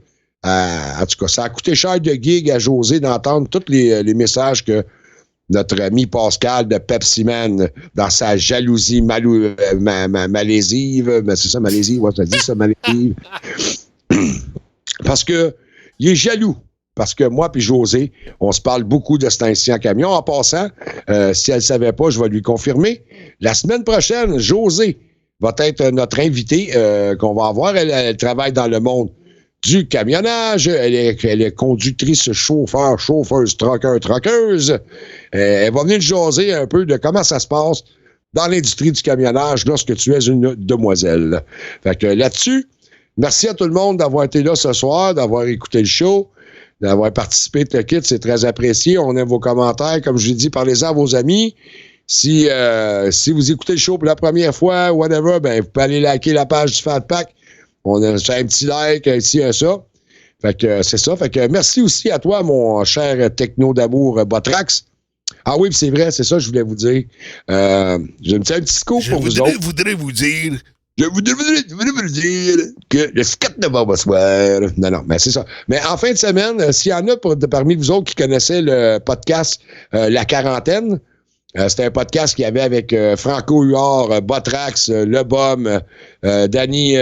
En tout cas, ça a coûté cher de gig à José d'entendre tous les messages que notre ami Pascal de Pepsi Man, dans sa jalousie malaisive, mais c'est ça, malaisive, ouais, ça dit ça, malaisive. Parce que il est jaloux. Parce que moi puis José, on se parle beaucoup de cet incident camion. En passant, si elle ne savait pas, je vais lui confirmer. La semaine prochaine, José va être notre invitée qu'on va avoir. Elle travaille dans le monde du camionnage. Elle est conductrice, chauffeuse, truckeuse. Elle va venir jaser un peu de comment ça se passe dans l'industrie du camionnage lorsque tu es une demoiselle. Fait que là-dessus, merci à tout le monde d'avoir été là ce soir, d'avoir écouté le show, d'avoir participé de le kit. C'est très apprécié. On aime vos commentaires. Comme je l'ai dit, parlez-en à vos amis. Si vous écoutez le show pour la première fois, whatever, ben vous pouvez aller liker la page du Fatpack. On a fait un petit like, ici, ça. Fait que c'est ça. Fait que merci aussi à toi, mon cher techno d'amour Botrax. Ah oui, c'est vrai, c'est ça que je voulais vous dire. J'ai un petit scoop pour vous autres. Je voudrais vous dire que le 4 novembre soir. Non, mais c'est ça. Mais en fin de semaine, s'il y en a parmi vous autres qui connaissaient le podcast La Quarantaine, c'était un podcast qu'il y avait avec Franco Huard, Botrax, Le Bum, Danny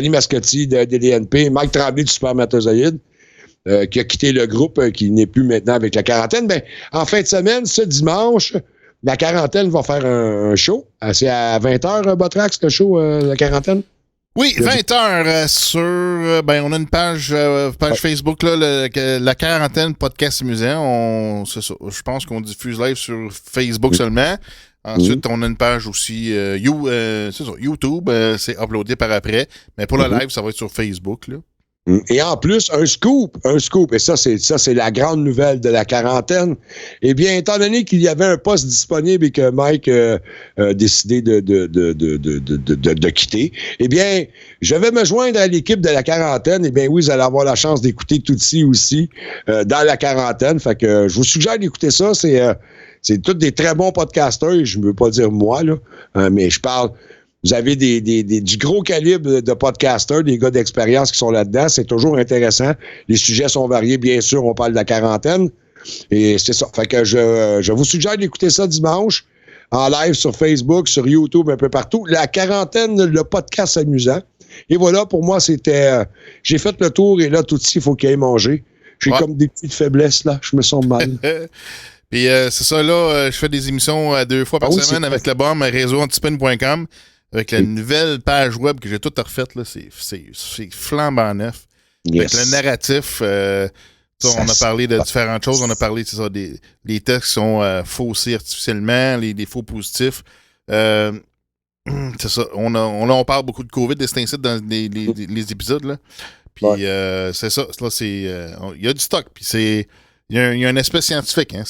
Mascotti de DDNP, Mike Tremblay du Spermatozoïde, qui a quitté le groupe, qui n'est plus maintenant avec La Quarantaine. Ben, en fin de semaine, ce dimanche, La Quarantaine va faire un show. C'est à 20h, Botrax, le show, La Quarantaine? Oui, 20h sur... ben, on a une page Facebook, là, La Quarantaine Podcast Muséum. C'est ça. Je pense qu'on diffuse live sur Facebook seulement. Ensuite, on a une page aussi c'est ça, YouTube. C'est uploadé par après. Mais pour le live, ça va être sur Facebook, là. Et en plus, un scoop, et ça c'est la grande nouvelle de La Quarantaine. Eh bien, étant donné qu'il y avait un poste disponible et que Mike a décidé de quitter, eh bien, je vais me joindre à l'équipe de La Quarantaine. Eh bien, oui, vous allez avoir la chance d'écouter Tootsie aussi dans La Quarantaine. Fait que je vous suggère d'écouter ça. C'est tous des très bons podcasters. Je ne veux pas dire moi, là, mais je parle... Vous avez du gros calibre de podcasters, des gars d'expérience qui sont là-dedans. C'est toujours intéressant. Les sujets sont variés. Bien sûr, on parle de La Quarantaine. Et c'est ça. Fait que je vous suggère d'écouter ça dimanche en live sur Facebook, sur YouTube, un peu partout. La quarantaine, le podcast amusant. Et voilà, pour moi, c'était... j'ai fait le tour et là, tout de suite, il faut qu'il aille manger. J'ai comme des petites faiblesses, là. Je me sens mal. Puis c'est ça, là, je fais des émissions 2 fois par semaine avec le BOM réseauantispin.com avec la nouvelle page web que j'ai toute refaite, là. C'est flambant neuf. Avec le narratif, on a parlé de différentes choses. On a parlé, c'est ça, des textes qui sont faussés artificiellement, les faux positifs. C'est ça. On parle beaucoup de COVID, de cet incite dans les épisodes, là. Puis c'est ça. Là, il y a du stock. Puis il y a un aspect scientifique. Hein.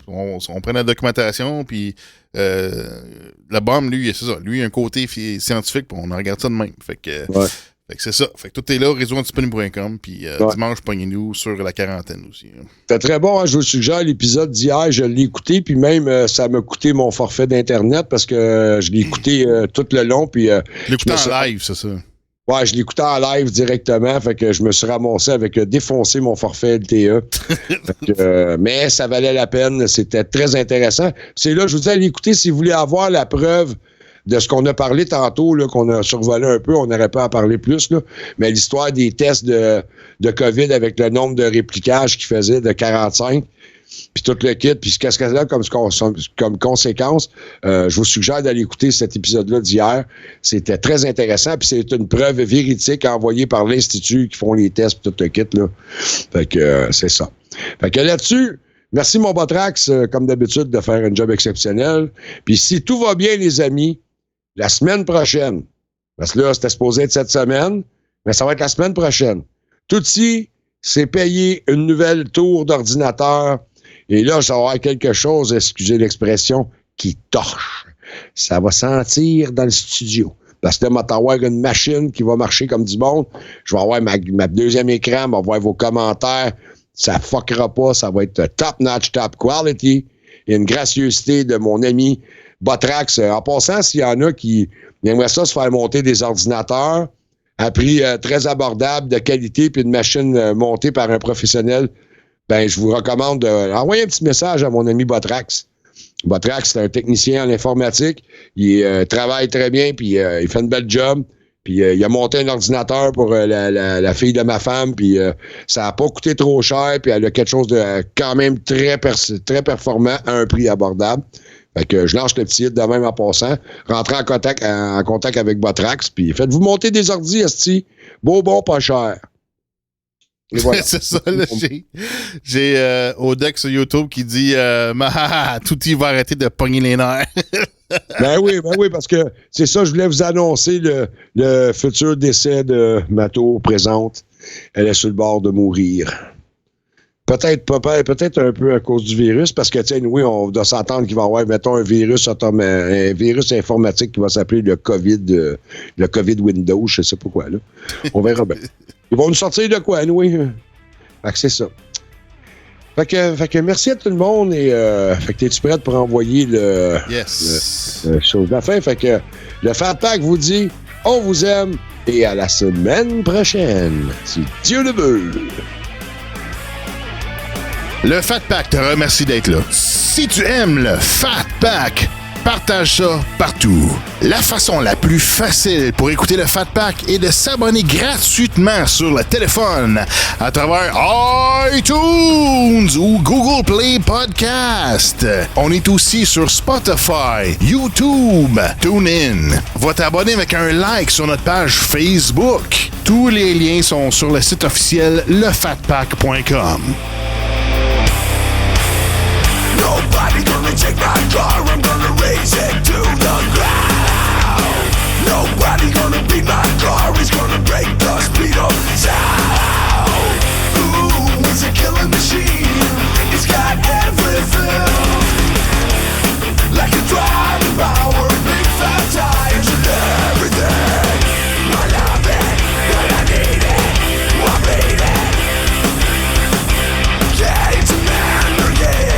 On prend la documentation, puis le BOM, lui, c'est ça. Lui, il a un côté scientifique, puis on regarde ça de même. Fait que c'est ça. Fait que tout est là, réseauantispin.com, puis dimanche, pognez-nous sur la quarantaine aussi. Hein. C'était très bon, hein? Je vous suggère l'épisode d'hier, je l'ai écouté, puis même ça m'a coûté mon forfait d'Internet parce que je l'ai écouté tout le long. Puis, je l'écoutais en live, c'est ça? Ouais, je l'écoutais en live directement, fait que je me suis ramassé avec défoncer mon forfait LTE. Mais ça valait la peine, c'était très intéressant. C'est là, je vous dis, allez écouter si vous voulez avoir la preuve de ce qu'on a parlé tantôt, là, qu'on a survolé un peu, on n'aurait pas à parler plus, là, mais l'histoire des tests de COVID avec le nombre de répliquages qu'il faisait de 45, puis tout le kit, puis qu'est-ce que ça a comme conséquence, je vous suggère d'aller écouter cet épisode-là d'hier. C'était très intéressant, puis c'est une preuve véridique envoyée par l'Institut qui font les tests, puis tout le kit, là. Fait que c'est ça. Fait que là-dessus, merci mon Botrax, comme d'habitude, de faire un job exceptionnel. Puis si tout va bien, les amis, la semaine prochaine, parce que là, c'était supposé être cette semaine, mais ça va être la semaine prochaine. Tootsie s'est payé une nouvelle tour d'ordinateur. Et là, ça va avoir quelque chose, excusez l'expression, qui torche. Ça va sentir dans le studio. Parce que là, je vais avoir une machine qui va marcher comme du monde. Je vais avoir ma deuxième écran, je vais voir vos commentaires. Ça fuckera pas, ça va être top-notch, top quality. Et une gracieuseté de mon ami Botrax. En passant, s'il y en a qui aimeraient ça se faire monter des ordinateurs à prix très abordable, de qualité, puis une machine montée par un professionnel, ben je vous recommande d'envoyer un petit message à mon ami Botrax. Botrax, c'est un technicien en informatique. Il travaille très bien, puis il fait une belle job. Puis il a monté un ordinateur pour la fille de ma femme, puis ça n'a pas coûté trop cher, puis elle a quelque chose de quand même très performant à un prix abordable. Fait que je lance le petit hit de même en passant. Rentrez en contact avec Botrax, puis faites-vous monter des ordis, esti. Bon, pas cher. Et voilà. C'est ça, là, j'ai Odex sur YouTube qui dit tout y va arrêter de pogner les nerfs. Ben oui, parce que c'est ça, je voulais vous annoncer le futur décès de Mato présente. Elle est sur le bord de mourir. Peut-être un peu à cause du virus, parce que, tu sais, oui, on doit s'entendre qu'il va y avoir, mettons, un virus informatique qui va s'appeler le COVID Windows, je sais pas quoi, là. On verra bien. Ils vont nous sortir de quoi, oui? Fait que c'est ça. Fait que merci à tout le monde et fait que t'es-tu prête pour envoyer le chose de la fin? Fait que le Fat Pack vous dit on vous aime et à la semaine prochaine. Si Dieu le veut. Le Fat Pack te remercie d'être là. Si tu aimes le Fat Pack, partage ça partout. La façon la plus facile pour écouter le Fat Pack est de s'abonner gratuitement sur le téléphone à travers iTunes ou Google Play Podcast. On est aussi sur Spotify, YouTube, TuneIn. Va t'abonner avec un like sur notre page Facebook. Tous les liens sont sur le site officiel lefatpack.com. Nobody gonna take my car, I'm gonna raise it to the ground. Nobody gonna beat my car, he's gonna break the speed of sound. Ooh, he's a killing machine, he's got everything. Like a driving power, big fat tires and everything. I love it, but I need it, I made it. Yeah, it's a man brigade.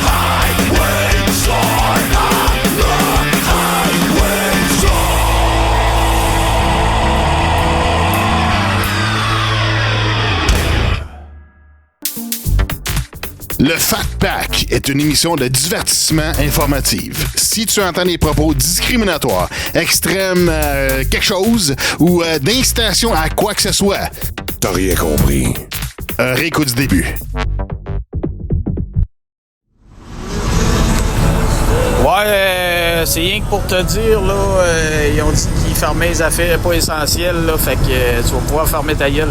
High, Le Fat Pack est une émission de divertissement informative. Si tu entends des propos discriminatoires, extrêmes, quelque chose, ou d'incitation à quoi que ce soit, t'as rien compris. Réécoute du début. Ouais, c'est rien que pour te dire, là, ils ont dit qu'ils fermaient les affaires pas essentielles, là, fait que tu vas pouvoir fermer ta gueule.